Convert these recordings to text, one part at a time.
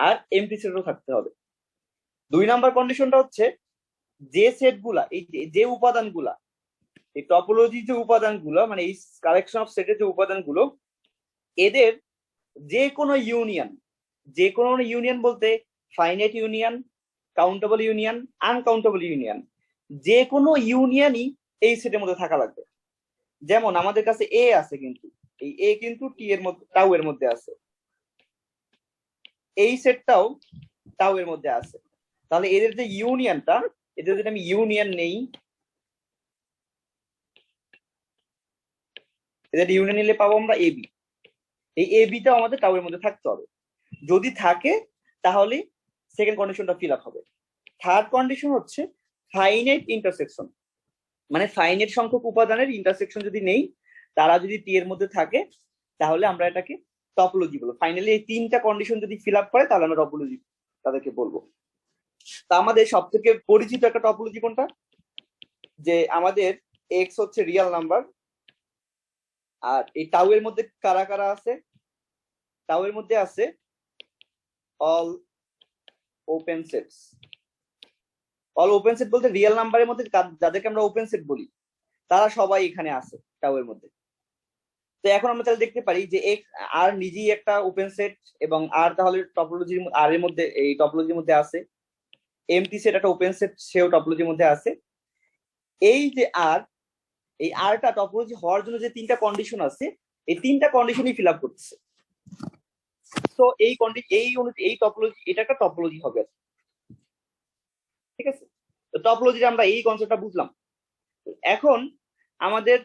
আর MT সেটও থাকতে হবে। 2 number কন্ডিশনটা হচ্ছে যে সেটগুলা যে উপাদানগুলা এই টপোলজি যে উপাদানগুলো মানে এই কালেকশন অফ সেটের যে উপাদানগুলো এদের যে কোনো ইউনিয়ন বলতে finite union, countable union, uncountable union, যে কোনো ইউনিয়নই এই সেটের মধ্যে থাকা লাগবে। যেমন আমাদের কাছে এ আছে, কিন্তু এই এ কিন্তু টি এর মধ্যে টাউ এর মধ্যে আছে, এই সেটটাও টাউ এর মধ্যে আছে। তাহলে এদের যে ইউনিয়নটা, এদের যদি আমি ইউনিয়ন নেই, এদের ইউনিয়ন নিলে পাবো আমরা এবি। এই এবিটা আমাদের টাউ এর মধ্যে থাকতে হবে। যদি থাকে তাহলে সেকেন্ড কন্ডিশনটা ফিল আপ হবে। থার্ড কন্ডিশন হচ্ছে ফাইনাইট ইন্টারসেকশন, মানে ফাইনাইট সংখ্যক উপাদানের ইন্টারসেকশন যদি নেই, তারা যদি টি এর মধ্যে থাকে, তাহলে আমরা এটাকে টপোলজি বলবো। ফাইনালি এই 3টা কন্ডিশন যদি ফিল আপ করে তাহলে আমরা টপোলজি তাদেরকে বলবো। তা আমাদের সব থেকে পরিচিত একটা টপোলজি কোনটা, যে আমাদের এক্স হচ্ছে রিয়েল নাম্বার, আর এই টাউ এর মধ্যে কারা কারা আছে, টাউ এর মধ্যে আছে all open sets. All open set বলতে রিয়েল নাম্বারের মধ্যে যাদেরকে আমরা ওপেন সেট বলি তারা সবাই এখানে আছে টাউ এর মধ্যে। তো এখন আমরা তাহলে দেখতে পারি যে এক্স আর নিজেই একটা ওপেন সেট, এবং আর তাহলে টপোলজির আর এর মধ্যে এই টপোলজির মধ্যে আছে। এমটি সেট একটা ওপেন সেট, সেও টপোলজির মধ্যে আছে। এই যে আর, এই আরটা টপোলজি হওয়ার জন্য যে 3টা কন্ডিশন আছে, এই 3টা কন্ডিশনই ফিল আপ করতেছে। তো এই এই টপোলজি, এটা একটা টপোলজি হবে, ঠিক আছে। তো টপোলজিতে আমরা এই কনসেপ্টটা বুঝলাম। এখন আমাদের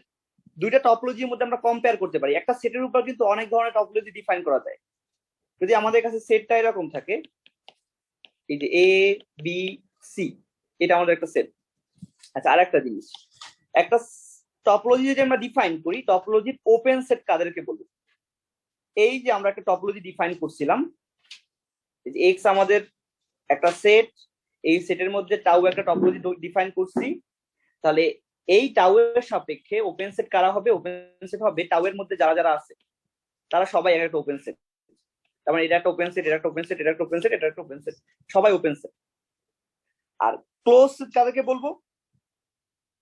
2টা টপোলজির মধ্যে আমরা কম্পেয়ার করতে পারি। একটা সেটের উপর কিন্তু অনেক ধরনের টপোলজি ডিফাইন করা যায়। যদি আমাদের কাছে সেটটা এরকম থাকে, এই যে এ বি সি, এটা আমাদের একটা সেট। আচ্ছা, আর একটা জিনিস, একটা টপোলজি যদি আমরা ডিফাইন করি, টপোলজির ওপেন সেট কাদেরকে বলবো? এই যে আমরা একটা টপোলজি ডিফাইন করছিলাম, এক্স আমাদের একটা সেট, এই সেটের মধ্যে টাউ একটা টপোলজি ডিফাইন করছি, তাহলে এই টাউ এর সাপেক্ষে ওপেন সেট কারা হবে? ওপেন সেট হবে টাউ এর মধ্যে যারা যারা আছে তারা সবাই একটা ওপেন সেট। তার মানে এটা একটা ওপেন সেট, এটা একটা ওপেন সেট, এটা একটা ওপেন সেট, এটা একটা ওপেন সেট, সবাই ওপেন সেট। আর ক্লোজ সেট কাদেরকে বলবো?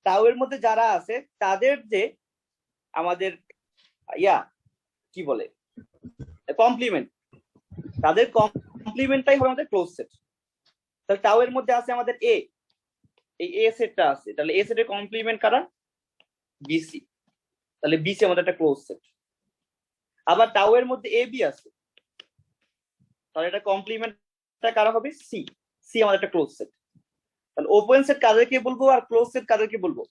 টাউ এর মধ্যে যারা আছে তাদের যে আমাদের কি বলে কমপ্লিমেন্ট, তাদের কমপ্লিমেন্টটাই হবে আমাদের ক্লোজ সেট। তাহলে টাউ এর মধ্যে আছে আমাদের এ, এই এ সেটটা আছে, তাহলে এ সেটের কমপ্লিমেন্ট কারা? বিসি, তাহলে বিসি আমাদের একটা ক্লোজ সেট। আবার টাউ এর মধ্যে এ বি আছে, তাহলে এটা কমপ্লিমেন্টটা কারা হবে? সি, সি আমাদের একটা ক্লোজ সেট। তাহলে ওপেন সেট কাদেরকে বলবো আর ক্লোজ সেট কাদেরকে বলবো,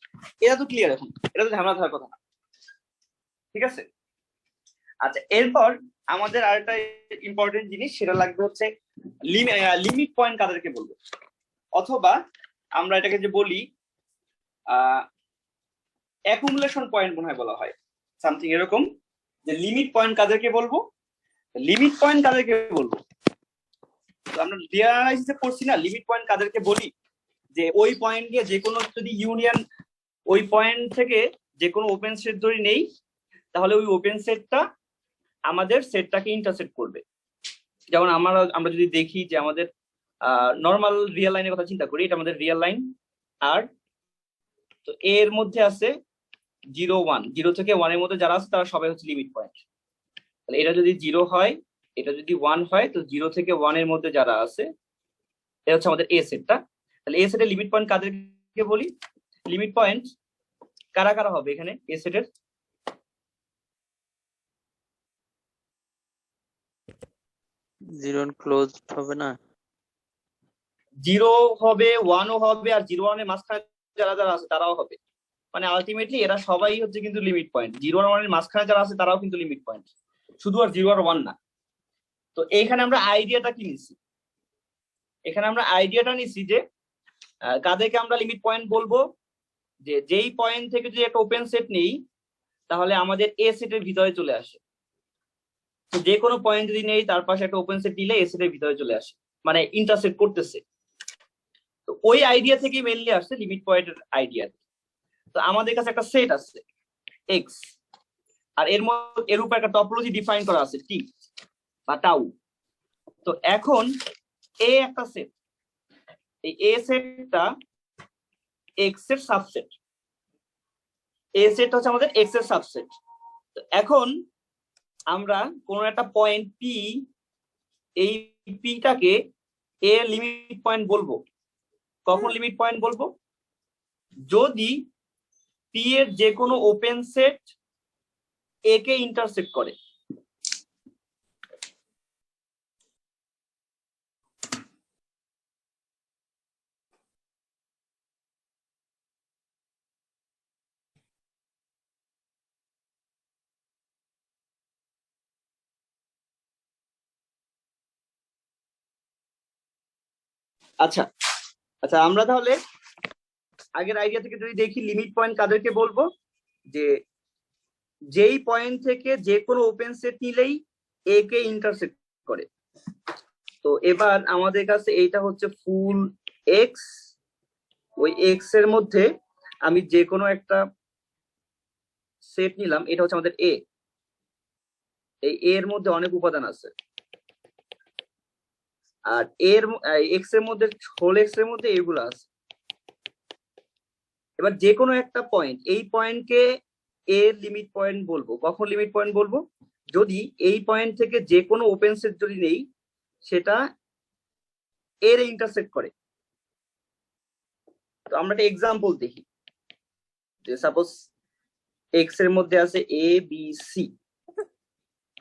এটা তো ক্লিয়ার। এখন এটা তো ঝামেলা থাকার কথা না, ঠিক আছে। আচ্ছা, এরপর আমাদের আরেকটা ইম্পর্টেন্ট জিনিস সেটা লাগবে হচ্ছে লিমিট পয়েন্ট কাদেরকে বলবো, অথবা আমরা এটাকে যে বলি অ্যাকুমুলেশন পয়েন্ট মনে হয় বলা হয়, সামথিং এরকম। যে লিমিট পয়েন্ট কাদেরকে বলবো, লিমিট পয়েন্ট কাদেরকে বলবো, আমরা রিয়েল অ্যানালাইসিসে পড়ছি না লিমিট পয়েন্ট কাদেরকে বলি, যে ওই পয়েন্ট দিয়ে যে কোনো যদি ইউনিয়ন, ওই পয়েন্ট থেকে যে কোনো ওপেন সেট ধরে নেই, তাহলে ওই ওপেন সেটটা আমাদের সেটটাকে ইন্টারসেক্ট করবে। যেমন আমরা যদি দেখি যে আমাদের নর্মাল রিয়েল লাইনের কথা চিন্তা করি, এটা আমাদের রিয়েল লাইন, আর তো এর মধ্যে আছে 0 1, 0 থেকে 1 এর মধ্যে যারা আছে তারা সবাই হচ্ছে লিমিট পয়েন্ট। তাহলে এটা যদি 0 হয়, এটা যদি 1 হয়, তো 0 থেকে 1 এর মধ্যে যারা আছে এটা হচ্ছে আমাদের এ সেটটা। তাহলে এ সেটের লিমিট পয়েন্ট কাদেরকে বলি? লিমিট পয়েন্ট কারা কারা হবে এখানে এ সেটের? জিরো ক্লোজ হবে না? 0 হবে, 1 ও হবে, আর 0 1 এর মাঝখানে যারা যারা আছে তারাও হবে। মানে আলটিমেটলি এরা সবাই হচ্ছে কিন্তু লিমিট পয়েন্ট। 0 আর 1 এর মাঝখানে যারা আছে তারাও কিন্তু লিমিট পয়েন্ট, শুধু আর 0 আর 1 না। তো এইখানে আমরা আইডিয়াটা কি নিছি? এখানে আমরা আইডিয়াটা নিছি যে কাদেরকে আমরা লিমিট পয়েন্ট বলবো, যে যেই পয়েন্ট থেকে যদি একটা ওপেন সেট নেই তাহলে আমাদের এ সেটের ভিতরে চলে আসে। তো যে কোনো পয়েন্ট যদি নেই তার পাশে একটা ওপেন সেট নিলে এ সেটের ভিতরে চলে আসে, মানে ইন্টারসেক্ট করতেছে। তো ওই আইডিয়া থেকে মেইনলি আসছে লিমিট পয়েন্টের আইডিয়া। তো আমাদের কাছে একটা সেট আছে এক্স, আর এর উপর একটা টপোলজি ডিফাইন করা আছে টি বা টাউ। তো এখন এ একটা সেট, এই এ সেটটা এক্স এর সাবসেট, এ সেট হচ্ছে আমাদের এক্স এর সাবসেট। তো এখন আমরা কোন একটা পয়েন্ট পি, এই পিটাকে এ লিমিট পয়েন্ট বলবো। কখন লিমিট পয়েন্ট বলবো? যদি পি এর যে কোনো ওপেন সেট এ কে ইন্টারসেক্ট করে। আচ্ছা আচ্ছা, আমরা তাহলে আগের আইডিয়া থেকে যদি দেখি লিমিট পয়েন্ট কাদেরকে বলবো, যে যেই পয়েন্ট থেকে যে কোনো ওপেন সেট নিলেই এ কে ইন্টারসেক্ট করে। তো এবার আমাদের কাছে এইটা হচ্ছে ফুল এক্স, ওই এক্স এর মধ্যে আমি যে কোনো একটা সেট নিলাম, এটা হচ্ছে আমাদের এ। এই এর মধ্যে অনেক উপাদান আছে, আর এর এক্স এর মধ্যে, হোল এক্স এর মধ্যে এগুলো আছে। এবার যে কোনো একটা পয়েন্ট, এই পয়েন্টকে এর লিমিট পয়েন্ট বলবো। কখন লিমিট পয়েন্ট বলবো? যদি এই পয়েন্ট থেকে যে কোনো ওপেন সেট যদি নেই, সেটা এর ইন্টারসেক্ট করে। তো আমরা একটা এক্সাম্পল দেখি, যে সাপোজ এক্স এর মধ্যে আছে A B C,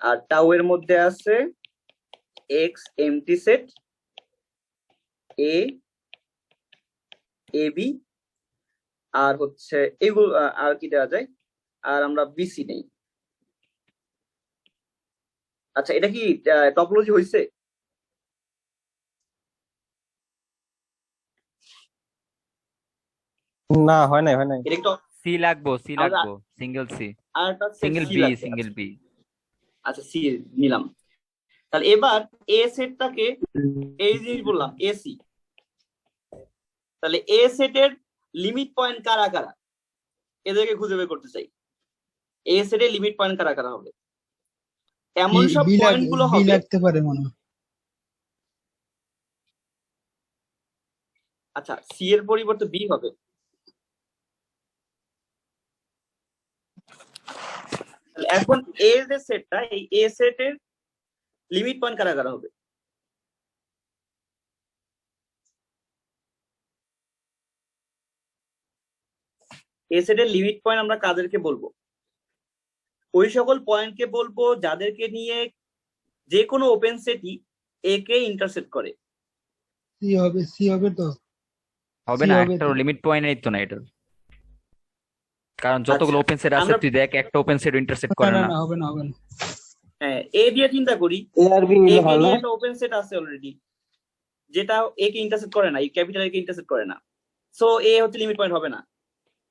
R tau এর মধ্যে আছে x MT set A, A B, আর হচ্ছে এগুলো আর কি দেওয়া যায়, আর আমরা বিসি নেই। আচ্ছা, এটা কি টপোলজি হয়েছে? না, হয় নাই, হয় নাই। এটা একটু সি লাগবো, আমরা সিঙ্গেল সি, আর একটা সেট সিঙ্গেল সি বি, লাগবে। Single B. আচ্ছা, সি নিলাম। তাহলে এবার এ সেটটাকে এই জিনিস বললাম এসি। তাহলে এ সেটের লিমিট পয়েন্ট কারা কারা, এদেরকে খুঁজে বের করতে চাই। এ সেটের লিমিট পয়েন্ট কারা কারা হবে, এমন সব পয়েন্ট গুলো বি হবে। লাগতে পারে মনে হয়। আচ্ছা, সি এর পরিবর্তে বি হবে। তাহলে এখন এ যে সেটটা, এই এ সেটের লিমিট পয়েন্ট কারা কারা হবে? এ সেটের লিমিট পয়েন্ট আমরা কাদেরকে বলবো? ওই সকল পয়েন্টকে বলবো যাদেরকে নিয়ে যে কোনো ওপেন সেটই এ কে ইন্টারসেক্ট করে। সি হবে তো। হবে সি না, হবে একটা তো। লিমিট পয়েন্ট নেই তো না এটার, কারণ যতগুলো আচ্ছা, ওপেন সেট আছে আমরা তুই দেখ একটা ওপেন সেট ইন্টারসেক্ট না করে না না। না, হবে না, হবে না। হ্যাঁ, এ দিয়ে চিন্তা করি, এ আর বি এ নিলে কে ভালো। নিয়ে একটা ওপেন সেট আছে অলরেডি, যেটা এ কে ইন্টারসেক্ট করে না, এই ক্যাপিটাল এ কে ইন্টারসেক্ট করে না। সো এ হচ্ছে লিমিট পয়েন্ট হবে না।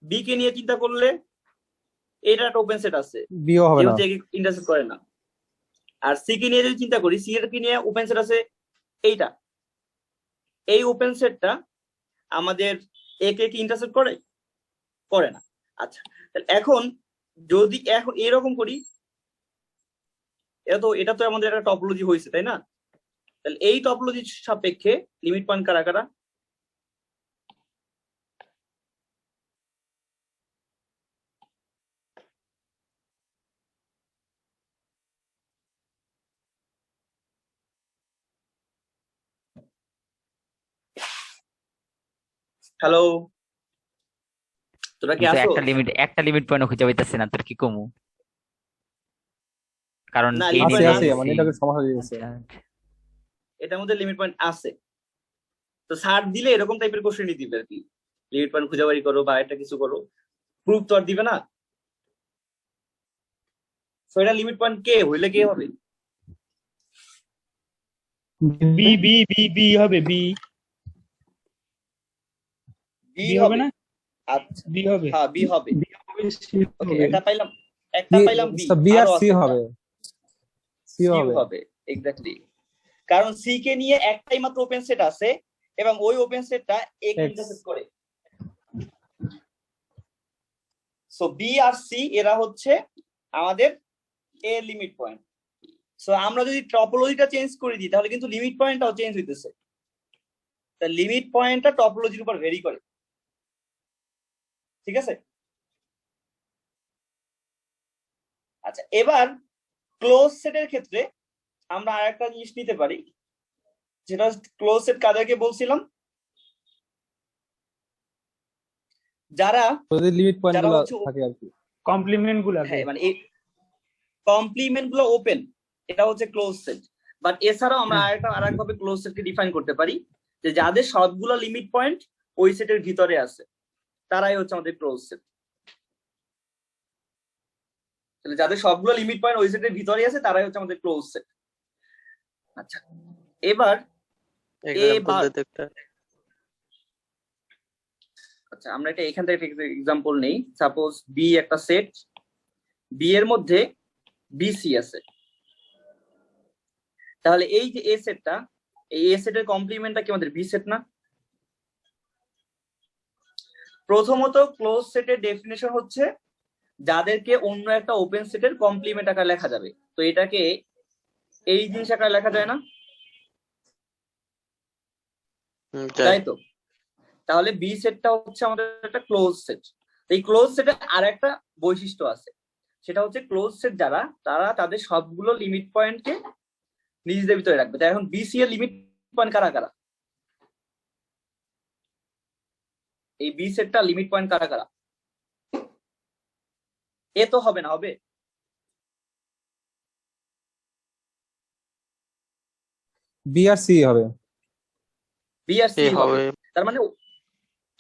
বি কে নিয়ে চিন্তা করলে এটা একটা ওপেন সেট আছে, বিও হবে না। যেহেতু এ কে ইন্টারসেক্ট করে না। আর সি কে নিয়ে যদি চিন্তা করি, সি এর কে নিয়ে ওপেন সেট আছে এইটা, এই ওপেন সেটটা আমাদের এ কে কি ইন্টারসেক্ট করে? করে না। আচ্ছা, তাহলে এখন যদি এখন এরকম করি, এটা তো আমাদের একটা টপোলজি হয়েছে, তাই না? তাহলে এই টপোলজির সাপেক্ষে লিমিট পয়েন্ট কারা কারা? হ্যালো, তোরা কি কিন্তু আসো? একটা লিমিট পয়েন্ট খুঁজে পাইতেছি না, তোর কি কমু? কারণ না, এ লিমিট আছে পয়েন্ট আছে, আছে, মানে এটাকে সমস্যা হয়ে গেছে। এটার মধ্যে লিমিট পয়েন্ট আছে। তো স্যার দিলে এরকম টাইপের কোশ্চেনই দিবে আর কি, লিমিট পয়েন্ট খুঁজে বাড়ি করো বা একটা কিছু করো, প্রুফ তো আর দিবে না। তো এটা লিমিট পয়েন্ট কে হইলে কে হবে? বি বি বি বি হবে, বি বি বি হবে হবে না, আচ্ছা, বি হবে। হ্যাঁ বি হবে। বি হবে, সি ওকে, হবে। একটা পাইলাম, বি, বি আর আরো সি আছে হবে, সি সিও হবে। হবে, এক্স্যাক্টলি। কারণ সি কে নিয়ে একটাই মাত্র ওপেন সেট আছে, এবং ওই ওপেন সেটটা এ কে X ইন্টারসেক্ট করে। সো বি আর সি এরা হচ্ছে আমাদের এ লিমিট পয়েন্ট। সো আমরা যদি টপোলজিটা চেঞ্জ করে দিই তাহলে কিন্তু লিমিট পয়েন্টটাও চেঞ্জ হইতেছে। তা লিমিট পয়েন্টটা টপোলজির উপর ভেরি করে, ঠিক আছে? আচ্ছা, এবার ক্লোজ সেটের ক্ষেত্রে আমরা আরেকটা জিনিস নিতে পারি, যেটা ক্লোজ সেট কাদেরকে বলছিলাম, যারা যদি লিমিট পয়েন্ট যারা গুলো হচ্ছে থাকে আর কি। কমপ্লিমেন্ট গুলো হ্যাঁ মানে এই কমপ্লিমেন্ট গুলো ওপেন, এটা হচ্ছে ক্লোজ সেট। বাট এছাড়াও আমরা আরেকভাবে ক্লোজ সেটকে ডিফাইন করতে পারি, যে যাদের সবগুলো লিমিট পয়েন্ট ওই সেটের ভিতরে আছে তারাই হচ্ছে আমাদের ক্লোজ সেট। তাহলে যাদের সবগুলো লিমিট পয়েন্ট ওই সেটের ভিতরে আছে তারাই হচ্ছে আমাদের ক্লোজ সেট। আচ্ছা, এবার এক্সাম্পল দিতে একটা। আচ্ছা আমরা এটা এখান থেকে এক্সাম্পল নেই। সাপোজ বি একটা সেট, বি এর মধ্যে বিসি আছে। তাহলে এই যে এ সেটটা, এই এ সেটের কমপ্লিমেন্টটা কি আমাদের বি সেট না? প্রথমত ক্লোজ সেটের ডেফিনেশন হচ্ছে যাদেরকে অন্য একটা ওপেন সেটের কমপ্লিমেন্ট আকারে লেখা যাবে। তো এটাকে এই জিনিস আকারে লেখা যায় না, তাই তো? তাহলে বি সেটটা হচ্ছে আমাদের একটা ক্লোজ সেট। এই ক্লোজ সেটের আর একটা বৈশিষ্ট্য আছে, সেটা হচ্ছে ক্লোজ সেট যারা, তারা তাদের সবগুলো লিমিট পয়েন্টকে নিজেদের ভিতরে রাখবে। তাই এখন বিসি এর লিমিট পয়েন্ট কারা কারা? এই বি সেটটা লিমিট পয়েন্ট কারা কারা? এ তো হবে না, হবে? বি আর সি হবে। বি আর সি হবে। তার মানে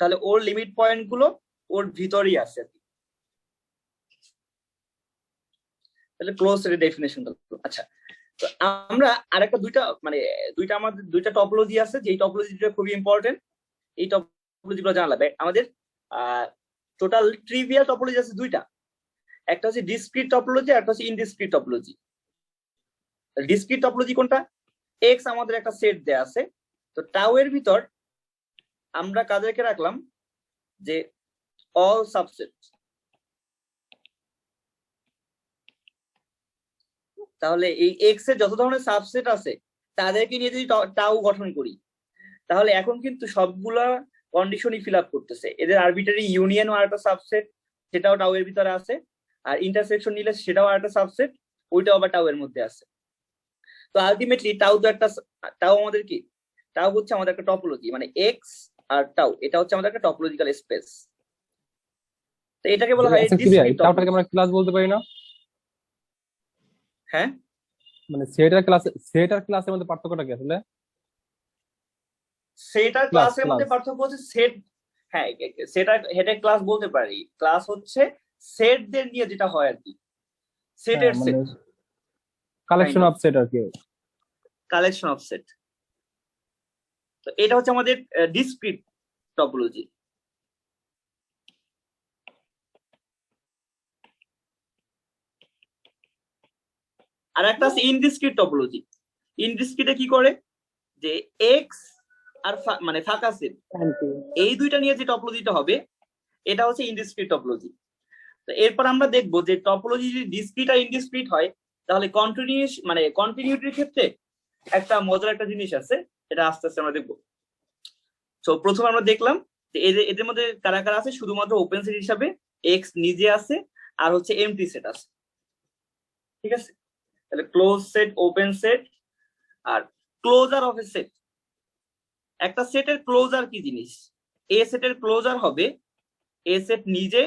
তাহলে ওর লিমিট পয়েন্ট গুলো ওর ভিতরেই আছে আর কি। তাহলে ক্লোজ সেটের ডেফিনেশনটা। আচ্ছা, তো আমরা আরেকটা দুইটা আমাদের দুইটা টপোলজি আছে, যেই টপোলজিটা খুবই ইম্পর্টেন্ট। এই টপোলজিগুলো জানা লাগবে আমাদের। টোটাল ট্রিভিয়াল টপোলজি আছে দুইটা, একটা হচ্ছে ডিসক্রিট টপোলজি আর একটা হচ্ছে ইনডিসক্রিট টপোলজি। ডিসক্রিট টপোলজি কোনটা? এক্স আমাদের একটা সেট দেয়া আছে, তো টাউ এর ভিতর আমরা কাদেরকে রাখলাম, যে অল সাবসেট। তাহলে এই এক্স এর যত ধরনের সাবসেট আছে তাদেরকে নিয়ে যদি টাউ গঠন করি, তাহলে এখন কিন্তু সবগুলা কন্ডিশনই ফিল আপ করতেছে। এদের আরবিটারি ইউনিয়ন ও আরেকটা সাবসেট, সেটাও টাউ এর ভিতরে আছে। আর ইন্টারসেকশন নিলে সেটাও আরেকটা সাবসেট, ওইটাও আবার টাউ এর মধ্যে আছে। তো আলটিমেটলি টাউ তো একটা, টাউ আমাদের কি? টাউ হচ্ছে আমাদের একটা টপোলজি, মানে এক্স আর টাউ এটা হচ্ছে আমাদের একটা টপোলজিক্যাল স্পেস। তো এটাকে বলা হয় ডিসক্রিট টাউটাকে টপোলজি। আমরা ক্লাস বলতে পারি না? হ্যাঁ, মানে সেট আর ক্লাসের মধ্যে পার্থক্যটা কি আসলে? সেট আর ক্লাসের মধ্যে পার্থক্য হচ্ছে সেট, হ্যাঁ সেট আর হেডের ক্লাস বলতে পারি। ক্লাস হচ্ছে সেটদের নিয়ে যেটা হয় আর কি, সেটের সেট, কালেকশন অফ সেট আর কি। Collection of set. তো এটা হচ্ছে আমাদের ডিসক্রিট টপোলজি। আর একটা আছে ইনডিসক্রিট টপোলজি। ইনডিসক্রিটে কি করে, যে এক্স আর মানে ফাঁকা সেট, এই দুইটা নিয়ে যে টপোলজিটা হবে এটা হচ্ছে ইনডিসক্রিট টপোলজি। তো এরপর আমরা দেখবো যে টপোলজি যদি ডিসক্রিট আর ইনডিসক্রিট হয় তাহলে কন্টিনিউটির ক্ষেত্রে একটা মজার একটা জিনিস আছে, এটা আস্তে আস্তে আমরা দেখবো। তো প্রথমে আমরা দেখলাম যে এদের মধ্যে কারা কারা আছে, শুধুমাত্র ওপেন সেট হিসাবে এক্স নিজে আছে আর হচ্ছে এমটি সেট আছে, ঠিক আছে? তাহলে ক্লোজ সেট, ওপেন সেট আর ক্লোজার অফ এ সেট। একটা সেটের ক্লোজার কি জিনিস? এ সেটের ক্লোজার হবে এ সেট নিজে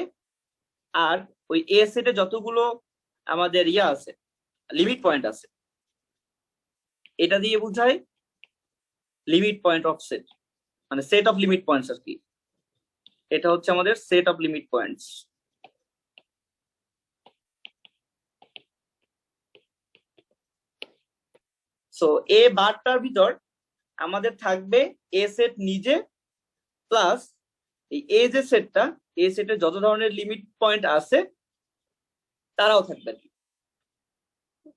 আর ওই এ সেটে যতগুলো আমাদের আছে লিমিট পয়েন্ট আছে, এটা দিয়ে বোঝায় লিমিট পয়েন্ট অফ সেট, মানে সেট অফ লিমিট পয়েন্টস আর কি। এটা হচ্ছে আমাদের set of limit points. So এ বারটার ভিতর আমাদের থাকবে এ সেট নিজে প্লাস এই এ যে সেটটা, এ সেটের যত ধরনের লিমিট পয়েন্ট আছে তারাও থাকবে।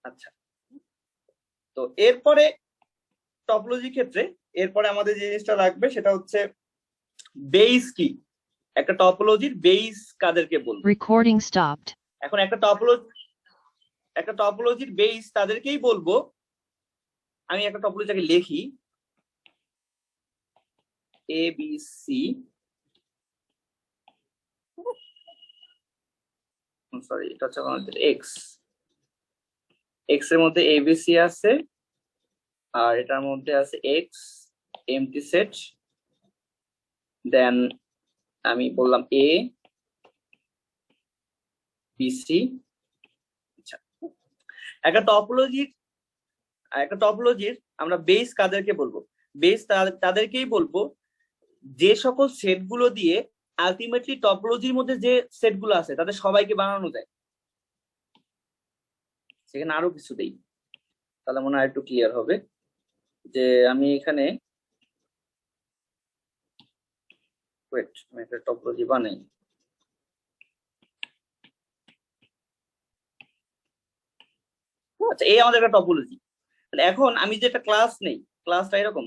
আচ্ছা, তো এরপরে টপোলজির ক্ষেত্রে এরপরে আমাদের যে জিনিসটা লাগবে সেটা হচ্ছে বেস কি। একটা টপোলজির বেস কাদেরকে বলবো? Recording stopped. এখন একটা টপোলজি, একটা টপোলজির বেস তাদেরকেই বলবো, আমি একটা টপোলজিটাকে লিখি এ বি সি, সরি এটা হচ্ছে আমাদের এক্স, এক্স এর মধ্যে এবিসি আছে, আর এটার মধ্যে আছে এক্স এমটি সেট, দেন আমি বললাম এ বিসি। আচ্ছা, একটা টপোলজির আমরা বেস কাদেরকে বলবো? বেস তাদেরকেই বলবো যে সকল সেট গুলো দিয়ে আলটিমেটলি টপোলজির মধ্যে যে সেট গুলো আছে তাদের সবাইকে বানানো যায়। সেখানে আরো কিছু দেই, তাহলে মনে হয় একটু ক্লিয়ার হবে। যে আমি এখানে ওয়েট, আমি একটা টপোলজি বানাই। আচ্ছা, এই আমাদের একটা টপোলজি। এখন আমি যে একটা ক্লাস নেই, ক্লাসটা এরকম,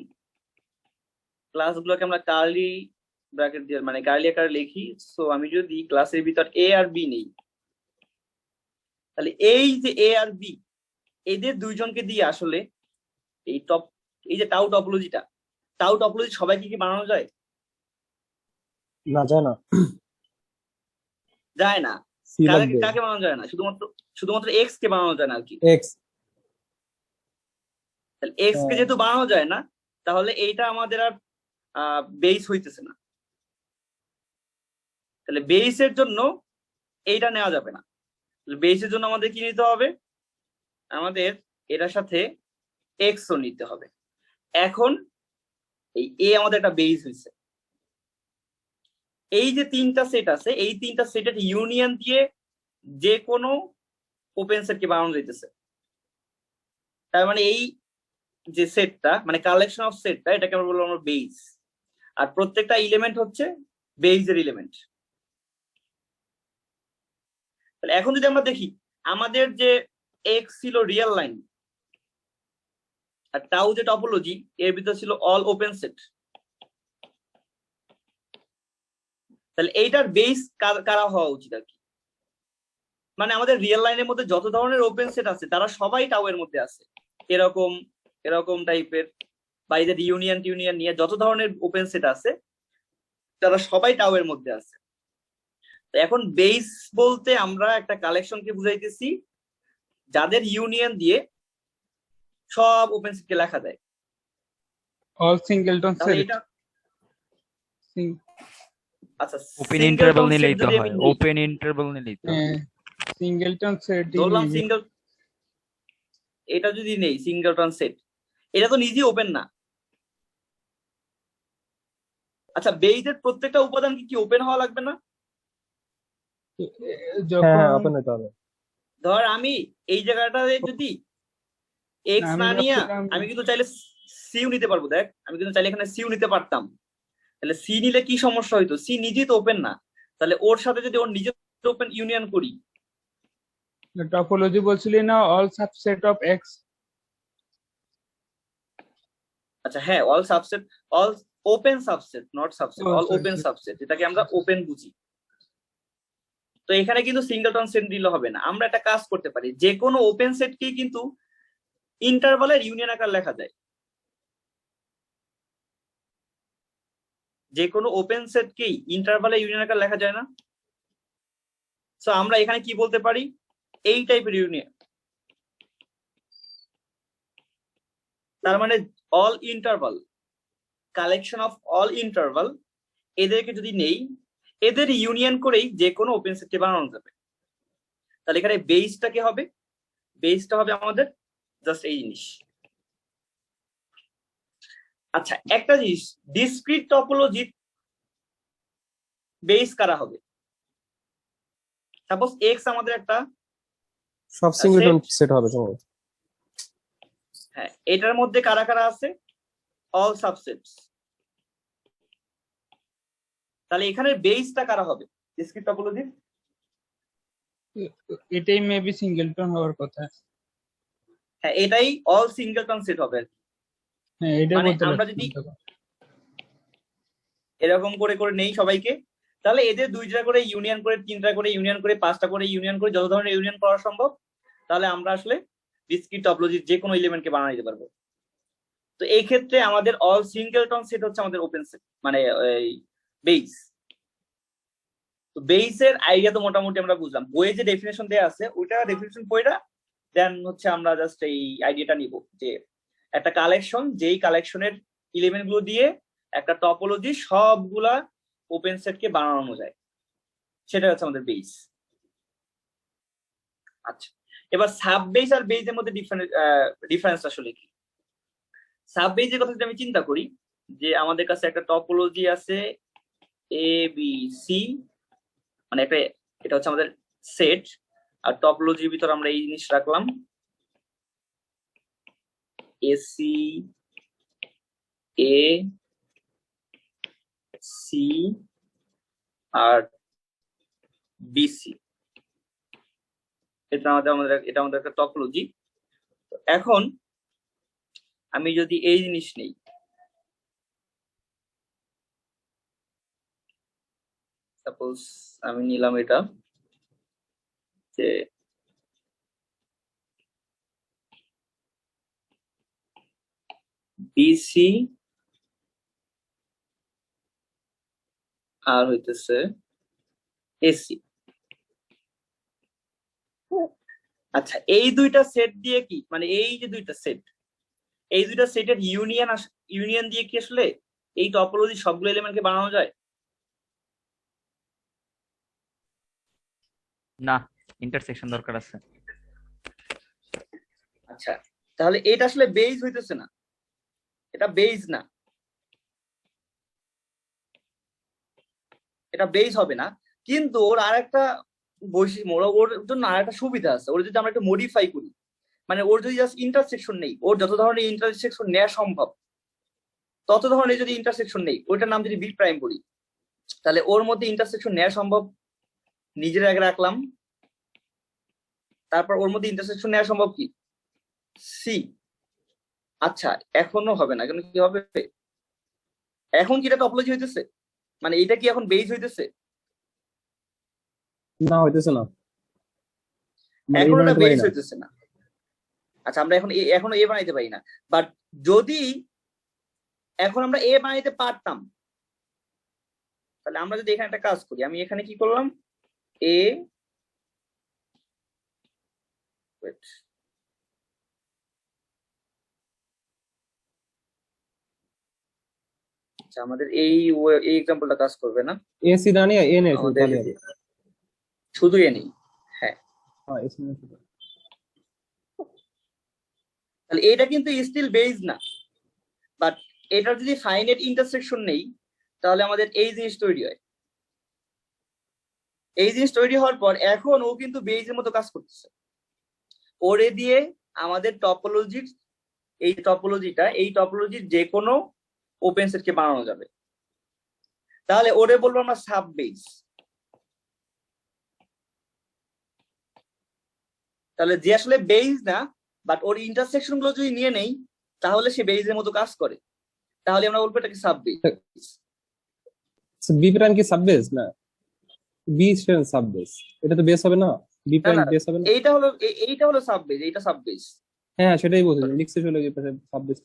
ক্লাসগুলোকে আমরা কার্লি ব্র্যাকেট দিয়ে মানে কার্লি আকারে লিখি। সো আমি যদি ক্লাসের ভিতর এ আর বি নেই, তাহলে এই যে এ আর বি এদের দুইজনকে দিয়ে আসলে এই যে টাউ টপোলজি সবাইকে কি বানানো যায়? না, যায় না। যায় না। সি কাকে লাগবে, কাকে বানানো যায় না? শুধুমাত্র এক্স কে বানানো যায় না আর কি। এক্স। তাহলে এক্স কে যেহেতু বানানো যায় না, তাহলে এইটা আমাদের আর বেস হইতেছে না। তাহলে বেসের জন্য এইটা নেওয়া যাবে না। বেসের জন্য আমাদের কি নিতে হবে? আমাদের এটার সাথে এক্স ও নিতে হবে। এখন এই এ আমাদের একটা বেস হয়েছে। এই যে তিনটা সেট আছে, এই তিনটা সেটের ইউনিয়ন দিয়ে যে কোনো ওপেন সেটকে বানানো যাইতেছে। তার মানে এই যে সেটটা মানে কালেকশন অফ সেটটা, এটাকে আমরা বলবো আমরা বেস। আর প্রত্যেকটা এলিমেন্ট হচ্ছে বেসের এলিমেন্ট। তাহলে এখন যদি আমরা দেখি আমাদের যে এক্স ছিল রিয়েল লাইন, আর টাউ যে টপোলজি এর ভিতর ছিল অল ওপেন সেট, তাহলে এইটার বেস কারা হওয়া উচিত আর কি? মানে আমাদের রিয়েল লাইনের মধ্যে যত ধরনের ওপেন সেট আছে তারা সবাই টাউ এর মধ্যে আছে। এরকম এরকম টাইপের বা এদের ইউনিয়ন টিউনিয়ন নিয়ে যত ধরনের ওপেন সেট আছে তারা সবাই টাউ এর মধ্যে আছে। তো এখন বেস বলতে আমরা একটা কালেকশনকে বুঝাইতেছি যাদের ইউনিয়ন দিয়ে সব ওপেন সেটকে লেখা যায়। all singleton তাহলে set এটা আচ্ছা, ওপেন singleton ইন্টারভাল set নিলেই তো যদি হয়, আমি নিই, ওপেন ইন্টারভাল নিলেই তো হয়। singleton set ধরলাম এটা যদি নেই সিঙ্গেলটন সেট, এটা তো নিজেই ওপেন না। আচ্ছা, বেইজের প্রত্যেকটা উপাদান কি ওপেন হওয়া লাগবে না? হ্যাঁ, যখন ওপেন হতে হবে। ধর আমি এই জায়গাটাতে যদি এক্স আমি না নিয়ে ভাবছিলাম আমি কিন্তু চাইলে সিও নিতে পারবো। দেখ, আমি কিন্তু চাইলে এখানে সিও নিতে পারতাম। তাহলে সি নিলে কি সমস্যা হইতো? সি নিজেই তো ওপেন না, তাহলে ওর সাথে যদি ওর নিজের ওপেন ইউনিয়ন করি। টপোলজি বলছিলি না all subset of x, আচ্ছা হ্যাঁ, all subset, all open subset, not subset, Oh, all sorry, open sorry. Subset, যেটাকে আমরা ওপেন বুঝি। তো এখানে কিন্তু সিঙ্গেলটন সেট দিলে হবে না। আমরা একটা কাজ করতে পারি, যে কোনো ওপেন সেটকেই কিন্তু ইন্টারভালের ইউনিয়ন আকার লেখা যায়। যে কোনো ওপেন সেটকেই ইন্টারভালে ইউনিয়ন আকার লেখা যায় না? সো আমরা এখানে কি বলতে পারি? এই টাইপের ইউনিয়ন। তার মানে all interval, collection of all interval, এদেরকে যদি নেই, এদের ইউনিয়ন করেই যে কোনো ওপেন সেটকে বানানো যাবে। তাহলে এখানে বেসটা কি হবে? বেসটা হবে আমাদের জাস্ট এই জিনিস। আচ্ছা, একটা জিনিস, ডিসক্রিট টপোলজি বেস কারা হবে? সাপোজ এক্স আমাদের একটা সব সিঙ্গেলটন সেট হবে তোমার। হ্যাঁ, এটার মধ্যে কারা কারা আছে? All subsets. তাহলে এখানে বেসটা কারা হবে ডিসক্রিট টপোলজি? এটাই মেবি সিঙ্গেলটন হওয়ার কথা। হ্যাঁ, এটাই অল সিঙ্গেলটন সেট হবে। হ্যাঁ, এটা মানে বলতে আমরা যদি এরকম করে করে নেই সবাইকে, তাহলে এদের দুইটা করে ইউনিয়ন করে, তিনটা করে ইউনিয়ন করে, পাঁচটা করে ইউনিয়ন করে, যত ধরনের ইউনিয়ন করা সম্ভব তাহলে আমরা আসলে ডিসক্রিট টপোলজির যে কোনো এলিমেন্টকে বানিয়ে দিতে পারবো। তো এই ক্ষেত্রে আমাদের অল সিঙ্গেলটন সেট হচ্ছে আমাদের ওপেন সেট, মানে বেস। তো বেসের আইডিয়া তো মোটামুটি আমরা বুঝলাম, বইয়ে যে ডেফিনেশন দেওয়া আছে ওইটা ডেফিনেশন পড়া, দেন হচ্ছে আমরা জাস্ট এই আইডিয়াটা নিব যে একটা কালেকশন, যেই কালেকশনের এলিমেন্ট গুলো দিয়ে একটা টপোলজি সবগুলা ওপেন সেটকে বানানো যায়, সেটা হচ্ছে আমাদের বেস। আচ্ছা, এবার সাব বেস আর বেসের মধ্যে ডিফারেন্স আসলে কি? সাব বেসের কথা যদি আমি চিন্তা করি, যে আমাদের কাছে একটা টপোলজি আছে এ বি সি, মানে একটা, এটা হচ্ছে আমাদের সেট, আর টপোলজির ভিতর আমরা এই জিনিস রাখলাম এসি এ সি আর বিসি, এটা আমাদের একটা টপোলজি। এখন আমি যদি এই জিনিস নেই, সাপোজ আমি নিলাম এটা যে বিসি আর হইতেছে এসি। আচ্ছা, এই দুইটা সেট দিয়ে কি, মানে এই যে দুইটা সেট, এই দুইটা সেটের ইউনিয়ন দিয়ে কি আসলে এই টপোলজি সবগুলো এলিমেন্টকে বানানো যায়? না, ইন্টারসেকশন দরকার আছে। আচ্ছা, তাহলে এটা আসলে বেস হইতেছে না, এটা বেস না, এটা বেস হবে না। কিন্তু ওর আরেকটা বৈশিষ্ট্য, ওর জন্য আরেকটা সুবিধা আছে। ওর যদি আমরা একটু মডিফাই করি, মানে ওর যদি জাস্ট ইন্টারসেকশন নেই, ওর যত ধরনের ইন্টারসেকশন নেওয়া সম্ভব তত ধরনের যদি ইন্টারসেকশন নেই, ওইটার নাম যদি বি প্রাইম করি, তাহলে ওর মধ্যে ইন্টারসেকশন নেওয়া সম্ভব নিজের আগে রাখলাম, তারপর ওর মধ্যে ইন্টারসেকশন নেওয়া সম্ভব কি সি। আচ্ছা, এখনো হবে না, কেন কি হবে? এখন কি এটা টপোলজি হইতেছে, মানে এটা কি এখন বেস হইতেছে? না, হইতেছে না, মানে এখন এই ওটা বানাইতে পারি বেস না। হইতেছে না। আচ্ছা, আমরা এখনো এ বানাইতে পারি না, বাট যদি এখন আমরা এ বানাইতে পারতাম, তাহলে আমরা যদি এখানে একটা কাজ করি, আমি এখানে কি করলাম, এ আচ্ছা, আমাদের এই এক্সাম্পলটা কাজ করবে না, এসি না নিয়ে এ নেই শুধু, আমাদের খালি হবে। শুধু এ নেই। হ্যাঁ, হ্যাঁ, এসি নেই শুধু। তাহলে এটা কিন্তু স্টিল বেস না, বাট এটার যদি ফাইনাইট ইন্টারসেকশন নেই, তাহলে আমাদের এই জিনিস তৈরি হয়। এই জিনিস তৈরি হওয়ার পর এখন ও কিন্তু বেইজের মতো কাজ করতেছে। ওরে দিয়ে আমাদের টপোলজির এই টপোলজির যে কোনো ওপেন সেটকে বানানো যাবে। তাহলে ওরে বলবো আমরা সাব বেস। তাহলে যে আসলে বেস না, বাট ওর ইন্টারসেকশন গুলো যদি নিয়ে নেই, তাহলে সে বেইজের মতো কাজ করে, তাহলে আমরা বলবো এটাকে সাব বেস। বি প্রাইম কি সাব বেস না? বি সাব বেস, এটা তো বেস হবে না, বি না প্রাইম না, বেস হবে না। এইটা হলো সাব বেস, এইটা সাব বেস, হ্যাঁ, সেটাই বলছি, লিখছে চলে সাব বেস।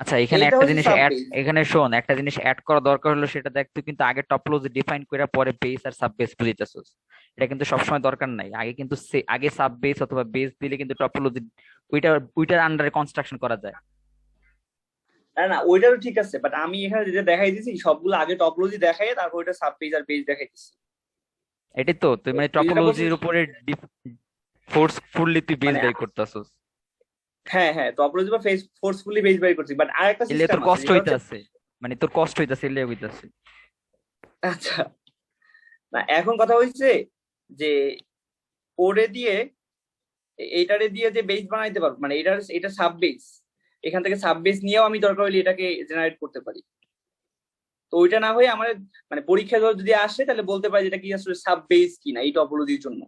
আচ্ছা, এখানে এইটা একটা হচ্ছে জিনিস সাব অ্যাড, বেস। এখানে শোন, একটা জিনিস অ্যাড করা দরকার হলো, সেটা দেখ, তুই কিন্তু আগে টপোলজি ডিফাইন করে পরে বেস আর সাব বেস বুঝিতেছস। এটা কিন্তু সবসময় দরকার নাই। আগে কিন্তু আগে সাব বেস অথবা বেস দিলে কিন্তু টপোলজি ওইটার আন্ডারে কনস্ট্রাকশন করা যায়। না না, ওইটাও ঠিক আছে, বাট আমি এখানে যেটা দেখাই দিছি সবগুলো আগে টপোলজি দেখাই, তারপর ওইটা সাব পেজ আর পেজ দেখাই দিছি। এটাই তো তুই মানে তুই যেটা বলছিস, টপোলজির উপরে ফোর্সফুলি তুই বেস মানে বের করতেছস, হ্যাঁ হ্যাঁ, টপোলজি বা ফোর্সফুলি বেস বাই করছি, বাট আরেকটা এলে সিস্টেম তোর আছে কষ্ট যেটা হইতে হচ্ছে, আছে, মানে তোর কষ্ট হইতাছে এলে হইতাছে। আচ্ছা, না এখন কথা হচ্ছে যে ওরে দিয়ে এইটারে দিয়ে যে বেস বানাইতে পারবো, মানে এটা সাব বেস, এখান থেকে সাব বেস নিয়েও আমি দরকার হলে এটাকে জেনারেট করতে পারি। তো ওইটা না হয়ে আমার মানে পরীক্ষা যদি আসে তাহলে বলতে পারি যেটা কি আসলে সাব বেস কিনা এই টপোলজির জন্য,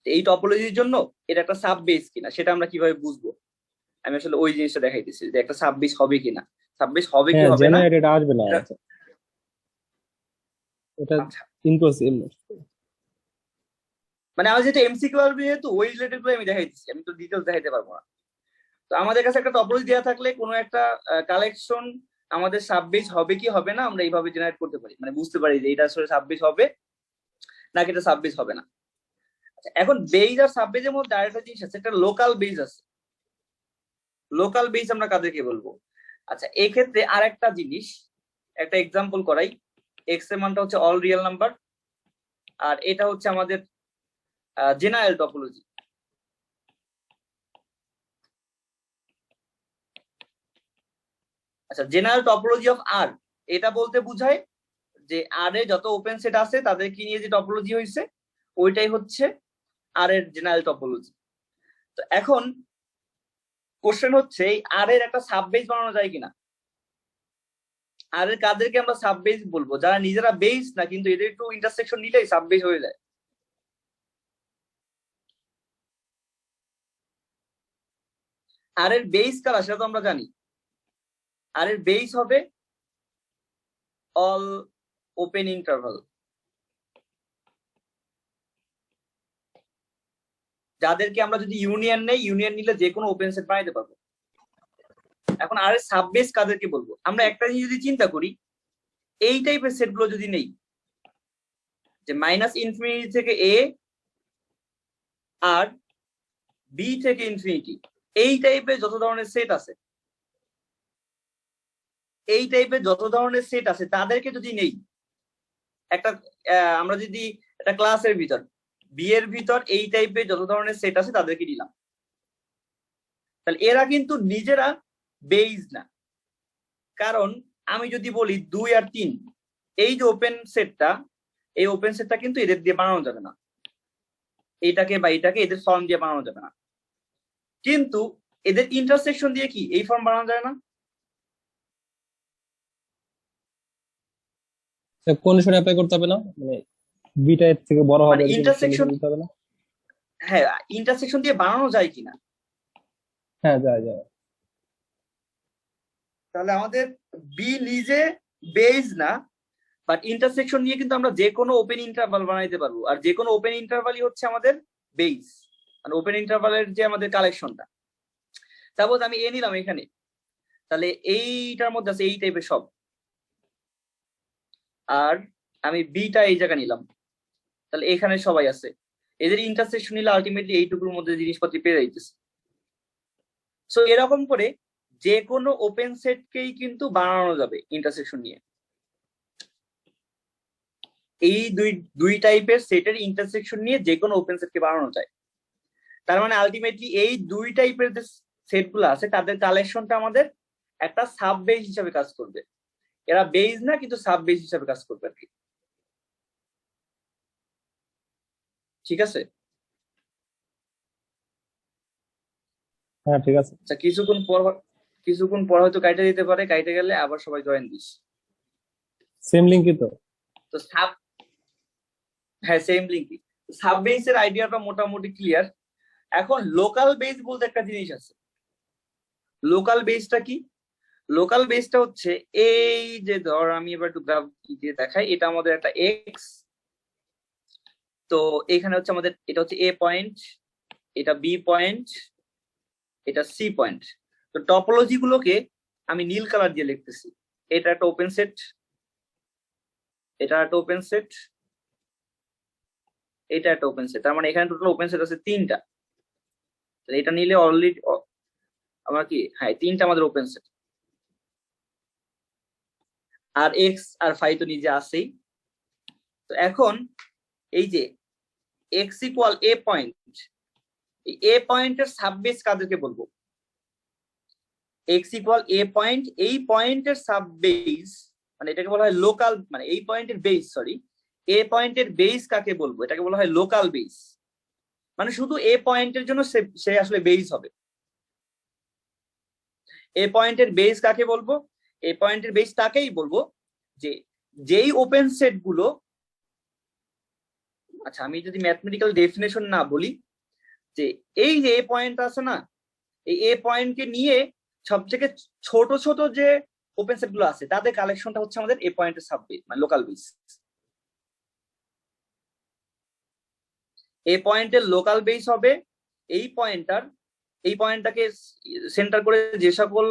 এই টপোলজির জন্য এটা একটা সাব বেস কিনা সেটা আমরা কিভাবে বুঝবো? আমি আসলে ওই জিনিসটা দেখাইতেছি যে একটা সাব বেস হবে কিনা, সাব বেস হবে কি হ্যাঁ, হবে না। জেনারেট এটা আসবে না, এটা- এটা আচ্ছা, ইম্পসিবল। মানে আমি যেটা এমসিকিউ আসবে যেহেতু ওই রিলেটেড গুলো আমি দেখাইতেছি, আমি তো ডিটেলস দেখাইতে পারবো না। তো আমাদের কাছে একটা টপোলজি দেওয়া থাকলে কোনো একটা কালেকশন আমাদের সাব বেস হবে কি হবে না আমরা এইভাবে জেনারেট করতে পারি, মানে বুঝতে পারি যে এটা আসলে সাব বেস হবে নাকি এটা সাব বেস হবে না। আচ্ছা, এখন বেস আর সাব বেসের মধ্যে আরেকটা জিনিস আছে, একটা লোকাল বেস আছে। লোকাল বেস আমরা কাদেরকে বলবো? আচ্ছা, এক্ষেত্রে আর একটা জিনিস, একটা এক্সাম্পল করাই। এক্স এর মানটা হচ্ছে অল রিয়েল নাম্বার, আর এটা হচ্ছে আমাদের জেনারেল টপোলজি। আচ্ছা, জেনারেল টপোলজি অফ আর, এটা বলতে বোঝায় যে আর এ যত ওপেন সেট আছে তাদেরকে নিয়ে যে টপোলজি হয়েছে ওইটাই হচ্ছে আর এর জেনারেল টপোলজি। তো এখন কোশ্চেন হচ্ছে এই আর এর একটা সাব বেস বানানো যায় কিনা। আর এর কাদেরকে আমরা সাব বেস বলবো? যারা নিজেরা বেস না কিন্তু এদের একটু ইন্টারসেকশন নিলেই সাব বেস হয়ে যায়। আর এর বেস কারা সেটা তো আমরা জানি। আর এর বেস হবে অল ওপেন ইন্টারভাল, যাদেরকে আমরা যদি ইউনিয়ন নেই, ইউনিয়ন নিলে যে কোনো ওপেন সেট বানাইতে পারবো। এখন আর এর সাব বেস কাদেরকে বলবো? আমরা একটা জিনিস যদি চিন্তা করি, এই টাইপের সেট গুলো যদি নেই, যে মাইনাস ইনফিনিটি থেকে এ আর বি থেকে ইনফিনিটি, এই টাইপের যত ধরনের সেট আছে, এই টাইপের যত ধরনের সেট আছে তাদেরকে যদি নেই, একটা আমরা যদি একটা ক্লাসের ভিতর বি এর ভিতর এই টাইপের যত ধরনের সেট আছে তাদেরকে নিলাম, তাহলে এরা কিন্তু নিজেরা বেস না। কারণ আমি যদি বলি 2 আর 3, এই যে ওপেন সেটটা, এই ওপেন সেটটা কিন্তু এদের দিয়ে বানানো যাবে না, এইটাকে বা এইটাকে এদের ফর্ম দিয়ে বানানো যাবে না। কিন্তু এদের ইন্টারসেকশন দিয়ে কি এই ফর্ম বানানো যায় না? কন্ডিশন অ্যাপ্লাই করতে হবে না, মানে বিটা এর থেকে বড় হবে মানে এরকম ইন্টারসেকশন, condition দিতে হবে না? হ্যাঁ, ইন্টারসেকশন দিয়ে বানানো যায় কিনা। হ্যাঁ, যায় যায়। তাহলে আমাদের বি নিজে বেস না, বাট ইন্টারসেকশন নিয়ে কিন্তু আমরা যে কোনো ওপেন ইন্টারভাল বানাইতে পারবো, আর যে কোনো ওপেন ইন্টারভালই হচ্ছে আমাদের বেস, মানে ওপেন ইন্টারভালের যে আমাদের কালেকশনটা। সাপোজ আমি এ নিলাম এখানে, তাহলে এইটার মধ্যে আছে এই টাইপের সব, আর আমি বিটা এই জায়গা নিলাম, তাহলে এখানে সবাই আছে। এদের ইন্টারসেকশন নিলে আলটিমেটলি এইটুকুর মধ্যে জিনিসপত্র পেয়ে যাইতেছে। সো এরকম করে যে কোনো ওপেন সেটকেই কিন্তু বানানো যাবে ইন্টারসেকশন নিয়ে। এই দুই টাইপের সেটের ইন্টারসেকশন নিয়ে যে কোনো ওপেন সেটকে বানানো যায়। তার মানে আলটিমেটলি এই দুই টাইপের যে সেট গুলো আছে তাদের কালেকশনটা আমাদের একটা সাব বেস হিসাবে কাজ করবে। এরা বেস না কিন্তু সাব বেস হিসাবে কাজ করবে আর কি। ঠিক আছে? হ্যাঁ, ঠিক আছে। আচ্ছা, কিছুক্ষণ পর হয়তো কাইটে দিতে পারে, কাইটে গেলে আবার সবাই জয়েন দিস। সেম লিঙ্কই তো। তো হ্যাঁ, সেম লিঙ্কই। সাব বেসের আইডিয়াটা মোটামুটি ক্লিয়ার। এখন লোকাল বেস বলতে একটা জিনিস আছে। লোকাল বেসটা কি? লোকাল বেসটা হচ্ছে এই যে, ধর আমি এবার একটু গ্রাফ দিয়ে দেখাই, এটা আমাদের একটা এক্স, তো এখানে হচ্ছে আমাদের এটা হচ্ছে এ পয়েন্ট, এটা বি পয়েন্ট, এটা সি পয়েন্ট। তো টপোলজি গুলোকে আমি নীল কালার দিয়ে লিখতেছি। এটা একটা ওপেন সেট, এটা একটা ওপেন সেট, এটা একটা ওপেন সেট। তার মানে এখানে টোটাল ওপেন সেট আছে 3টা। এটা নিলে অলরেডি আমার কি, হ্যাঁ, 3টা আমাদের ওপেন সেট। আর এক্স আর ফাই তো নিজে আছেই। তো এখন এই যে এক্স ইকুয়াল এ পয়েন্ট, এ পয়েন্টের সাববেস কাদেরকে বলবো? এক্স ইকুয়াল এ পয়েন্ট, এই পয়েন্টের সাববেস মানে এটাকে বলা হয় লোকাল, মানে এই পয়েন্টের বেস, সরি, এ পয়েন্টের বেস কাকে বলবো? এটাকে বলা হয় লোকাল বেস। মানে শুধু এ পয়েন্টের জন্য সে আসলে বেস হবে। এ পয়েন্টের বেস কাকে বলবো? এ পয়েন্টের বেস তাকেই বলবো যে যেই ওপেন সেট গুলো, আচ্ছা আমি যদি ম্যাথমেটিক্যাল ডেফিনেশন না বলি, যে এই যে এ পয়েন্ট আছে না, এই এ পয়েন্টকে নিয়ে সব থেকে ছোট ছোট যে ওপেন সেট গুলো আছে তাদের কালেকশনটা হচ্ছে আমাদের এ পয়েন্টের সাববেস, মানে লোকাল বেস। এই পয়েন্টের লোকাল বেস হবে এই পয়েন্টটাকে সেন্টার করে যে সকল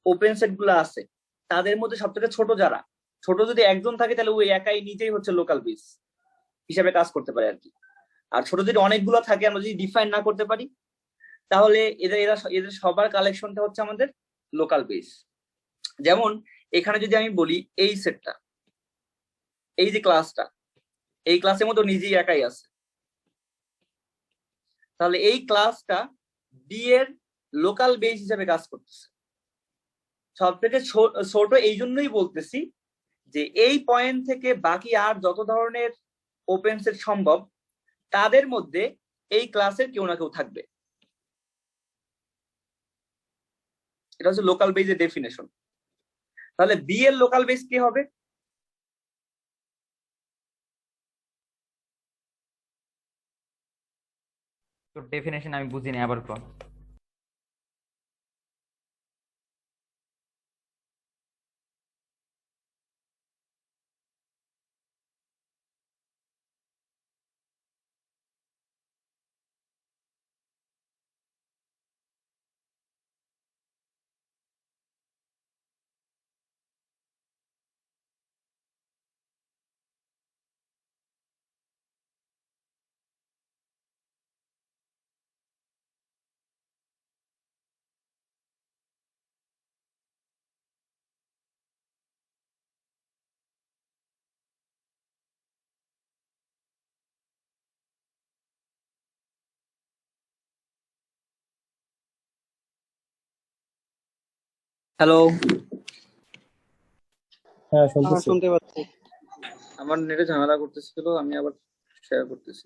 ওপেন সেট গুলো আছে তাদের মধ্যে সব থেকে ছোট যারা, ছোট যদি একজন থাকে তাহলে ওই একাই নিজেই হচ্ছে লোকাল বেস হিসাবে কাজ করতে পারে আর কি। আর ছোট যদি অনেকগুলো থাকে, আমরা যদি ডিফাইন না করতে পারি, তাহলে এদের সবার কালেকশনটা হচ্ছে আমাদের লোকাল বেস। যেমন এখানে যদি আমি বলি এই সেটটা, এই যে ক্লাসটা, এই ক্লাসের মধ্যে নিজেই একাই আছে, তাহলে এই ক্লাসটা বি এর লোকাল বেস হিসেবে কাজ করতেছে। সব থেকে ছোট এই জন্যই বলতেছি যে এই পয়েন্ট থেকে বাকি আর যত ধরনের ওপেন সেট সম্ভব তাদের মধ্যে এই ক্লাসের কেউ না কেউ থাকবে। এটা হচ্ছে লোকাল বেসের ডেফিনেশন। তাহলে বি এর লোকাল বেস কি হবে? তোর ডেফিনেশন আমি বুঝিনি, আবার কর। হ্যালো, হ্যাঁ শুনতেছি। শুনতে পাচ্ছি। আমার নেটে ঝামেলা করতেছিল, আমি আবার শেয়ার করতেছি।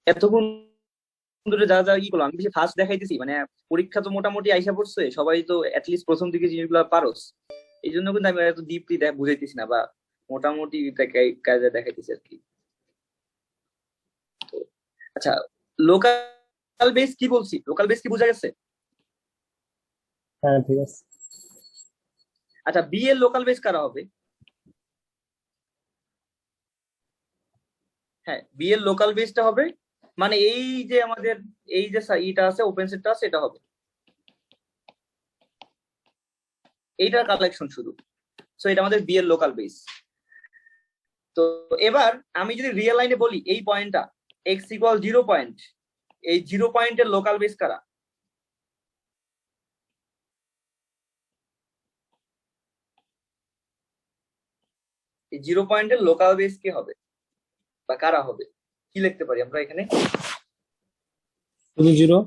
এতক্ষণ ধরে যা যা ই করলাম, আমি বেশি ফার্স্ট দেখাইতেছি, মানে পরীক্ষা তো মোটামুটি আইসা পড়ছে, সবাই তো অ্যাটলিস্ট প্রথম দিকে জিনিসগুলো পারোস, এই জন্য কিন্তু আমি এত ডিপলি বুঝাইতেছি না, বা মোটামুটি কাজে দেখাইতেছি আর কি। আচ্ছা, লোকাল বেস কি বলছি? লোকাল বেস কি বোঝা গেছে? হ্যাঁ ঠিক আছে। আচ্ছা, বি এর লোকাল বেস কারা হবে? হ্যাঁ, বি এর লোকাল বেসটা হবে মানে এই যে আমাদের এই যে ইটা আছে, ওপেন সেটটা আছে, এটা হবে এইটার কালেকশন শুধু। সো এটা আমাদের বি এর লোকাল বেস। তো এবার আমি যদি রিয়েল লাইনে বলি এই পয়েন্টটা এক্স ইকুয়াল 0 পয়েন্ট, এই 0 পয়েন্টের লোকাল বেস কারা? এই 0 পয়েন্টের লোকাল বেস কি হবে বা কারা হবে? কি লিখতে পারি আমরা এখানে? শুধু 0।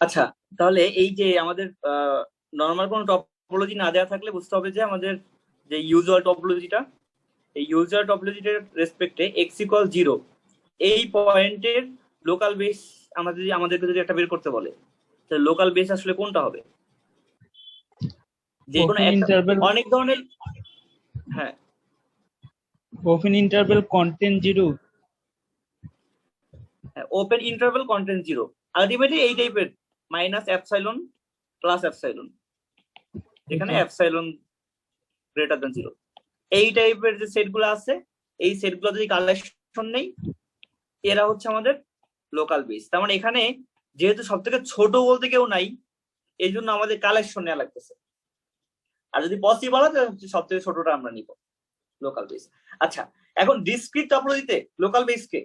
আচ্ছা, তাহলে এই যে আমাদের নর্মাল কোনো টপোলজি না দেওয়া থাকলে বুঝতে হবে যে আমাদের যে ইউজুয়াল টপোলজিটা, এই ইউজুয়াল টপোলজিটার রেসপেক্টে এক্স ইকুয়াল 0 এই পয়েন্টের লোকাল বেস আমাদেরকে যদি একটা বের করতে বলে, তাহলে লোকাল বেস আসলে কোনটা হবে? যে কোনো Open interval, অনেক ধরনের। হ্যাঁ, open interval content 0. Open interval content 0 ultimately এই টাইপের মাইনাস এপসাইলন প্লাস এপসাইলন, এখানে এপসাইলন গ্রেটার দ্যান 0, এই টাইপের যে সেটগুলো আছে, এই সেটগুলো যদি কালেকশন নেই, এরা হচ্ছে আমাদের লোকাল বেস। তার মানে এখানে যেহেতু সব থেকে ছোট বলতে কেউ নাই, এই জন্য আমাদের কালেকশন নেওয়া লাগতেছে। আর যদি পসিবল হয় তাহলে সব থেকে ছোটটা আমরা নিব, লোকাল বেস। আচ্ছা, এখন ডিসক্রিট টপোলজিতে লোকাল বেস কে?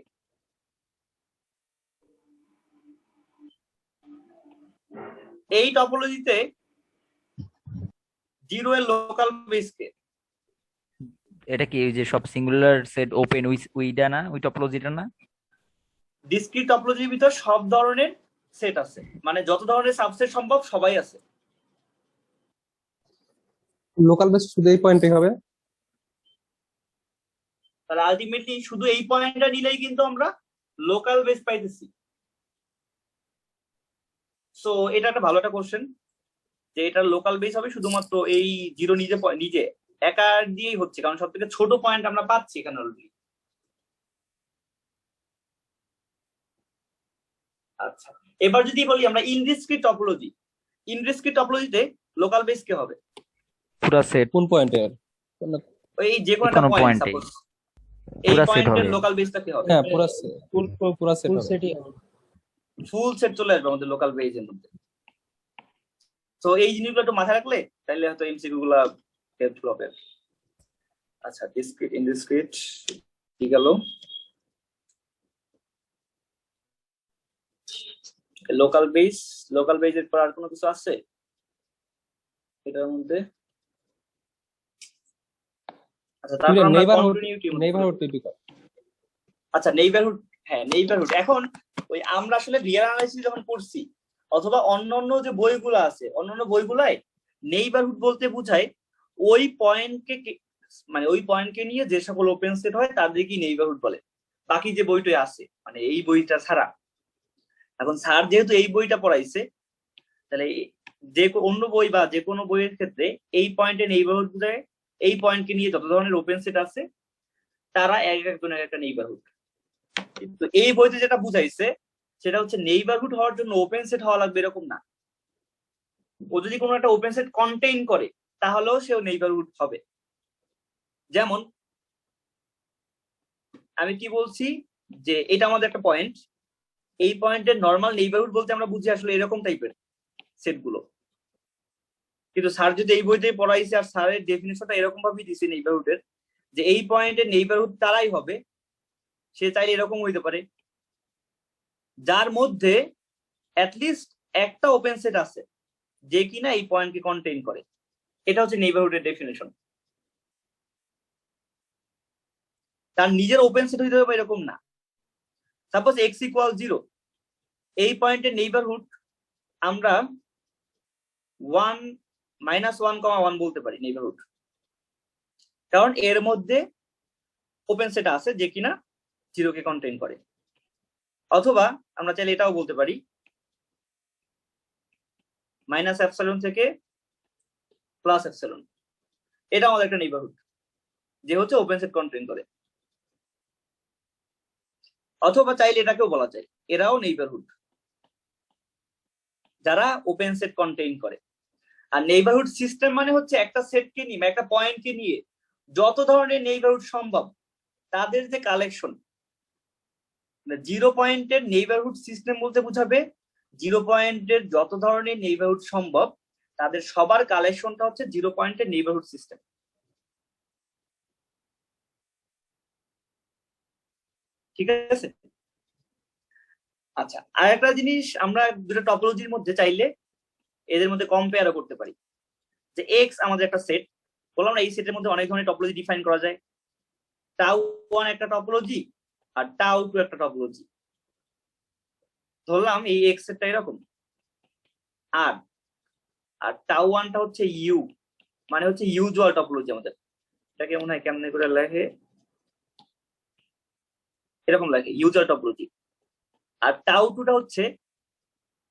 এই টপোলজিতে 0 এর লোকাল বেস কে? এটা কি ওই যে সব সিঙ্গুলার সেট ওপেন উইডা না, ওই টপোলজিটা না? ডিসক্রিট টপোলজির ভিতর সব ধরনের সেট আছে, মানে যত ধরনের সাবসেট সম্ভব সবাই আছে। লোকাল বেস শুধু এই পয়েন্টে হবে। তাহলে আলটিমেটলি শুধু এই পয়েন্টটা নিলেই কিন্তু আমরা লোকাল বেস পাইতেছি। সো এটা একটা ভালো একটা কোশ্চেন, যে এটা লোকাল বেস হবে শুধুমাত্র এই 0 নিজে একা দিয়েই হচ্ছে, কারণ সব থেকে ছোট পয়েন্ট আমরা পাচ্ছি এখানে অলরেডি। আচ্ছা, এবার যদি বলি আমরা ইনডিসক্রিট টপোলজিতে লোকাল বেস কে হবে? পুরা সেট, কোন পয়েন্টে? ওই যে কোনো একটা কোনো পয়েন্ট, পয়েন্টে সাপোজ এই পুরা সেট পয়েন্টের হবে। লোকাল বেসটা কি হবে? হ্যাঁ পুরা সেট ফুল হবে। সেটই ফুল সেট চলে আসবে আমাদের লোকাল বেসের মধ্যে। তো এই জিনিসগুলো একটু মাথায় রাখলে তাহলে হয়তো এমসিকিউ গুলা হেল্পফুল হবে। আচ্ছা, ডিসক্রিট ইনডিসক্রিট কি গেল? লোকাল বেসের পর আর কোনো কিছু আছে এটার মধ্যে? আচ্ছা, তারপর আমরা কন্টিনিউটি। Neighbourhood typical. আচ্ছা, নেইবারহুড, হ্যাঁ নেইবারহুড। এখন ওই আমরা আসলে রিয়াল অ্যানালাইসিস যখন পড়ছি অথবা অন্যান্য যে বইগুলো আছে, অন্যান্য বইগুলায় নেইবারহুড বলতে বোঝায় ওই পয়েন্টকে, মানে ওই পয়েন্টকে নিয়ে যে সকল ওপেন সেট হয় তাদেরকেই নেইবারহুড বলে। বাকি যে বইটাই আছে, মানে এই বইটা ছাড়া। এখন স্যার যেহেতু এই বইটা পড়াইছে, তাহলে যে অন্য বই বা যে কোনো বইয়ের ক্ষেত্রে এই পয়েন্টে নেইবারহুড বোঝায় এই পয়েন্টকে নিয়ে যত ধরনের ওপেন সেট আছে তারা এক একজন এক একটা নেইবারহুড। কিন্তু এই বইতে যেটা বুঝাইছে সেটা হচ্ছে নেইবারহুড হওয়ার জন্য ওপেন সেট হওয়া লাগবে এরকম না। ও যদি কোনো একটা ওপেন সেট কন্টেইন করে তাহলেও সেও নেইবারহুড হবে। যেমন আমি কি বলছি, যে এটা আমাদের একটা পয়েন্ট, এই পয়েন্টের নর্মাল নেইবারহুড বলতে আমরা বুঝি আসলে এরকম টাইপের সেটগুলো। কিন্তু স্যার যদি এই বইতে পড়াইছে আর স্যারের ডেফিনেশনটা এরকম ভাবেই দিছে নেইবারহুডের, যে এই পয়েন্টের নেইবারহুড তারাই হবে, সে চাইলে এরকম হইতে পারে যার মধ্যে অ্যাটলিস্ট একটা ওপেন সেট আছে যে কিনা এই পয়েন্টকে কন্টেইন করে। এটা হচ্ছে নেইবারহুডের ডেফিনেশন। তার নিজের ওপেন সেট হইতে হবে এরকম না। সাপোজ এক্স ইকুয়াল 0, এই পয়েন্টের নেইবারহুড আমরা 1 -1, 1 বলতে পারি নেইবারহুড, কারণ এর মধ্যে ওপেন সেট আছে যে কিনা 0 কে কন্টেইন করে। অথবা আমরা চাইলে এটাও বলতে পারি -ε থেকে +ε, এটা আমাদের একটা নেইবারহুড যে হচ্ছে ওপেন সেট কন্টেইন করে। অথবা চাইলে এটাকেও বলা যায় এরাও নেইবারহুড যারা ওপেন সেট কন্টেইন করে। আর নেইবারহুড সিস্টেম মানে হচ্ছে একটা সেটকে নিয়ে, একটা পয়েন্টকে নিয়ে যত ধরনের নেইবারহুড সম্ভব তাদের যে কালেকশন। 0 পয়েন্টের নেইবারহুড সিস্টেম বলতে বোঝাবে 0 পয়েন্টের যত ধরনের নেইবারহুড সম্ভব তাদের সবার কালেকশনটা হচ্ছে 0 পয়েন্টের নেইবারহুড সিস্টেম। ঠিক আছে? আচ্ছা, আর একটা জিনিস আমরা দুটো টপোলজির মধ্যে চাইলে এদের মধ্যে কম্পেয়ারও করতে পারি, যে এক্স আমাদের একটা সেট, বললাম না এই সেটের মধ্যে অনেক ধরনের টপোলজি ডিফাইন করা যায়। টাউ1 একটা টপোলজি আর টাউ2 একটা টপোলজি। ধরলাম এই এক্স সেটটা এরকম, আর টাউ1টা হচ্ছে ইউ, মানে হচ্ছে ইউজুয়াল টপোলজি আমাদের। এটাকে মনে হয় কেমনে করে লেখে, এরকম লেখে ইউজুয়াল টপোলজি। আর টাউ2টা হচ্ছে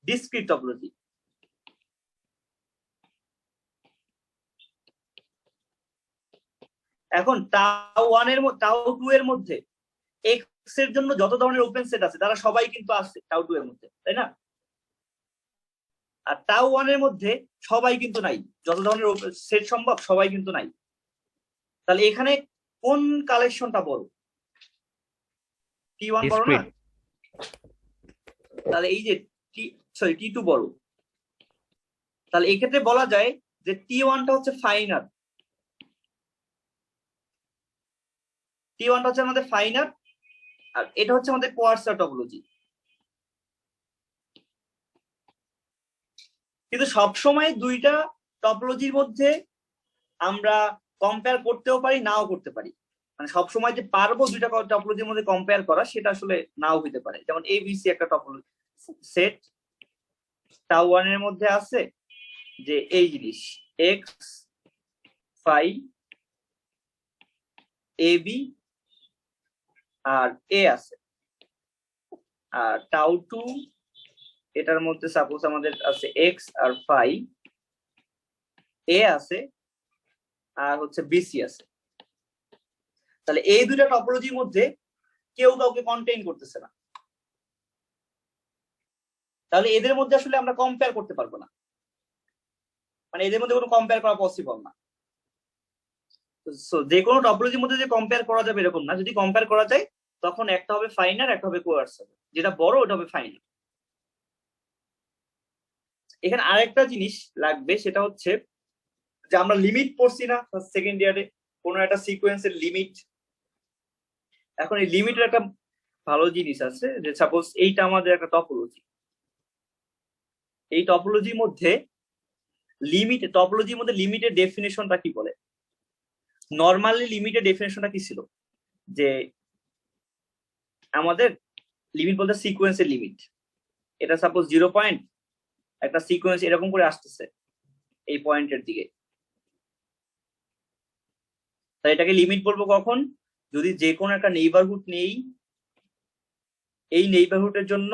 ডিসক্রিট টপোলজি। এখন টাউ2 এর মধ্যে এক্স এর জন্য যত ধরনের ওপেন সেট আছে তারা সবাই কিন্তু আছে টাউ2 এর মধ্যে, তাই না? আর টাউ1 এর মধ্যে সবাই কিন্তু নাই, যত ধরনের সেট সম্ভব সবাই কিন্তু নাই। তাহলে এখানে কোন কালেকশনটা বড়? টি1 বড় না? তাহলে এই যে টি2 বড়। তাহলে এক্ষেত্রে বলা যায় যে T1টা হচ্ছে ফাইনার, T1টা হচ্ছে আমাদের ফাইনার, আর এটা হচ্ছে আমাদের কোয়ার্সার টপোলজি। কিন্তু সবসময় দুইটা টপোলজির মধ্যে আমরা কম্পেয়ার করতেও পারি, নাও করতে পারি। মানে সবসময় যে পারবো দুইটা টপোলজির মধ্যে কম্পেয়ার করা, সেটা আসলে নাও হইতে পারে। যেমন ABC একটা টপোলজি সেট, τ1 এর মধ্যে আছে যে এই জিনিস x phi AB R A আছে, আর τ2 এটার মধ্যে সাপোজ আমাদের আছে x আর phi A আছে, আর হচ্ছে BC আছে। তাহলে এই দুইটা টপোলজির মধ্যে কেউ কাউকে কন্টেইন করতেছে না, তাহলে এদের মধ্যে আসলে আমরা কম্পেয়ার করতে পারবো না, মানে এদের মধ্যে কোনো কম্পেয়ার করা পসিবল না। যে কোনো টপোলজির মধ্যে যে কম্পেয়ার করা যাবে এরকম না। যদি কম্পেয়ার করা যায় তখন একটা হবে ফাইনার, একটা হবে কোয়ার্সার, যেটা বড় ওটা হবে ফাইনার। এখানে আরেকটা জিনিস লাগবে, সেটা হচ্ছে যে আমরা লিমিট পড়ছি না সেকেন্ড ইয়ারে, কোনো একটা সিকোয়েন্সের লিমিট। এখন এই লিমিটের একটা ভালো জিনিস আছে, যে সাপোজ এইটা আমাদের একটা টপোলজি, এই টপোলজির মধ্যে লিমিটের ডেফিনেশনটা কি বলে? নর্মালি লিমিটের ডেফিনেশনটা কি ছিল, যে আমাদের লিমিট বলতে সিকোয়েন্সের লিমিট, এটা সাপোজ 0 পয়েন্ট, একটা সিকোয়েন্স এরকম করে আসতেছে এই পয়েন্টের দিকে, তাই এটাকে লিমিট বলবো কখন? যদি যে কোনো একটা নেইবারহুড নেই, এই নেইবারহুডের জন্য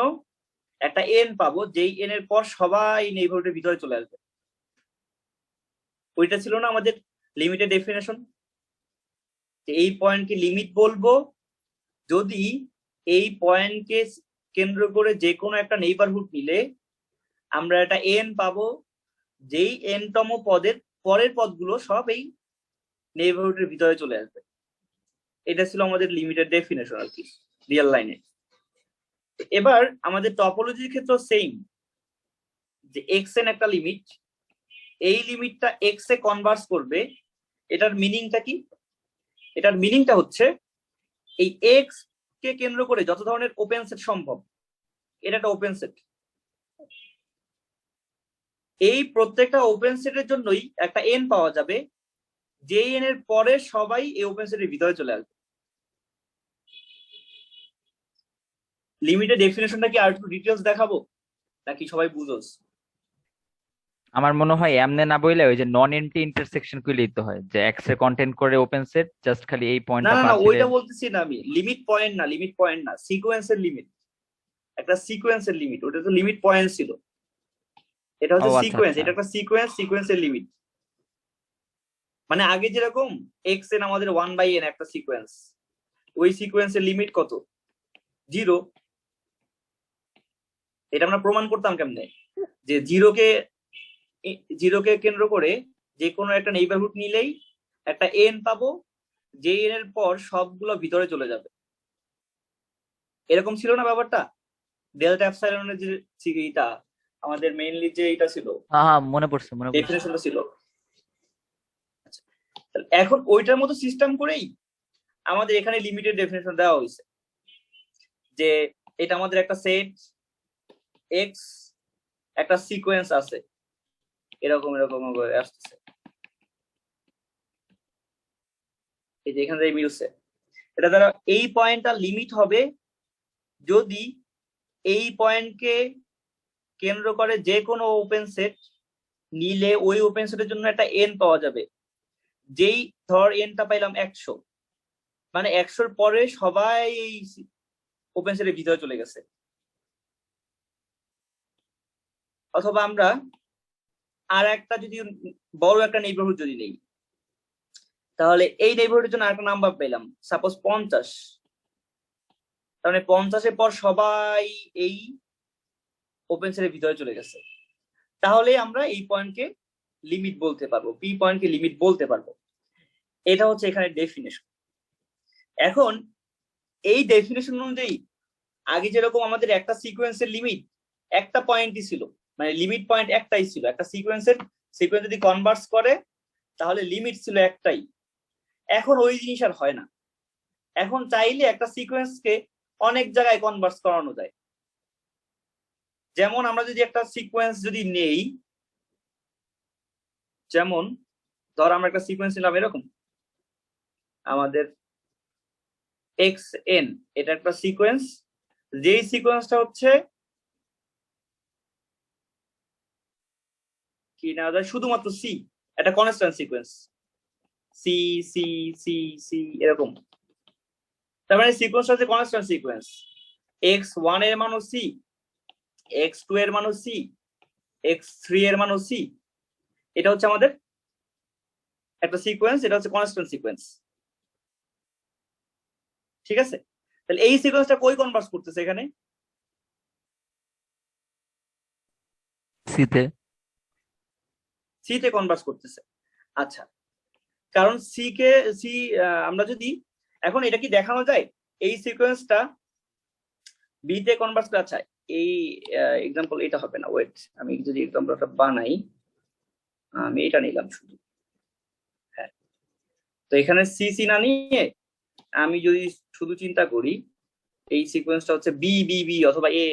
একটা এন পাবো, যেই এন এর পর সবাই নেইবারহুডের ভিতরে চলে আসবে। ওইটা ছিল না আমাদের লিমিটের ডেফিনেশন, যে এই পয়েন্টকে লিমিট বলবো যদি এই পয়েন্টকে কেন্দ্র করে যে কোনো একটা নেইবারহুড নিলে আমরা একটা এন পাবো, যেই এন তম পদের পরের পদগুলো সব এই নেইবারহুডের ভিতরে চলে আসবে। এটা ছিল আমাদের লিমিটের ডেফিনেশন আর কি, রিয়েল লাইনে। এবার আমাদের টপোলজির ক্ষেত্রে সেম, যে এক্স এন একটা লিমিট, এই লিমিটটা এক্স এ কনভার্স করবে। এটার মিনিংটা কি? এটার মিনিংটা হচ্ছে এই এক্স কে কেন্দ্র করে যত ধরনের ওপেন সেট সম্ভব, এটা একটা ওপেন সেট। এই প্রত্যেকটা ওপেন সেটের জন্যই একটা এন পাওয়া যাবে, যে এন এর পরে সবাই এই ওপেন সেটের ভিতরে চলে আসবে। লিমিটের ডেফিনেশনটা কি আর একটু ডিটেলস দেখাবো, নাকি সবাই বুঝোস? আমার মনে হয় এমনে না বইলে ওই যে নন এমটি ইন্টারসেকশন কইলেই তো হয়, যে এক্স এর কন্টেন্ট করে ওপেন সেট, জাস্ট খালি এই না পয়েন্টটা না না, পার ওইটা বলতেছি না আমি। লিমিট পয়েন্ট না, লিমিট পয়েন্ট না, সিকোয়েন্সের লিমিট। একটা সিকোয়েন্সের লিমিট, ওটা তো লিমিট পয়েন্ট ছিল, এটা ও হচ্ছে আচ্ছা সিকোয়েন্স। আচ্ছা। এটা একটা সিকোয়েন্সের লিমিট। মানে আগে যেরকম এক্স এন আমাদের 1/n একটা সিকোয়েন্স, ওই সিকোয়েন্সের লিমিট কত? 0। এটা আমরা প্রমাণ করতাম কেমনে, যে জিরোকে কেন্দ্র করে যে কোনো একটা নেইবারহুড নিলেই একটা এন পাবো, যে এন এর পর সবগুলো ভিতরে চলে যাবে। এরকম ছিল না ব্যাপারটা? ডেল্টা এপসাইলনের যে এটা আমাদের মেইনলি যে এটা ছিল, হ্যাঁ হ্যাঁ, মনে পড়ছে মনে পড়ছে। ডেফিনেশনটা ছিল। এখন ওইটার মতো সিস্টেম করেই আমাদের এখানে লিমিটেড ডেফিনেশন দেওয়া হয়েছে, যে এটা আমাদের একটা সেট এক্স, একটা সিকোয়েন্স আছে, এরকম এরকম করে আসতেছে, এই যে এখান থেকে মিলছে। এটা দ্বারা এই পয়েন্টটা লিমিট হবে যদি এই পয়েন্টকে কেন্দ্র করে যে কোনো ওপেন সেট নিলে ওই ওপেন সেটের জন্য একটা এন পাওয়া যাবে, যেই ধর এনটা পাইলাম 100, মানে 100-র পরে সবাই এই ওপেন সেটের ভিতরে চলে গেছে। অথবা আমরা আর একটা যদি বড় একটা নেইবারহুড যদি নেই, তাহলে এই নেইবারহুডের জন্য আরেকটা নাম্বার পেলাম, সাপোজ 50। তাহলে 50-এর পর সবাই এই ওপেন সেটের ভিতরে চলে গেছে, তাহলে আমরা এই পয়েন্টকে লিমিট বলতে পারবো, পি পয়েন্টকে লিমিট বলতে পারবো। এটা হচ্ছে এখানে ডেফিনেশন। এখন এই ডেফিনেশন অনুযায়ী আগে যেরকম আমাদের একটা সিকোয়েন্সের লিমিট একটা পয়েন্টই ছিল, মানে লিমিট পয়েন্ট একটাই ছিল, একটা সিকোয়েন্সের সিকোয়েন্স যদি কনভার্স করে তাহলে লিমিট ছিল একটাই, এখন ওই জিনিস আর হয় না। এখন চাইলে একটা সিকোয়েন্সকে অনেক জায়গায় কনভার্স করানো যায়। যেমন আমরা যদি একটা সিকোয়েন্স যদি নেই, যেমন ধর আমরা একটা সিকোয়েন্স নিলাম এরকম, আমাদের এক্স এন, এটা একটা সিকোয়েন্স, যেই সিকোয়েন্সটা হচ্ছে কি নেওয়া যায়, শুধুমাত্র সি, একটা constant sequence, C C C C এরকম। তার মানে সিকোয়েন্সটা হচ্ছে কনস্ট্যান্ট সিকোয়েন্স, এক্স ওয়ান এর মানও সি, এক্স টু এর মানও সি, এক্স থ্রি এর মানও সি। এটা হচ্ছে আমাদের একটা সিকোয়েন্স, এটা হচ্ছে কনস্ট্যান্ট সিকোয়েন্স। ঠিক আছে, তাহলে এই সিকোয়েন্সটা কই কনভার্স করতেছে এখানে? সিতে। সি তে কনভার্স করতেছে। আচ্ছা, কারণ সি কে সি আমরা যদি এখন এটা কি দেখানো যায় এই সিকোয়েন্সটা বি তে কনভার্স করে? আচ্ছা, এই এক্সাম্পল এটা হবে না, ওয়েট, আমি যদি এক্সাম্পলটা বানাই, আমি এটা নিলাম শুধু। হ্যাঁ, তো এখানে সি সি না নিয়ে আমি যদি শুধু চিন্তা করি এই সিকোয়েন্সটা হচ্ছে বি বি বি অথবা এ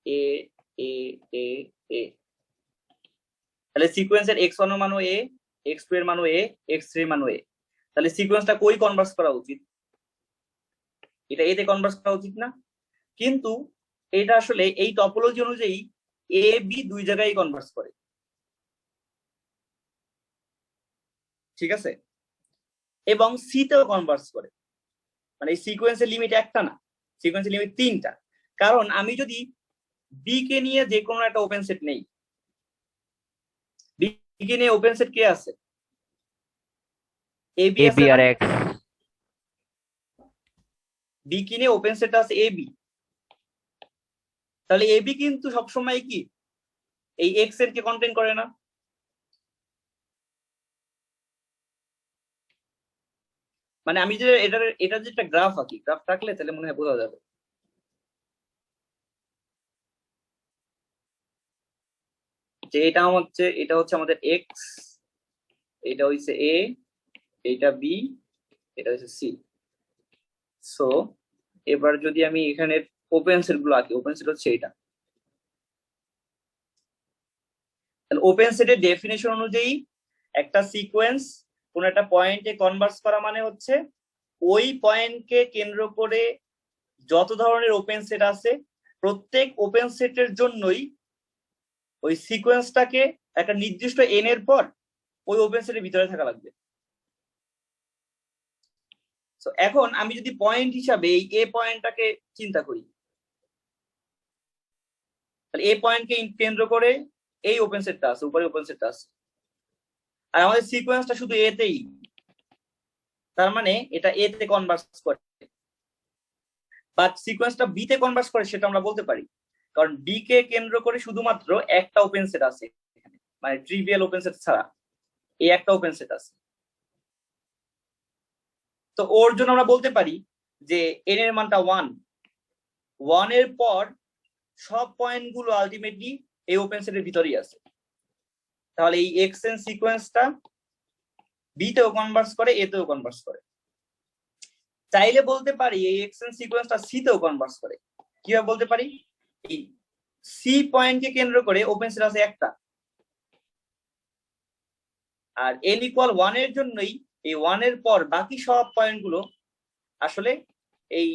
এ এ এ এ, তাহলে সিকোয়েন্সের এক্স ওয়ান এর মানও এ, এক্স টু এর মানও এ, এক্স থ্রি এর মানও এ, তাহলে সিকোয়েন্সটা কই কনভার্স করা উচিত? এটা এতে কনভার্স করা উচিত না? কিন্তু এটা আসলে এই টপোলজি অনুযায়ী এ বি দুই জায়গায় কনভার্স করে। ঠিক আছে, এবং সি তেও কনভার্স করে। মানে এই সিকোয়েন্সের লিমিট একটা না, সিকোয়েন্সের লিমিট তিনটা। কারণ আমি যদি বি কে নিয়ে যে কোনো একটা ওপেন সেট নেই, বি কে নিয়ে ওপেন সেট কে আছে? এ বি এ আছে বি না? আর এক্স। বি কে নিয়ে ওপেন সেট আছে এ বি, তাহলে এ বি কিন্তু সবসময় কি এই এক্স এর কে কন্টেইন করে না? মানে আমি যে এটা যে একটা গ্রাফ আঁকি, গ্রাফ থাকলে তাহলে মনে হয় বোঝা যাবে। যে এটা হচ্ছে আমাদের এক্স, এটা হচ্ছে এ, এটা বি, এটা হচ্ছে সি। সো এবার যদি আমি এখানে ওপেন সেট গুলো আঁকি, ওপেন সেট হচ্ছে এটা, তাহলে ওপেন সেটের ডেফিনেশন অনুযায়ী একটা সিকোয়েন্স কোন একটা পয়েন্টে কনভার্স করা মানে হচ্ছে ওই পয়েন্টকে কেন্দ্র করে যত ধরনের ওপেন সেট আছে প্রত্যেক ওপেন সেটের জন্যই ওই সিকোয়েন্সটাকে একটা নির্দিষ্ট এন এর পর ওই ওপেন সেটের ভিতরে থাকা লাগবে। তো এখন আমি যদি পয়েন্ট হিসাবে এই এ পয়েন্টটাকে চিন্তা করি, তাহলে এ পয়েন্টকে কেন্দ্র করে এই ওপেন সেটটা আছে, উপরে ওপেন সেটটা আছে, আর আমাদের সিকোয়েন্সটা শুধু এতেই, তার মানে এটা এ তে কনভার্স করে। বাট সিকোয়েন্সটা বি তে কনভার্স করে সেটা আমরা বলতে পারি, কারণ বি কে কেন্দ্র করে শুধুমাত্র একটা ওপেন সেট আছে এখানে, মানে ট্রিভিয়াল ওপেন সেট ছাড়া এই একটা ওপেন সেট আছে। তো ওর জন্য আমরা বলতে পারি যে এন এর মানটা 1, 1 এর পর সব পয়েন্ট গুলো আলটিমেটলি এই ওপেন সেটের ভিতরেই আছে। তাহলে এই এক্স এন সিকোয়েন্সটা বি তেও কনভার্স করে, এ তেও কনভার্স করে। চাইলে বলতে পারি এই এক্স এন সিকোয়েন্সটা সি তেও কনভার্স করে। কিভাবে বলতে পারি? এই সি পয়েন্টকে কেন্দ্র করে ওপেন সেট আছে একটা, আর এন ইকুয়াল 1 এর জন্যই এই 1 এর পর বাকি সব পয়েন্ট গুলো আসলে এই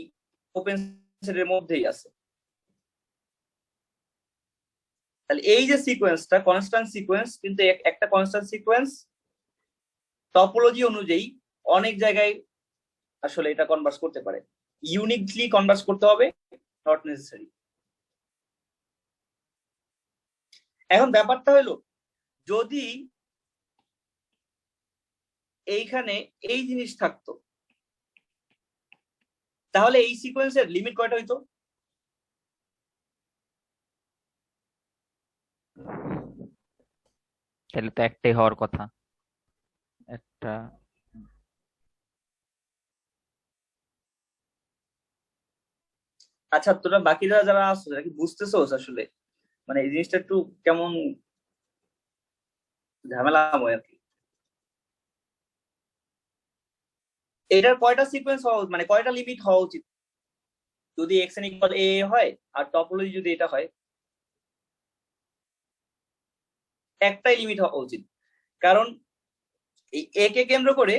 ওপেন সেটের মধ্যেই আছে। তাহলে এই যে সিকোয়েন্সটা কনস্ট্যান্ট সিকোয়েন্স, কিন্তু একটা কনস্ট্যান্ট সিকোয়েন্স টপোলজি অনুযায়ী অনেক জায়গায় আসলে এটা কনভার্স করতে পারে। ইউনিকলি কনভার্স করতে হবে, নট নেসেসারি। এখন ব্যাপারটা হলো যদি এইখানে এই জিনিস থাকতো তাহলে এই সিকোয়েন্সের লিমিট কয়টা হইতো? তাহলে তো একটাই হওয়ার কথা, একটা। আচ্ছা, তোরা বাকিরা যারা আছো যারা কি বুঝতেছো আসলে, মানে এই জিনিসটা একটু কেমন ঝামেলাময় আর কি। এটার কয়টা সিকোয়েন্স হওয়া মানে কয়টা লিমিট হওয়া উচিত যদি এক্স এন ইকুয়াল এ হয় আর টপোলজি যদি এটা হয়? একটাই লিমিট হওয়া উচিত, কারণ এই এ কে কেন্দ্র করে,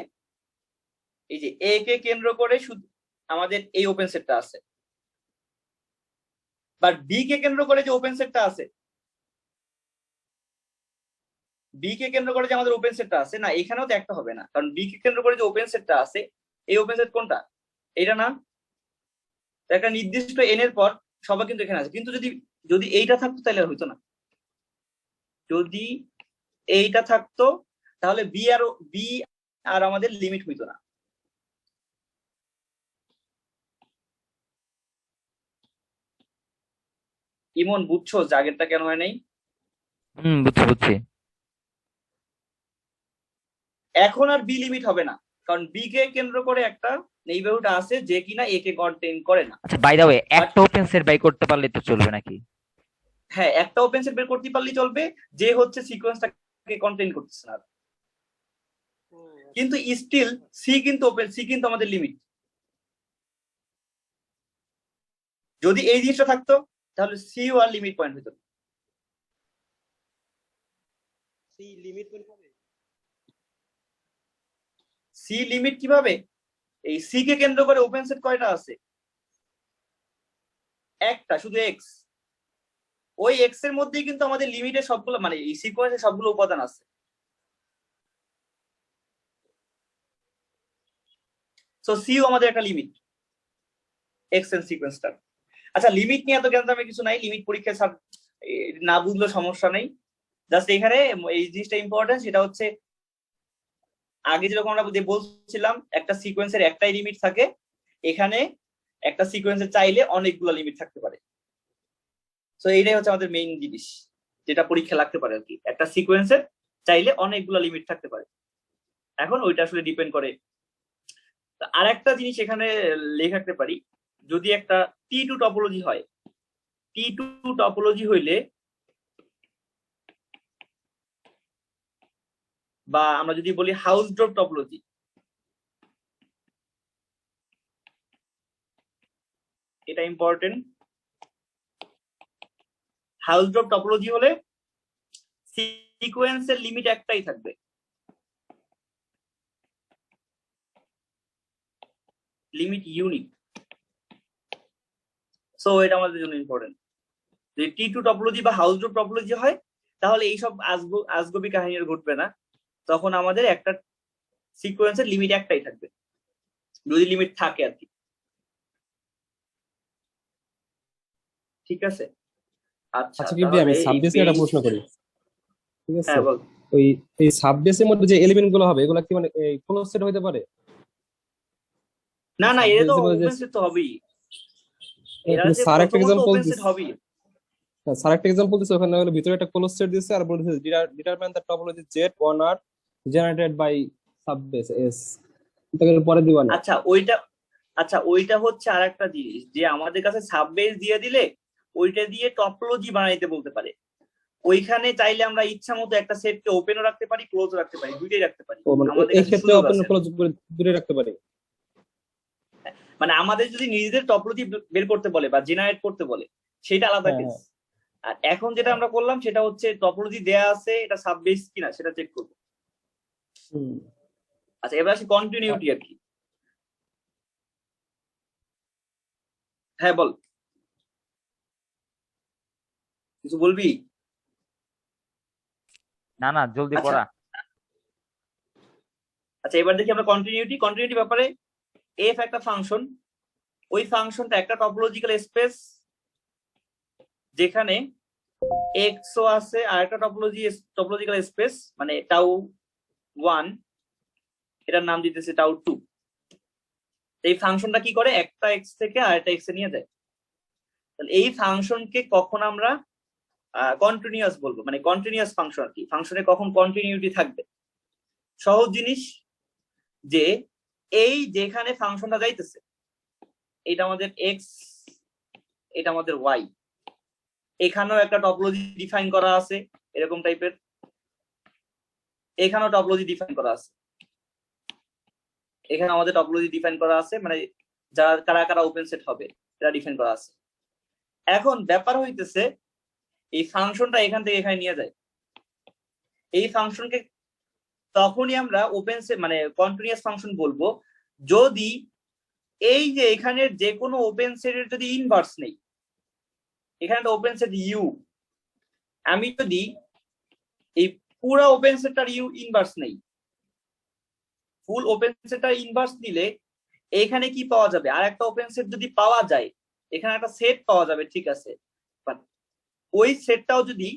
এই যে এ কে কেন্দ্র করে শুধু আমাদের এই ওপেন সেটটা আছে, বাট বি কে কেন্দ্র করে যে ওপেন সেটটা আছে, বি কে কেন্দ্র করে যে আমাদের ওপেন সেটটা আছে না, এখানেও তো একটা হবে না, কারণ বি কে কেন্দ্র করে যে ওপেন সেটটা আছে, এই ওপেন সেট কোনটা? এটা না? একটা নির্দিষ্ট এন এর পর সবাই কিন্তু এখানে আছে, কিন্তু যদি যদি এইটা থাকতো তাহলে আর হইতো না। যদি এইটা থাকতো তাহলে বি আর আমাদের লিমিট হইতো না। ইমন বুঝছো যে আগেরটা কেন হয় নাই? বুঝছি বুঝছি। এখন আর বি লিমিট হবে না, কারণ বি কে কেন্দ্র করে একটা নেইবারহুড আছে যে কিনা এ কে কন্টেইন করে না। আচ্ছা বাই দা ওয়ে, একটা ওপেন সেট বাই করতে পারলে তো চলবে নাকি? হ্যাঁ, একটা ওপেন সেট বের করতে পারলেই চলবে যে হচ্ছে সিকোয়েন্সটাকে কন্টেইন করতেছে না। কিন্তু স্টিল সি কিন্তু আমাদের লিমিট। যদি এই জিনিসটা থাকতো তাহলে সিও আর লিমিট পয়েন্ট হইতো। সি লিমিট কিভাবে? এই সি কে কেন্দ্র করে ওপেন সেট কয়টা আছে? একটা, শুধু এক্স। ওই এক্স এর মধ্যেই কিন্তু আমাদের লিমিটের সবগুলো মানে এই সিকোয়েন্সের সবগুলো উপাদান আছে। সো সিও আমাদের একটা লিমিট, এক্স এন সিকোয়েন্সটার। আচ্ছা, লিমিট নিয়ে এত জ্ঞান কিছু নাই, লিমিট পরীক্ষায় না বুঝলেও সমস্যা নেই। জাস্ট এখানে এই জিনিসটা ইম্পর্টেন্ট, সেটা হচ্ছে আগে যেরকম আমরা বলছিলাম একটা সিকোয়েন্সের একটাই লিমিট থাকে, এখানে একটা সিকোয়েন্সের চাইলে অনেকগুলো লিমিট থাকতে পারে। তো এইটাই হচ্ছে আমাদের মেইন জিনিস যেটা পরীক্ষা লাগতে পারে আর কি, একটা সিকোয়েন্সের চাইলে অনেকগুলো লিমিট থাকতে পারে। এখন ওইটা আসলে ডিপেন্ড করে। আর একটা জিনিস এখানে লিখে রাখতে পারি, যদি একটা টি টু টপোলজি হয়, টি টু টপোলজি হইলে, বা আমরা যদি বলি হাউসড্রপ টপোলজি, এটা ইম্পর্টেন্ট। হাউসড্রপ টপোলজি হলে সিকোয়েন্সের লিমিট একটাই থাকবে, লিমিট ইউনিক। সো এটা আমাদের জন্য ইম্পর্টেন্ট। যদি টি টু টপোলজি বা হাউসড্রপ টপোলজি হয় তাহলে এইসব আজগবি কাহিনী ঘটবে না, তখন আমাদের একটা সিকোয়েন্সের লিমিট একটাই থাকবে, যদি লিমিট থাকে আর কি। ঠিক আছে? আচ্ছা, আচ্ছা কিবলি, আমি তাহলে এই সাববেসে একটা প্রশ্ন করি, ঠিক আছে? হ্যাঁ বল। ওই এই সাববেসের মধ্যে যে এলিমেন্ট গুলো হবে এগুলো কি মানে ক্লোজ সেট হইতে পারে? না না, এরা তো সাববেসের মধ্যে যে ওপেন সেট তো হবেই, এরা যে স্যার একটা প্রথমত এক্সাম্পল ওপেন সেট হবেই। স্যার একটা এক্সাম্পল দিচ্ছে, ওখানে হলো ভিতরে একটা ক্লোজ সেট দিচ্ছে আর বলছে determine the topology Z on R generated by subbase S, এটা পরে দিবা না? আচ্ছা ওইটা হচ্ছে আর একটা জিনিস, যে আমাদের কাছে সাববেস দিয়ে দিলে ওইটা দিয়ে টপোলজি বানাইতে বলতে পারে। ওইখানে চাইলে আমরা ইচ্ছা মতো একটা সেটকে ওপেনও রাখতে পারি, ক্লোজও রাখতে পারি, দুইটাই রাখতে পারি। ও মানে আমাদের এই কাছে ক্ষেত্রে সুযোগ ওপেন আছে। ক্লোজ দূরে রাখতে পারে? মানে আমাদের যদি নিজেদের টপোলজি বের করতে বলে বা জেনারেট করতে বলে সেটা আলাদা হ্যাঁ, কেস। আর এখন যেটা আমরা করলাম সেটা হচ্ছে টপোলজি দেয়া আছে, এটা সাববেস কিনা সেটা চেক করবো। হুম। আচ্ছা, এবার আসি কন্টিনিউটি আর কি। হ্যাঁ বল, কিছু বলবি? না না, জলদি আচ্ছা পড়া। আচ্ছা, এবার দেখি আমরা কন্টিনিউটি ব্যাপারে। এফ একটা ফাংশন, ওই ফাংশনটা একটা টপোলজিক্যাল স্পেস যেখানে এক্সও আছে, আর একটা টপোলজিক্যাল স্পেস মানে টাউ 1, এটার নাম দিতেছে টাউ 2। এই ফাংশনটা কি করে, একটা এক্স থেকে আরেকটা এক্স এ নিয়ে যায়। তাহলে এই ফাংশনকে কখন আমরা কন্টিনিউয়াস বলবো, মানে কন্টিনিউয়াস ফাংশন আর কি, ফাংশনে কখন কন্টিনিউটি থাকবে? সহজ জিনিস, যে এই যেখানে ফাংশনটা যাইতেছে এটা আমাদের এক্স, এটা আমাদের ওয়াই, এখানেও একটা টপোলজি ডিফাইন করা আছে এরকম টাইপের। এখানেও টপোলজি ডিফাইন করা আছে, এখানে আমাদের টপোলজি ডিফাইন করা আছে, মানে যারা কারা কারা ওপেন সেট হবে এটা ডিফাইন করা আছে। এখন ব্যাপার হইতেছে এই ফাংশনটা এখান থেকে এখানে নিয়ে যায়, এই ফাংশনকে তখনই আমরা ওপেন সেট মানে কন্টিনিউয়াস ফাংশন বলবো যদি এই যে এখানের যে কোনো ওপেন সেটের যদি ইনভার্স নেই, এখানে একটা ওপেন সেট ইউ, আমি যদি এই পুরো ওপেন সেটটার ইউ ইনভার্স নেই, ফুল ওপেন সেটটার ইনভার্স নিলে এখানে কি পাওয়া যাবে, আর একটা ওপেন সেট যদি পাওয়া যায়, এখানে একটা সেট পাওয়া যাবে, ঠিক আছে, বাট ওই সেটটাও যদি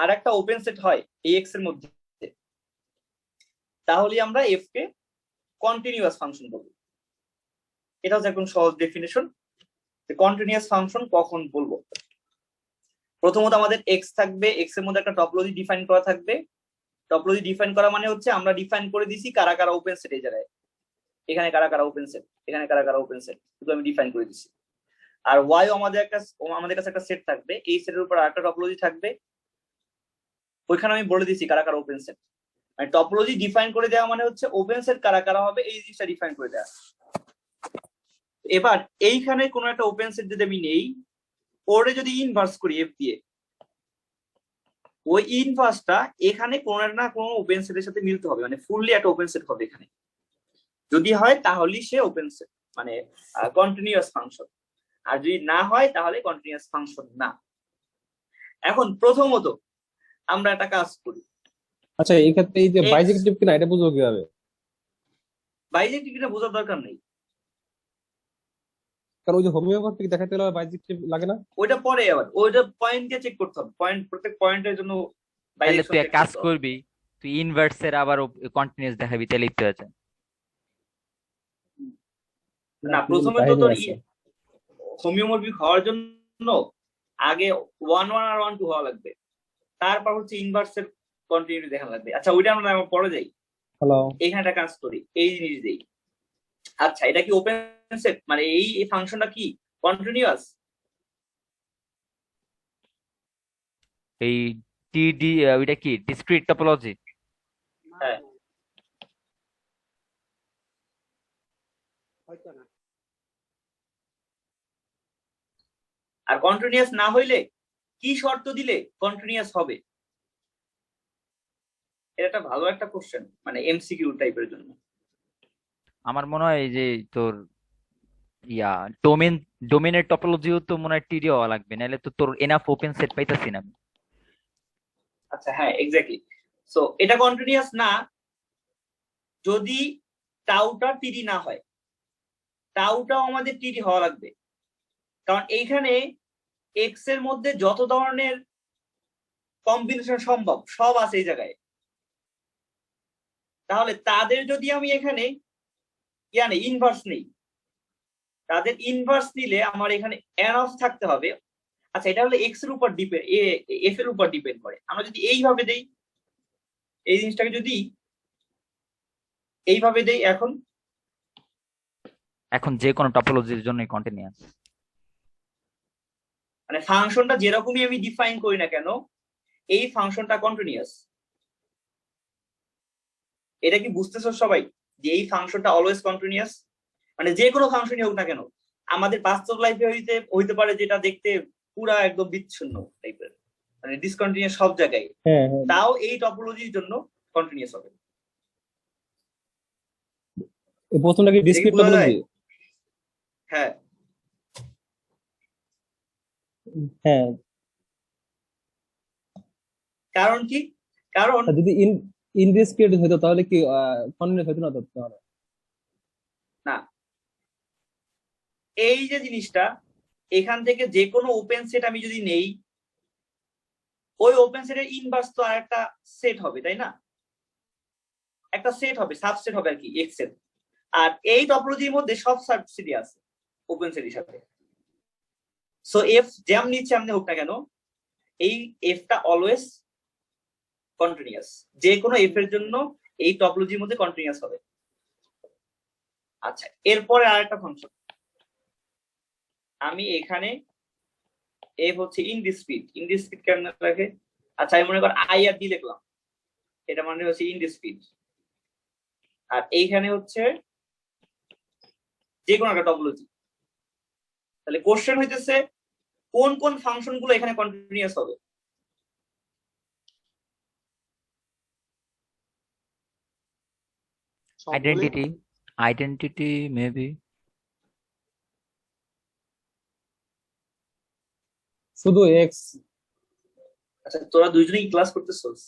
আর একটা ওপেন সেট হয় এই এক্স এর মধ্যে, তাহলে আমরা এফ কে কন্টিনিউয়াস ফাংশন বলবো। এটা হচ্ছে একদম সহজ ডেফিনেশন। কন্টিনিউয়াস ফাংশন কখন বলবো? প্রথমত আমাদের এক্স থাকবে, এক্স এর মধ্যে একটা টপোলজি ডিফাইন করা থাকবে। টপোলজি ডিফাইন করা মানে হচ্ছে আমরা ডিফাইন করে দিছি কারা কারা ওপেন সেট, এই জায়গায় এখানে কারা কারা ওপেন সেট, এখানে কারা কারা ওপেন সেট, শুধু আমি ডিফাইন করে দিছি। আর ওয়াই আমাদের কাছে একটা সেট থাকবে, এই সেটের উপর আরেকটা টপোলজি থাকবে, ওইখানে আমি বলে দিছি কারা কারা ওপেন সেট। মানে টপোলজি ডিফাইন করে দেওয়া মানে হচ্ছে ওপেন সেট কারা কারা হবে এই জিনিসটা ডিফাইন করে দেওয়া। এবার এইখানে কোনো একটা ওপেন সেট যদি আমি নেই, ওরে যদি ইনভার্স করি এফ দিয়ে, ওই ইনভার্সটা এখানে কোনো না কোনো ওপেন সেটের সাথে মিলতে হবে, মানে ফুললি একটা ওপেন সেট হবে এখানে। যদি হয় তাহলেই সে ওপেন সেট মানে কন্টিনিউয়াস ফাংশন, আর যদি না হয় তাহলে কন্টিনিউয়াস ফাংশন না। এখন প্রথমত আমরা একটা কাজ করি, আচ্ছা এই ক্ষেত্রে এই যে X বাইজেক্টিভ কিনা এটা বুঝবো কিভাবে? বাইজেক্টিভটা বোঝার দরকার নেই, কারণ ওই যে হোমিওপ্যাথিক দেখাতে গেলে বাইজেক্টিভ লাগে না? ওইটা পরে আবার ওইটা পয়েন্ট দিয়ে চেক করতে হবে, পয়েন্ট প্রত্যেক পয়েন্টের জন্য তাহলে বাইজেকশন তুই এক চেক কাজ করতে হবে। করবি, তুই ইনভার্সের আবার কন্টিনিউয়াস দেখাবি, তাহলেই তো আছে। না প্রথমে তো কাহিনী তোর আছে। হোমিওমরফিক হওয়ার জন্য আগে 1 1 আর 1 2 হওয়া লাগবে, তারপর হচ্ছে ইনভার্সের কন্টিনিউটি দেখা লাগবে। আচ্ছা ওইটা আমরা আবার পরে যাই, হ্যালো, এখানে একটা কাজ করি, এই জিনিস দেই। আচ্ছা এটা কি ওপেন সেট, মানে এই ফাংশনটা কি কন্টিনিউয়াস? এই টিডি ওইটা কি ডিসক্রিট টপোলজি? হ্যাঁ, আর কন্টিনিউয়াস না হইলে কি শর্ত দিলে কন্টিনিউয়াস হবে? এটা একটা ভালো একটা কোশ্চেন, মানে এমসিকিউ টাইপের জন্য। আমার মনে হয় এই যে তোর ইয়া ডোমেনের টপোলজিও তো মনে হয় টিডি হওয়া লাগবে, নাহলে তো তোর এনাফ ওপেন সেট পাইতাছি না আমি। আচ্ছা হ্যাঁ এক্স্যাক্টলি। সো এটা কন্টিনিউয়াস না যদি টাউটা টিডি না হয়, টাউটাও আমাদের টিডি হওয়া লাগবে, কারণ এইখানে এক্স এর মধ্যে যত ধরনের কম্বিনেশন সম্ভব সব আছে এই জায়গায়। তাহলে তাদের যদি আমি এখানে ইনভার্স নেই, তাদের ইনভার্স নিলে আমার এখানে এন অফ থাকতে হবে। আচ্ছা এটা হলো এক্স এর উপর ডিপেন্ড, এফ এর উপর ডিপেন্ড করে। আমরা যদি এইভাবে দেই, এই জিনিসটাকে যদি এইভাবে দেই, এখন যে কোনো টপোলজির জন্যই কন্টিনিউয়াস। মানে ফাংশনটা যেরকমই আমি ডিফাইন করি না কেন, এই ফাংশনটা কন্টিনিউয়াস। এটা কি বুঝতেছো সবাই যে এই ফাংশনটা অলওয়েজ কন্টিনিউয়াস? মানে যে কোনো ফাংশনই হোক না কেন, আমাদের বাস্তব লাইফে হইতে পারে যেটা দেখতে পুরা একদম বিচ্ছিন্ন টাইপের, মানে ডিসকন্টিনিউয়াস সব জায়গায়, হ্যাঁ হ্যাঁ, তাও এই টপোলজির জন্য কন্টিনিউয়াস হবে। এই প্রথমটা কি ডিসক্রিট বোঝা যায়? টপোলজি? হ্যাঁ হ্যাঁ, কারণ কি, কারণ আর যদি ইনডিসক্রিট হতো তাহলে কি কন্টিনিউয়াস হতো না তো তাহলে? না এই যে জিনিসটা, এখান থেকে যে কোনো ওপেন সেট আমি যদি নেই, ওই ওপেন সেটের ইনভার্স তো আর একটা সেট হবে, তাই না? একটা সেট হবে, সাবসেট হবে আর কি এক্স এর। আর এই টপোলজির মধ্যে সব সাবসেটই আছে ওপেন সেট হিসাবে। সো এফ যেমন নিচ্ছে এমনি হোক না কেন, এই এফটা অলওয়েজ কন্টিনিউয়াস, যে কোনো এফ এর জন্য এই টপোলজির মধ্যে কন্টিনিউয়াস হবে। আচ্ছা এরপরে আরেকটা ফাংশন আমি এখানে, এফ হচ্ছে ইনডিসক্রিট কেমন রাখে? আচ্ছা আমি মনে কর আই আর ডি লিখলাম, এটা মানে হচ্ছে ইনডিসক্রিট, আর এইখানে হচ্ছে যে কোনো একটা টপোলজি। তাহলে কোশ্চেন হইতেছে কোন কোন ফাংশন গুলো এখানে কন্টিনিউয়াস হবে। Identity maybe. শুধু এক্স। আচ্ছা তোরা দুইজনেই ক্লাস করতেছস?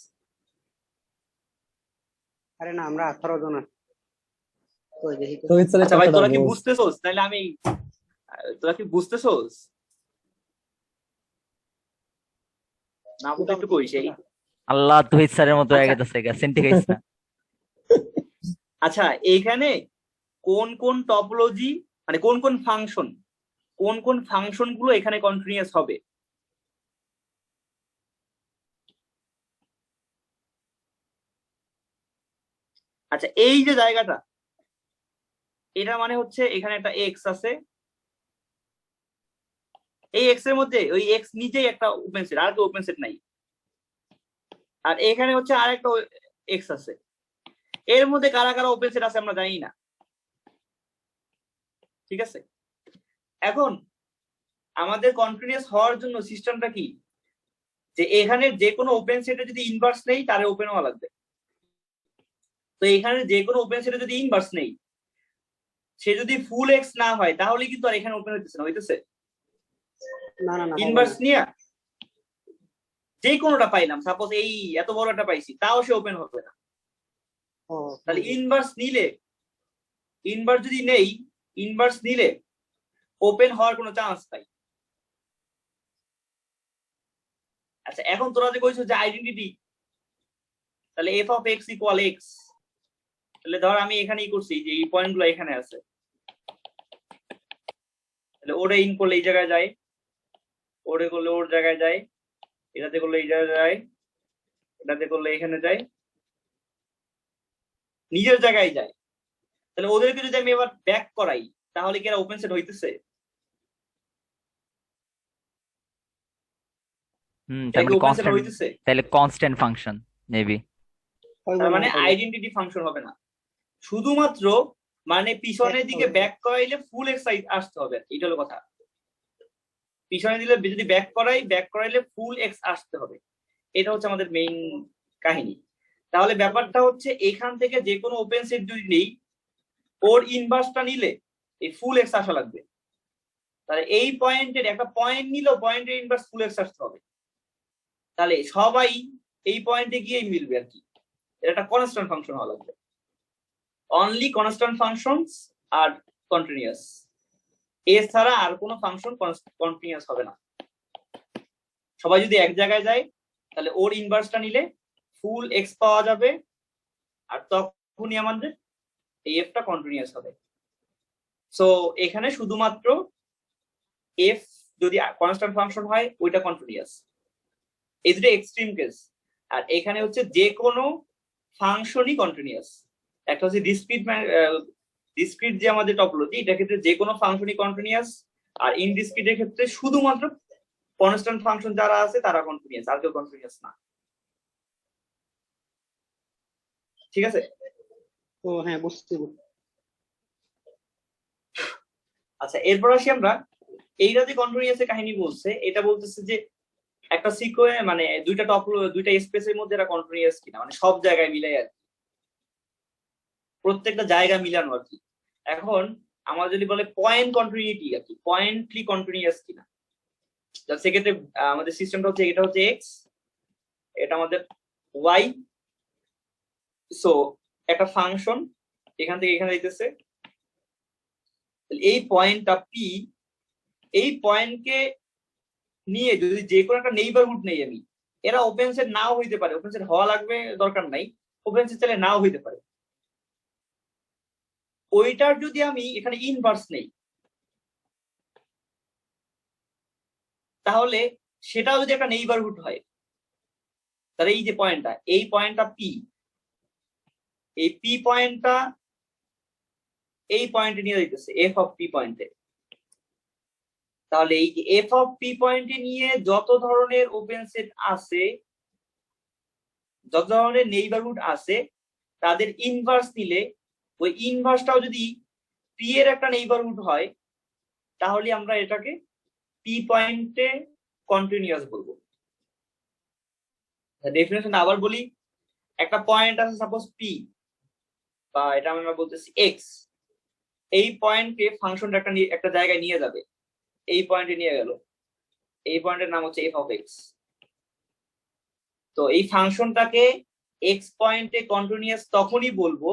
আরে না, আমরা 18 জন আছি। তো দেখি তো। রোহিত স্যারের আচ্ছা ভাই কথাটা তোরা কি বল। বুঝতেছস? তাহলে আমি তোরা কি বুঝতেছস? না বুঝতে একটু কইস এই। আল্লাহ তুহিত স্যারের মতো হয়ে আচ্ছা। গেছে সেন্টি গাইস না। আচ্ছা এইখানে কোন কোন টপোলজি মানে কোন কোন ফাংশন গুলো এখানে কন্টিনিউয়াস হবে। আচ্ছা এই যে জায়গাটা, এটা মানে হচ্ছে এখানে একটা এক্স আছে, এই এক্স এর মধ্যে ওই এক্স নিজেই একটা ওপেন সেট, আর ওপেন সেট নাই। আর এখানে হচ্ছে আর একটা এক্স আছে, এর মধ্যে কারা কারা ওপেন সেট আছে আমরা জানি না। ঠিক আছে, এখন আমাদের কন্টিনিউয়াস হওয়ার জন্য সিস্টেমটা কি, যে এখানে যে কোনো ওপেন সেটে যদি ইনভার্স নেই তারে ওপেন হওয়া লাগবে। তো এখানে যে কোনো ওপেন সেটে যদি ইনভার্স নেই, সে যদি ফুল এক্স না হয় তাহলে কিন্তু আর এখানে ওপেন হইতেছে না, হইতেছে না না না, ইনভার্স নিয়ে যে কোনোটা পাইলাম, সাপোজ এই এত বড় একটা পাইছি, তাও সে ওপেন হবে না। ও তাহলে ইনভার্স যদি নেই, ইনভার্স নিলে ওপেন হওয়ার কোনো চান্স নাই। আচ্ছা এখন তোরা যে কইছো যে আইডেন্টিটি, তাহলে F of x equal x, তাহলে ধর আমি এখানেই করছি যে এই পয়েন্ট গুলো এখানে আছে, তাহলে ওরে ইন করলে এই জায়গায় যায়, ওরে করলে ওর জায়গায় যায়, এটাতে করলে এই জায়গায় যায়, এটাতে করলে এখানে যায়, নিজের জায়গায় যায়। তাহলে ওদেরকে যদি আমি এবার ব্যাক করাই তাহলে কি এরা ওপেন সেট হইতেছে? তার মানে ওপেন সেট হইতেছে, তাহলে কনস্ট্যান্ট ফাংশন মেবি। তার মানে আইডেন্টিটি ফাংশন হবে না, শুধুমাত্র মানে পিছনের দিকে ব্যাক করাইলে ফুল এক্স আসতে হবে, এটা হলো কথা। পিছনে দিলে যদি ব্যাক করাইলে ফুল এক্স আসতে হবে, এটা হচ্ছে আমাদের মেইন কাহিনী। তাহলে ব্যাপারটা হচ্ছে এখান থেকে যে কোনো ওপেন সেট যদি নেই, ওর ইনভার্সটা নিলে এই ফুল এক্স আসা লাগবে। তাহলে এই পয়েন্টের একটা পয়েন্ট নিলেও পয়েন্টের ইনভার্স ফুল এক্স আসতে হবে, তাহলে সবাই এই পয়েন্টে গিয়েই মিলবে আর কি। এটা একটা কনস্ট্যান্ট ফাংশন হওয়া লাগবে, অনলি কনস্ট্যান্ট ফাংশনস আর কন্টিনিউয়াস, এছাড়া আর কোনো ফাংশন কন্টিনিউয়াস হবে না। সবাই যদি এক জায়গায় যায় তাহলে ওর ইনভার্সটা নিলে ফুল এক্স পাওয়া যাবে, আর তখনই আমাদের এই এফটা কন্টিনিউয়াস হবে। সো এখানে শুধুমাত্র এফ যদি কনস্ট্যান্ট ফাংশন হয় ওইটা কন্টিনিউয়াস, এই দুটো এক্সট্রিম কেস। আর এখানে হচ্ছে যে কোনো ফাংশনই কন্টিনিউয়াস। একটা হচ্ছে ডিসক্রিট যে আমাদের টপোলজি, এটার ক্ষেত্রে যে কোনো ফাংশনই কন্টিনিউয়াস, আর ইনডিসক্রিটের ক্ষেত্রে শুধুমাত্র কনস্ট্যান্ট ফাংশন যারা আছে তারা কন্টিনিউয়াস, আর কেউ কন্টিনিউয়াস না। ঠিক আছে? ও হ্যাঁ, বুঝতে। আচ্ছা এরপর আসি আমরা, এইটা যে কন্টিনিউয়াস এর কাহিনী বলছে, এটা বলতেছে যে একটা মানে দুইটা স্পেসের মধ্যে এটা কন্টিনিউয়াস কিনা, মানে সব জায়গায় মিলাই আর কি, প্রত্যেকটা জায়গা মিলানো আর কি। এখন আমরা যদি বলে পয়েন্ট কন্টিনিউটি আর কি, পয়েন্টলি কন্টিনিউয়াস কিনা, সেক্ষেত্রে আমাদের সিস্টেমটা হচ্ছে এটা হচ্ছে এক্স, এটা আমাদের ওয়াই। সো একটা ফাংশন এখান থেকে এখানে যাইতেছে, এই পয়েন্টটা পি, এই পয়েন্টকে নিয়ে যদি যে কোনো একটা নেইবারহুড নেই আমি, এরা ওপেন সেট নাও হইতে পারে, ওপেন সেট হওয়া লাগবে দরকার নাই, ওপেন সেট চাইলে নাও হইতে পারে। ওইটার যদি আমি এখানে ইনভার্স নেই, তাহলে সেটাও যদি একটা নেইবারহুড হয়, তাহলে এই যে পয়েন্টটা, এই পয়েন্টটা পি, এই পি পয়েন্টটা এই পয়েন্টে নিয়ে যাইতেছে এফ অফ পি পয়েন্টে। তাহলে এই যে এফ অফ পি পয়েন্টে নিয়ে যত ধরনের ওপেন সেট আছে, যত ধরনের নেইবারহুড আছে তাদের ইনভার্স নিলে ওই ইনভার্সটাও যদি পি এর একটা নেইবারহুড হয় তাহলে আমরা এটাকে পি পয়েন্টে কন্টিনিউয়াস বলবো। ডেফিনেশন আবার বলি, একটা পয়েন্ট আছে সাপোজ পি, বা এটা আমরা বলতেছি এক্স। এই পয়েন্টকে ফাংশনটা একটা জায়গায় নিয়ে যাবে, এই পয়েন্টে নিয়ে গেল, এই পয়েন্টের নাম হচ্ছে এফ অফ এক্স। তো এই ফাংশনটাকে এক্স পয়েন্টে কন্টিনিউয়াস তখনই বলবো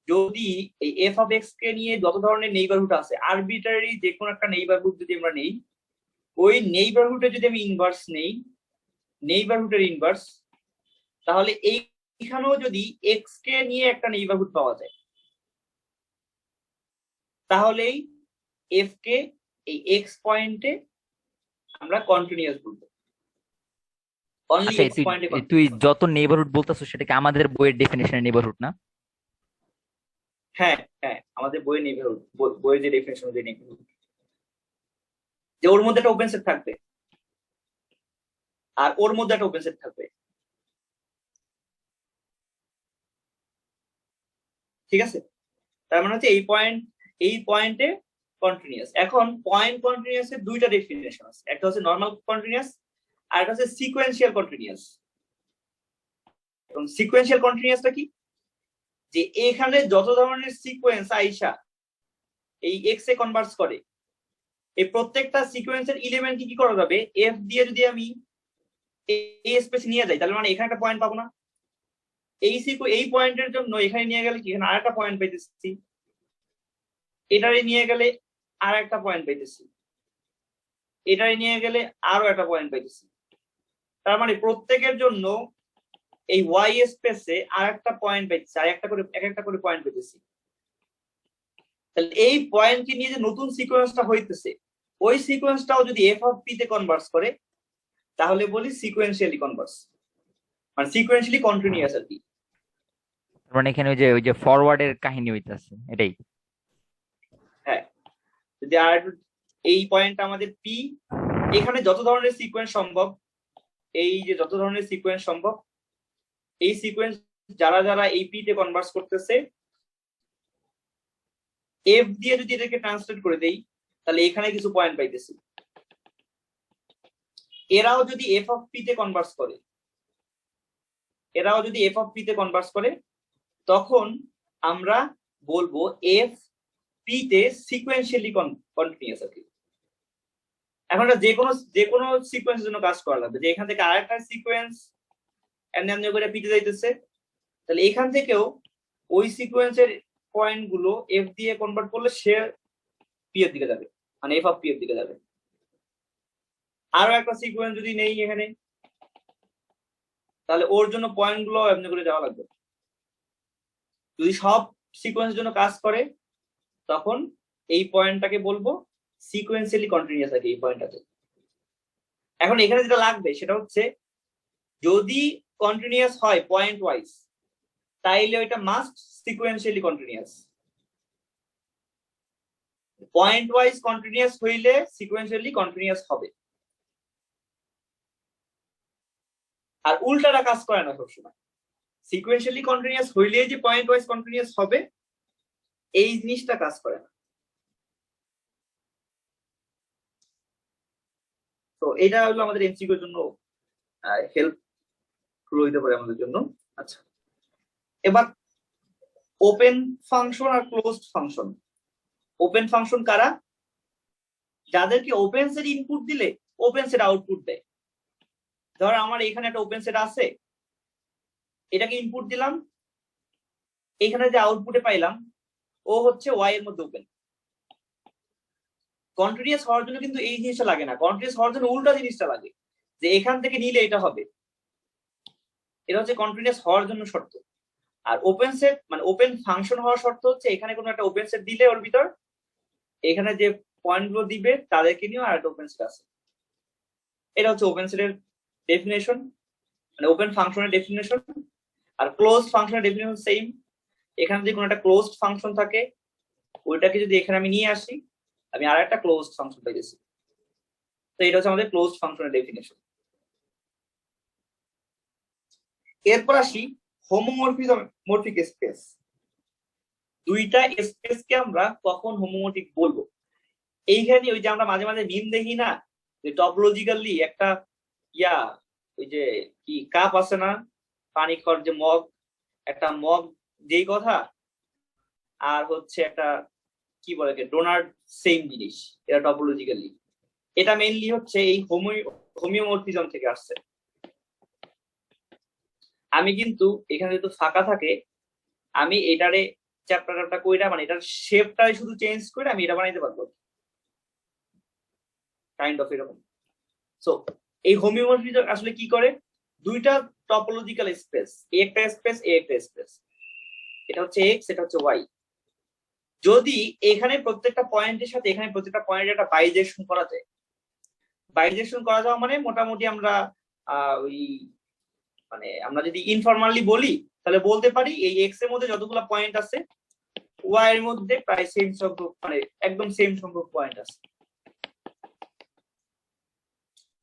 যদি এই এফ অফ এক্স কে নিয়ে যত ধরনের নেইবারহুড আছে, আরবিট্রারি যে কোনো একটা নেইবারহুড যদি আমরা নেই, ওই নেইবারহুডে যদি আমি ইনভার্স নেই, নেইবারহুডের ইনভার্স, তাহলে এইখানেও যদি এক্স কে নিয়ে একটা নেইবারহুড পাওয়া যায় তাহলেই এফ কে এই এক্স পয়েন্টে আমরা কন্টিনিউয়াস বলবো। অনলি আচ্ছা এক্স পয়েন্টে তুই যত নেইবারহুড বলতেছিস সেটা কি আমাদের বইয়ের ডেফিনেশনের নেইবারহুড না? হ্যাঁ হ্যাঁ, আমাদের বইয়ের নেইবারহুড, বইয়ের যে ডেফিনেশন অনুযায়ী নেইবারহুড, যে ওর মধ্যে একটা ওপেন সেট থাকবে আর ওর মধ্যে একটা ওপেন সেট থাকবে, ঠিক আছে? তার মানে হচ্ছে এই পয়েন্টে কন্টিনিউয়াস। এখন পয়েন্ট কন্টিনিউয়াস এর দুইটা ডেফিনেশন আছে, একটা হচ্ছে নরমাল কন্টিনিউয়াস আর একটা হচ্ছে সিকোয়েন্সিয়াল কন্টিনিউয়াস। এবং সিকোয়েন্সিয়াল কন্টিনিউয়াসটা কি, যে এখানে যত ধরনের সিকোয়েন্স আইসা এই এক্স এ কনভার্স করে, এই প্রত্যেকটা সিকোয়েন্সের এলিমেন্ট কি করা যাবে, এফ দিয়ে যদি আমি এই স্পেসে নিয়ে যাই তাহলে মানে এখানে একটা পয়েন্ট পাবো না, এই পয়েন্টের জন্য এখানে নিয়ে গেলে কি এখানে আরেকটা পয়েন্ট পাইতেছি, এটারে নিয়ে গেলে আর একটা পয়েন্ট পাইতেছি, এটারে নিয়ে গেলে আরো একটা পয়েন্ট পাইতেছি। তার মানে প্রত্যেকের জন্য এই ওয়াই স্পেসে আর একটা পয়েন্ট পাইতেছি, আর একটা করে এক একটা করে পয়েন্ট পাইতেছি। তাহলে এই পয়েন্টকে নিয়ে যে নতুন সিকোয়েন্সটা হইতেছে, ওই সিকোয়েন্সটাও যদি এফ অফ পি তে কনভার্স করে তাহলে বলি সিকোয়েন্সিয়ালি কনভার্স, মানে সিকোয়েন্সিয়ালি কন্টিনিউয়াস আর কি। মানে এখানে ওই যে ফরওয়ার্ডের কাহিনী হইতাছে এটাই। হ্যাঁ, যদি আর এই পয়েন্ট আমাদের পি, এখানে যত ধরনের সিকোয়েন্স সম্ভব, এই যে যত ধরনের সিকোয়েন্স সম্ভব, এই সিকোয়েন্স যারা যারা এই পি তে কনভার্স করতেছে, এফ দিয়ে যদি এটাকে ট্রান্সলেট করে দেই তাহলে এখানে কিছু পয়েন্ট পাইতেছি। এরাও যদি এফ অফ পি তে কনভার্স করে, তখন আমরা বলবো এফ পি তে সিকোয়েন্সিয়ালি কন্টিনিউয়াস আর কি। এখন যে কোনো সিকোয়েন্সের জন্য কাজ করা লাগবে, যে এখান থেকে আরেকটা সিকোয়েন্স এমনি করে পিতে যাইতেছে, তাহলে এখান থেকেও ওই সিকোয়েন্সের পয়েন্ট গুলো এফ দিয়ে কনভার্ট করলে সে পি এর দিকে যাবে, মানে এফ অফ পি এর দিকে যাবে। আরো একটা সিকোয়েন্স যদি নেই এখানে, তাহলে ওর জন্য পয়েন্ট গুলো এমনি করে যাওয়া লাগবে। যদি সব সিকোয়েন্সের জন্য কাজ করে তখন এই পয়েন্টটাকে বলবো সিকোয়েন্সিয়ালি কন্টিনিউয়াস আর কি, এই পয়েন্টটাতে। এখন এখানে যেটা লাগবে সেটা হচ্ছে যদি কন্টিনিউয়াস হয় পয়েন্ট ওয়াইজ তাইলে ওইটা must sequentially continuous. Point wise continuous হইলে সিকোয়েন্সিয়ালি কন্টিনিউয়াস হবে, আর উল্টাটা কাজ করে না সবসময়। সিকোয়েন্সিয়ালি কন্টিনিউয়াস হইলে যে পয়েন্ট ওয়াইজ কন্টিনিউয়াস হবে এই জিনিসটা কাজ করে না। তো এটা হলো আমাদের এমসিকিউ এর জন্য হেল্পফুল হইতে পারে আমাদের জন্য। আচ্ছা, এবার ওপেন ফাংশন আর ক্লোজড ফাংশন। ওপেন ফাংশন কারা, যাদেরকে ওপেন সেট ইনপুট দিলে ওপেন সেট আউটপুট দেয়। ধর আমার এখানে একটা ওপেন সেট আছে, এটাকে ইনপুট দিলাম, এখানে যে আউটপুটে পাইলাম ও হচ্ছে ওয়াই এর মধ্যে ওপেন। কন্টিনিউয়াস হওয়ার জন্য কিন্তু এই জিনিসটা লাগে না, কন্টিনিউয়াস হওয়ার জন্য উল্টা জিনিসটা লাগে, যে এখান থেকে নিলে এটা হবে। এটা হচ্ছে কন্টিনিউয়াস হওয়ার জন্য শর্ত। আর ওপেন সেট মানে ওপেন ফাংশন হওয়ার শর্ত হচ্ছে এখানে কোনো একটা ওপেন সেট দিলে ওর ভিতর এখানে যে পয়েন্ট গুলো দিবে তাদেরকে নিয়ে আর একটা ওপেন সেট আছে। এটা হচ্ছে ওপেন সেটের ডেফিনেশন, মানে ওপেন ফাংশনের ডেফিনেশন। আর ক্লোজ ফাংশনের ডেফিনেশন সেম। এখানে যদি কোনো একটা ক্লোজড ফাংশন থাকে ওইটাকে যদি এখানে আমি নিয়ে আসি আমি আর একটা ক্লোজড ফাংশন পাইতেছি। তো এটা হচ্ছে আমাদের ক্লোজড ফাংশনের ডেফিনেশন। এরপর আসি হোমোমরফিক স্পেস। দুইটা স্পেসকে আমরা কখন হোমোমরফিক বলবো? এইখানে ওই যে আমরা মাঝে মাঝে মিম দেখি না, যে টপোলজিক্যালি একটা ওই যে কি কাপ আছে না, পানি খাওয়ার যে মগ, একটা মগ যেই কথা, আর হচ্ছে একটা কি বলে ডোনার, সেম জিনিস, এটা টপোলজিক্যালি। এটা মেইনলি হচ্ছে এই হোমিওমরফিজম থেকে আসছে। আমি কিন্তু এখানে যেহেতু ফাঁকা থাকে, আমি এটারে চ্যাপ্টারটা কইরা মানে এটার শেপটাই শুধু চেঞ্জ করে আমি এটা বানাইতে পারবো, কাইন্ড অফ এরকম। সো এই হোমিওমরফিজম আসলে কি করে, দুইটা টপোলজিক্যাল স্পেস, একটা স্পেস একটা স্পেস, এটা হচ্ছে এক্স, এটা হচ্ছে ওয়াই। যদি এখানে প্রত্যেকটা পয়েন্টের সাথে এখানে প্রত্যেকটা পয়েন্টের একটা বাইজেকশন করা যায়, বাইজেকশন করা যাওয়া মানে মোটামুটি আমরা ওই মানে আমরা যদি ইনফরমালি বলি তাহলে বলতে পারি এই এক্স এর মধ্যে যতগুলো পয়েন্ট আছে ওয়াই এর মধ্যে প্রায় সেম সংখ্যক, মানে একদম সেম সংখ্যক পয়েন্ট আছে।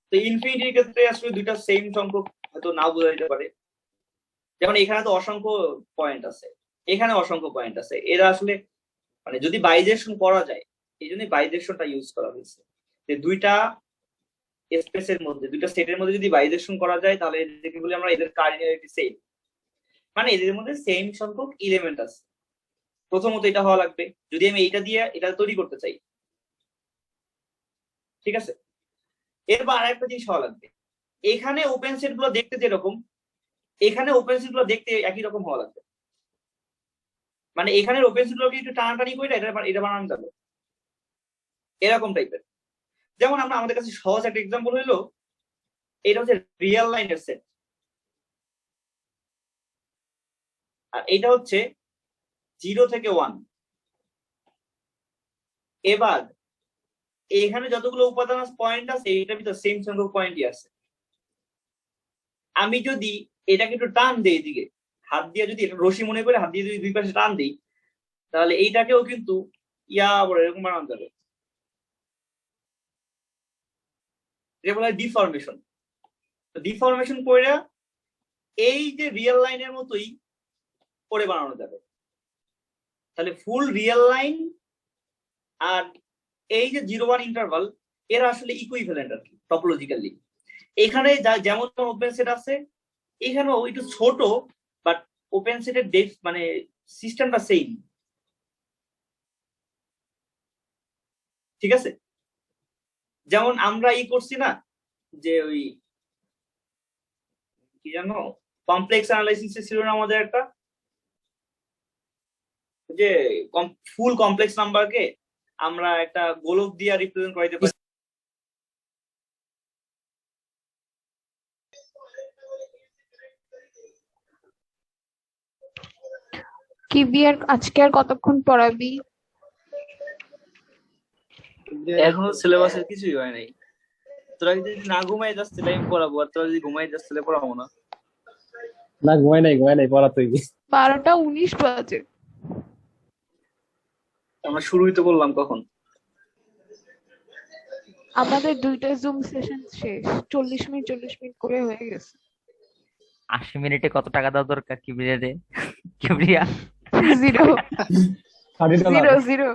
তো ইনফিনিটির ক্ষেত্রে আসলে দুইটা সেম সংখ্যক হয়তো নাও বোঝা যেতে পারে, যেমন এখানে তো অসংখ্য পয়েন্ট আছে, এখানে অসংখ্য পয়েন্ট আছে, এরা আসলে মানে যদি বাইজেকশন করা যায়, এই জন্য বাইজেকশনটা ইউজ করা হয়েছে, যে দুইটা স্পেসের মধ্যে, দুইটা সেটের মধ্যে যদি বাইজেকশন করা যায় তাহলে এদেরকে বলি আমরা এদের কার্ডিনালিটি সেম, মানে এদের মধ্যে সেম সংখ্যক এলিমেন্ট আছে। প্রথমত এটা হওয়া লাগবে যদি আমি এইটা দিয়ে এটা তৈরি করতে চাই, ঠিক আছে। এরপর আরেকটা জিনিস হওয়া লাগবে, এখানে ওপেন সেট গুলো দেখতে যেরকম, এখানে ওপেন সেট গুলো দেখতে একই রকম হওয়া লাগবে, মানে এখানের ওপেন সেট গুলোকে একটু টানাটানি করে এটা বানানো যাবে এরকম টাইপের। যেমন আমরা আমাদের কাছে সহজ একটা এক্সাম্পল হইলো, এটা হচ্ছে রিয়েল লাইনের সেট, আর এটা হচ্ছে 0 থেকে 1। এবার এখানে যতগুলো উপাদান পয়েন্ট আছে এটার ভিতর সেম সংখ্যক পয়েন্টই আছে। আমি যদি এটাকে একটু টান দিই এদিকে হাত দিয়ে, যদি এটা রশি মনে করে হাত দিয়ে যদি দুই পাশে টান দিই, তাহলে এইটাকেও কিন্তু বড় এরকম বানানো যাবে, এটা বলা হয় ডিফরমেশন। ডিফরমেশন করে এই যে রিয়েল লাইনের মতোই করে বানানো যাবে, তাহলে ফুল রিয়েল লাইন আর এই যে 0-1 ইন্টারভাল এরা আসলে ইকুইভ্যালেন্ট আর কি টপোলজিক্যালি। এখানে যেমন ওপেন সেট আছে, এখানেও একটু ছোট, বাট ওপেন সেটের মানে সিস্টেমটা সেম, ঠিক আছে। যেমন আমরা করছি না যে ওই কি জানো কমপ্লেক্স অ্যানালাইসিস ছিল না আমাদের একটা, যে ফুল কমপ্লেক্স নাম্বারকে আমরা একটা গোলক দিয়ে রিপ্রেজেন্ট করাইতে পারি। কি বিয়ার আজকে আর কতক্ষণ পড়াবি? এখনো সিলেবাসের কিছুই হয় নাই, তোরা যদি না ঘুমাই যাস তাহলে আমি পড়াবো, আর তোরা যদি ঘুমাই যাস তাহলে পড়াবো না। না ঘুমাই নাই পড়া তুই। 12টা 19 বাজে। আমরা শুরুই তো করলাম কখন? আমাদের দুইটা জুম সেশন শেষ, 40 মিনিট করে হয়ে গেছে। 80 মিনিটে কত টাকা দেওয়া দরকার কিবরিয়ারে? কিবরিয়া 0 $30 0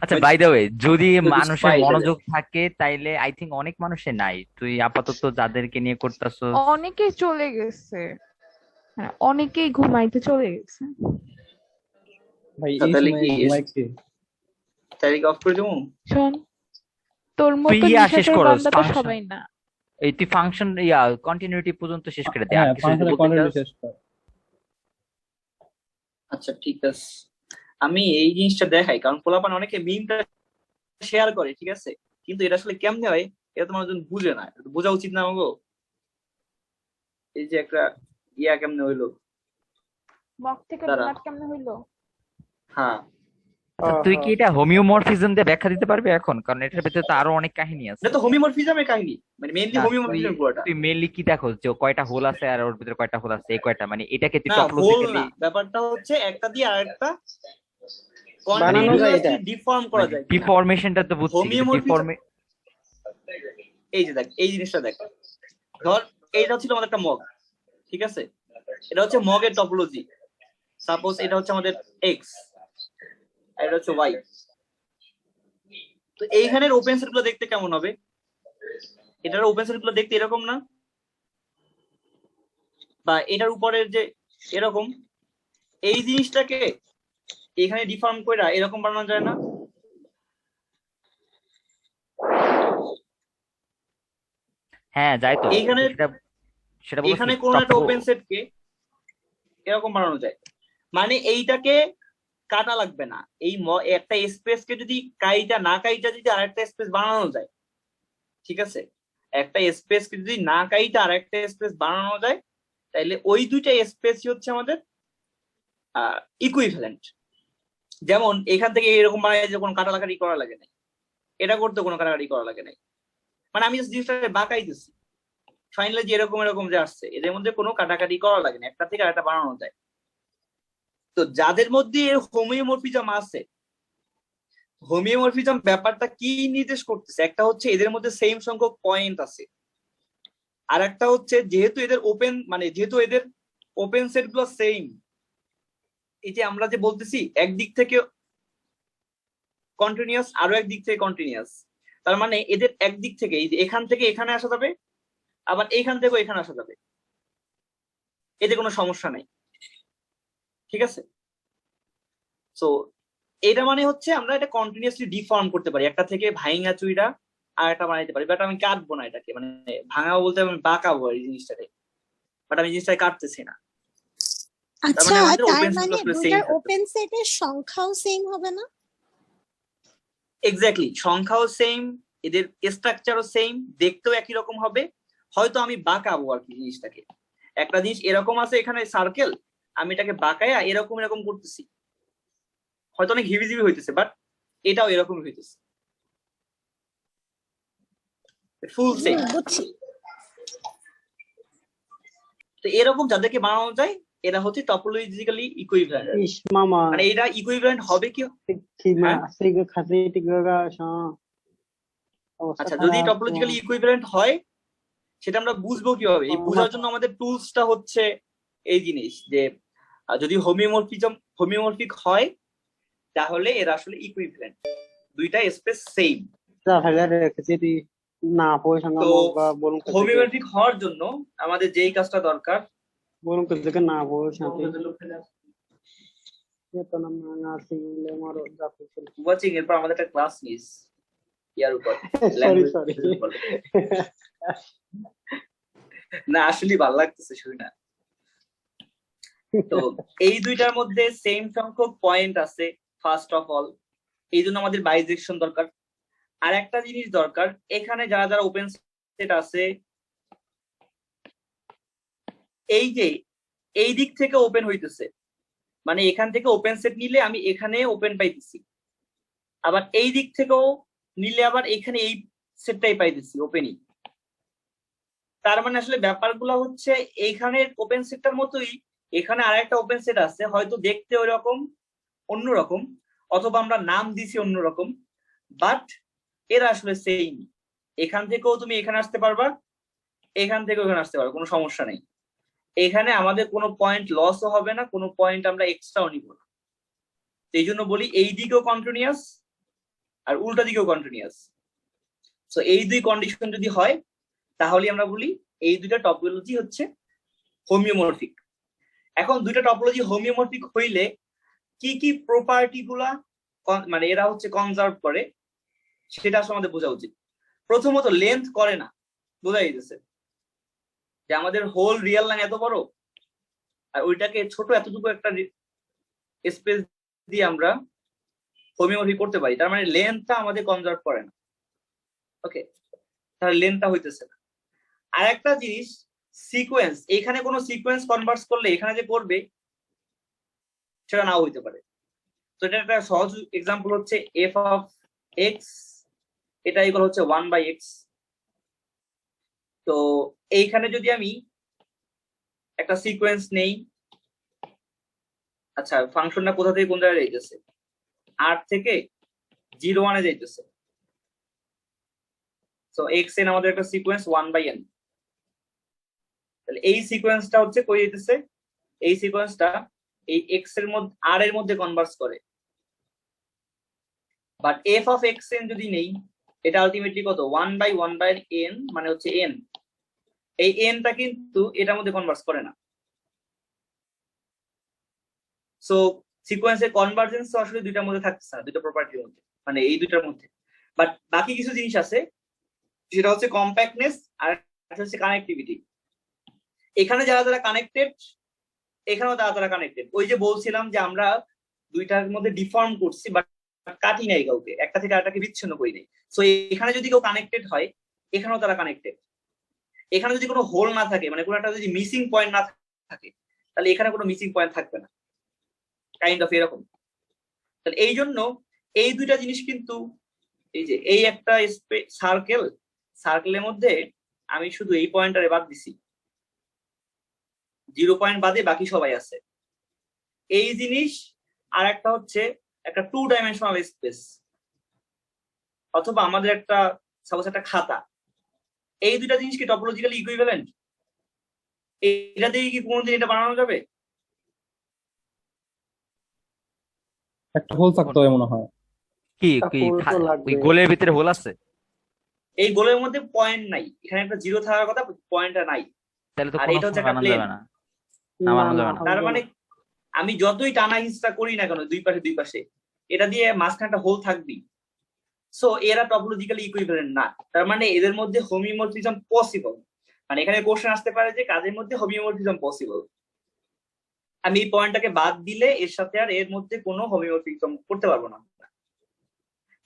আচ্ছা, বাই দ্য ওয়ে, যদি যদি মানুষের spy মনোযোগ থাকে তাইলে আই থিঙ্ক অনেক মানুষের নাই। তুই আপাতত যাদেরকে নিয়ে করতেছ অনেকেই চলে গেছে, হ্যাঁ অনেকেই ঘুমাইতে চলে গেছে। ভাই এই তাহলে সময় কি ঘুমাই কে? তারিখ অফ করে দেবো? শোন, তোর মতো শেষ নিশাচর করো বান্দা তো ফাংশন, সবাই না। এই তুই ফাংশন কন্টিনিউটি পর্যন্ত শেষ করে দে, আর হ্যাঁ কিছু যদি ফাংশনের বলতে কন্টিনিউ চাস। শেষ কর। আচ্ছা ঠিক আছে, আমি এই জিনিসটা দেখাই কারণ পোলাপান অনেকে মিমটা শেয়ার করে, ঠিক আছে, কিন্তু এটা আসলে কেমনে হয় এটা তো মানুষজন বুঝে না, এটা তো বোঝা উচিত না আমাকে। এই যে একটা কেমনে হইলো, মগ থেকে দাঁড়া। ডোনাট কেমনে হইলো? হ্যাঁ তুই কি এটা হোমিওমরফিজম দিয়ে ব্যাখ্যা দিতে পারবি এখন? কারণ এটার ভিতরে তো আরো অনেক কাহিনী আছে। এটা তো হোমিওমরফিজমের কাহিনী, মানে মেইনলি না, হোমিওমরফিজম পুরোটা। তুই মেইনলি কি দেখো যে কয়টা হোল আছে আর ওর ভিতরে কয়টা হোল আছে, এই কয়টা, মানে এটাকে তুই না হোল টপোলজিক্যালি না, ব্যাপারটা হচ্ছে একটা দিয়ে আরেকটা বানানো যায় এটা। কন্টিনিউয়াসলি ডিফর্ম করা যায় কিনা। ডিফরমেশনটা তো বুঝছি, হোমিওমরফিজম এই যে দেখ এই জিনিসটা দেখ, ধর এইটা ছিল আমাদের একটা মগ, ঠিক আছে? এটা হচ্ছে মগের টপোলজি। সাপোজ এটা হচ্ছে আমাদের এক্স, আর এটা হচ্ছে ওয়াই। তো এইখানের ওপেন সেট গুলো দেখতে কেমন হবে? এটার ওপেন সেট গুলো দেখতে এরকম না, বা এটার উপরের যে এরকম, এই জিনিসটাকে এখানে ডিফর্ম করে এরকম বানানো যায় না? হ্যাঁ যাই তো, এইখানে সেটা সেটা বলছি এখানে কোন একটা ওপেন সেটকে এরকম বানানো যায়, মানে এইটাকে কাটা লাগবে না। এই একটা স্পেস কে যদি কাইটা না কাইটা যদি আরেকটা স্পেস বানানো যায়, ঠিক আছে? একটা স্পেস কে যদি না কাইটা আরেকটা স্পেস বানানো যায়, তাইলে ওই দুইটা স্পেসই হচ্ছে আমাদের ইকুইভ্যালেন্ট। যেমন এখান থেকে এরকম বানায় যে কোনো কাটাকাটি করা লাগে নাই, এটা করতে কোনো কাটাকাটি করা লাগে নাই, মানে আমি জাস্ট জিনিসটাকে বাঁকাই দিচ্ছি। ফাইনালি যে এরকম এরকম যে আসছে, এদের মধ্যে কোনো কাটাকাটি করা লাগে না, একটা থেকে আরেকটা বানানো যায়। তো যাদের মধ্যে হোমিওমরফিজম আছে, হোমিওমরফিজম ব্যাপারটা কি নির্দেশ করতেছে? একটা হচ্ছে এদের মধ্যে সেম সংখ্যক পয়েন্ট আছে, আর একটা হচ্ছে যেহেতু এদের ওপেন, মানে যেহেতু এদের ওপেন সেট গুলো সেম, এই যে আমরা যে বলতেছি একদিক থেকে কন্টিনিউয়াস, আরো একদিক থেকে কন্টিনিউয়াস, তার মানে এদের একদিক থেকে এই যে এখান থেকে এখানে আসা যাবে, আবার এইখান থেকেও এখানে আসা যাবে, এতে কোনো সমস্যা নেই, ঠিক আছে? সো এটা মানে হচ্ছে আমরা এটা কন্টিনিউয়াসলি ডিফর্ম করতে পারি, একটা থেকে ভাঙা চুইরা আর একটা বানাইতে পারি, বাট আমি কাটবো না এটাকে, মানে ভাঙাবো বলতে আমি বাঁকাবো এই জিনিসটাকে, বাট আমি জিনিসটাকে কাটতেছি না। তার আচ্ছা, মানে আমাদের তার ওপেন মানে সেট সেম দুইটার ওপেন সেটের সংখ্যাও সেম হবে না? এক্স্যাক্টলি, সংখ্যাও সেম, এদের স্ট্রাকচারও সেম, দেখতেও একই রকম হবে। হয়তো আমি বাঁকাবো আর কি জিনিসটাকে, একটা জিনিস এরকম আছে এখানে সার্কেল, আমি এটাকে বাঁকায়া এরকম এরকম করতেছি, হয়তো অনেক হিবিজিবি হইতেছে, বাট এটাও এরকম হইতেছে, ফুল সেম। বুঝছি। তো এরকম যাদেরকে বানানো যায় এরা হচ্ছে টপোলজিক্যালি ইকুইভ্যালেন্ট। ইস মামা মানে এরা ইকুইভ্যালেন্ট হবে কি? খিমা হ্যাঁ? সিগা খাসি টিগা অবস্থা আচ্ছা, যদি খারাপ। টপোলজিক্যালি ইকুইভ্যালেন্ট হয় সেটা আমরা বুঝবো কিভাবে? এই বোঝার জন্য আমাদের টুলসটা হচ্ছে এই জিনিস যে যদি হোমিওমরফিক হয় তাহলে এরা আসলে ইকুইভ্যালেন্ট, দুইটা স্পেস সেম। তাহলে রেখেছি না পয়সা না তো বা বলুন হোমিওমরফিক হওয়ার জন্য আমাদের যেই কাজটা দরকার, বলুন থেকে না পয়সা তো না নার্সিং লে মারো যাতে ওয়াচিং, এরপর আমাদের একটা ক্লাস নিস ইয়ার উপর, সরি না আসলে ভালো লাগতেছে শুনে না। তো এই দুইটার মধ্যে সেম সংখ্যক পয়েন্ট আছে ফার্স্ট অফ অল, এই জন্য আমাদের বাইজেকশন দরকার। আর একটা জিনিস দরকার, এখানে যারা যারা ওপেন সেট আছে, এই যে এই দিক থেকে ওপেন হইতেছে, মানে এখান থেকে ওপেন সেট নিলে আমি এখানে ওপেন পাইতেছি, আবার এই দিক থেকেও নিলে আবার এখানে এই সেটটাই পাইতেছি ওপেনই। তার মানে আসলে ব্যাপারগুলো হচ্ছে এইখানের ওপেন সেটটার মতোই এখানে আরেকটা ওপেন সেট আছে, হয়তো দেখতে ওই রকম অন্যরকম, অথবা আমরা নাম দিছি অন্যরকম, বাট এরা আসলে সেম। এখান থেকেও তুমি এখানে আসতে পারবা, এখান থেকেও এখানে আসতে পারবা, কোনো সমস্যা নেই। এখানে আমাদের কোনো পয়েন্ট লসও হবে না, কোনো পয়েন্ট আমরা এক্সট্রাও নিব না। এই জন্য বলি এই দিকেও কন্টিনিউয়াস আর উল্টা দিকেও কন্টিনিউয়াস। সো এই দুই কন্ডিশন যদি হয় তাহলে আমরা বলি এই দুইটা টপোলজি হচ্ছে হোমিওমরফিক। এখন দুইটা টপোলজি হোমিওমরফিক হইলে কি কি প্রপার্টি গুলা মানে এরা হচ্ছে কনজার্ভ করে সেটা আসলে আমাদের বোঝা উচিত। প্রথমত লেন্থ করে না, বোঝা যাইতেছে যে আমাদের হোল রিয়েল লাইন এত বড় আর ওইটাকে ছোট এতটুকু একটা স্পেস দিয়ে আমরা হোমিওমরফিক করতে পারি, তার মানে লেন্থটা আমাদের কনজার্ভ করে না। ওকে, তাহলে লেন্থটা হইতেছে না। আর একটা জিনিস সিকোয়েন্স, এখানে কোনো সিকোয়েন্স কনভার্স করলে এখানে যে করবে সেটা নাও হইতে পারে। তো এটা একটা সহজ এক্সাম্পল হচ্ছে এফ অফ এক্স, এটা ইকুয়াল হচ্ছে 1/x। তো এইখানে যদি আমি একটা সিকোয়েন্স নেই, আচ্ছা ফাংশনটা কোথা থেকে কোন জায়গায় যাইতেছে, 8 থেকে 0 1 এ যাইতেছে। তো xn আমাদের একটা সিকোয়েন্স 1/n। তাহলে এই সিকোয়েন্সটা হচ্ছে কই যেতেছে, এই সিকোয়েন্সটা এই এক্স এর মধ্যে আর এর মধ্যে কনভার্স করে। But F of x N যদি নেই, এটা আলটিমেটলি কত 1/1/n মানে হচ্ছে n। এই nটা কিন্তু এটার মধ্যে কনভার্স করে না। সো সিকোয়েন্সের কনভার্জেন্স আসলে দুইটার মধ্যে থাকছে না, দুটো প্রপার্টির মধ্যে, মানে এই দুইটার মধ্যে। বাট বাকি কিছু জিনিস আছে, সেটা হচ্ছে কম্প্যাক্টনেস আর একটা হচ্ছে কানেক্টিভিটি। এখানে যারা যারা কানেক্টেড, এখানেও তারা তারা কানেক্টেড। ওই যে বলছিলাম যে আমরা দুইটার মধ্যে ডিফর্ম করছি বাট কাটি নাই কাউকে, একটা থেকে আরেকটাকে বিচ্ছিন্ন করি নাই। সো এখানে যদি কেউ কানেক্টেড হয়, এখানেও তারা কানেক্টেড। এখানে যদি কোনো হোল না থাকে, মানে কোনো একটা যদি মিসিং পয়েন্ট না থাকে, তাহলে এখানে কোনো মিসিং পয়েন্ট থাকবে না, কাইন্ড অফ এরকম। তাহলে এই জন্য এই দুইটা জিনিস কিন্তু, এই যে এই একটা সার্কেল, সার্কেলের মধ্যে আমি শুধু এই পয়েন্টটারে বাদ দিছি, 0 পয়েন্ট বাদে বাকি সবাই আছে। এই জিনিস আর একটা হচ্ছে একটা 2 ডাইমেনশনাল স্পেস, অথবা আমাদের একটা সাপোজ একটা খাতা। এই দুইটা জিনিস কি টপোলজিক্যালি ইকুইভ্যালেন্ট? এটা দিয়ে কি কোনোদিন এটা বানানো যাবে? একটা হোল থাকতে হবে মনে হয়। কি একটা কি hole তো লাগবে। ওই গোলের ভিতরে হোল আছে? এই গোলের মধ্যে পয়েন্ট নাই, এখানে একটা 0 থাকার কথা, পয়েন্টটা নাই। তাহলে তো আর কোনো এটা হচ্ছে সময় একটা বানানো যাবে প্লেন। না। না, বানানো যাবে না। তার মানে আমি যতই টানা হিস্টা করি না কেন দুই পাশে, এটা দিয়ে মাঝখানে একটা হোল থাকবেই। সো এরা টপোলজিক্যালি ইকুইভ্যালেন্ট না, তার মানে এদের মধ্যে হোমিওমরফিজম পসিবল। মানে এখানে কোশ্চেন আসতে পারে যে কাদের মধ্যে হোমিওমরফিজম পসিবল। আমি এই পয়েন্টটাকে বাদ দিলে এর সাথে আর এর মধ্যে কোনো হোমিওমরফিজম করতে পারবো না।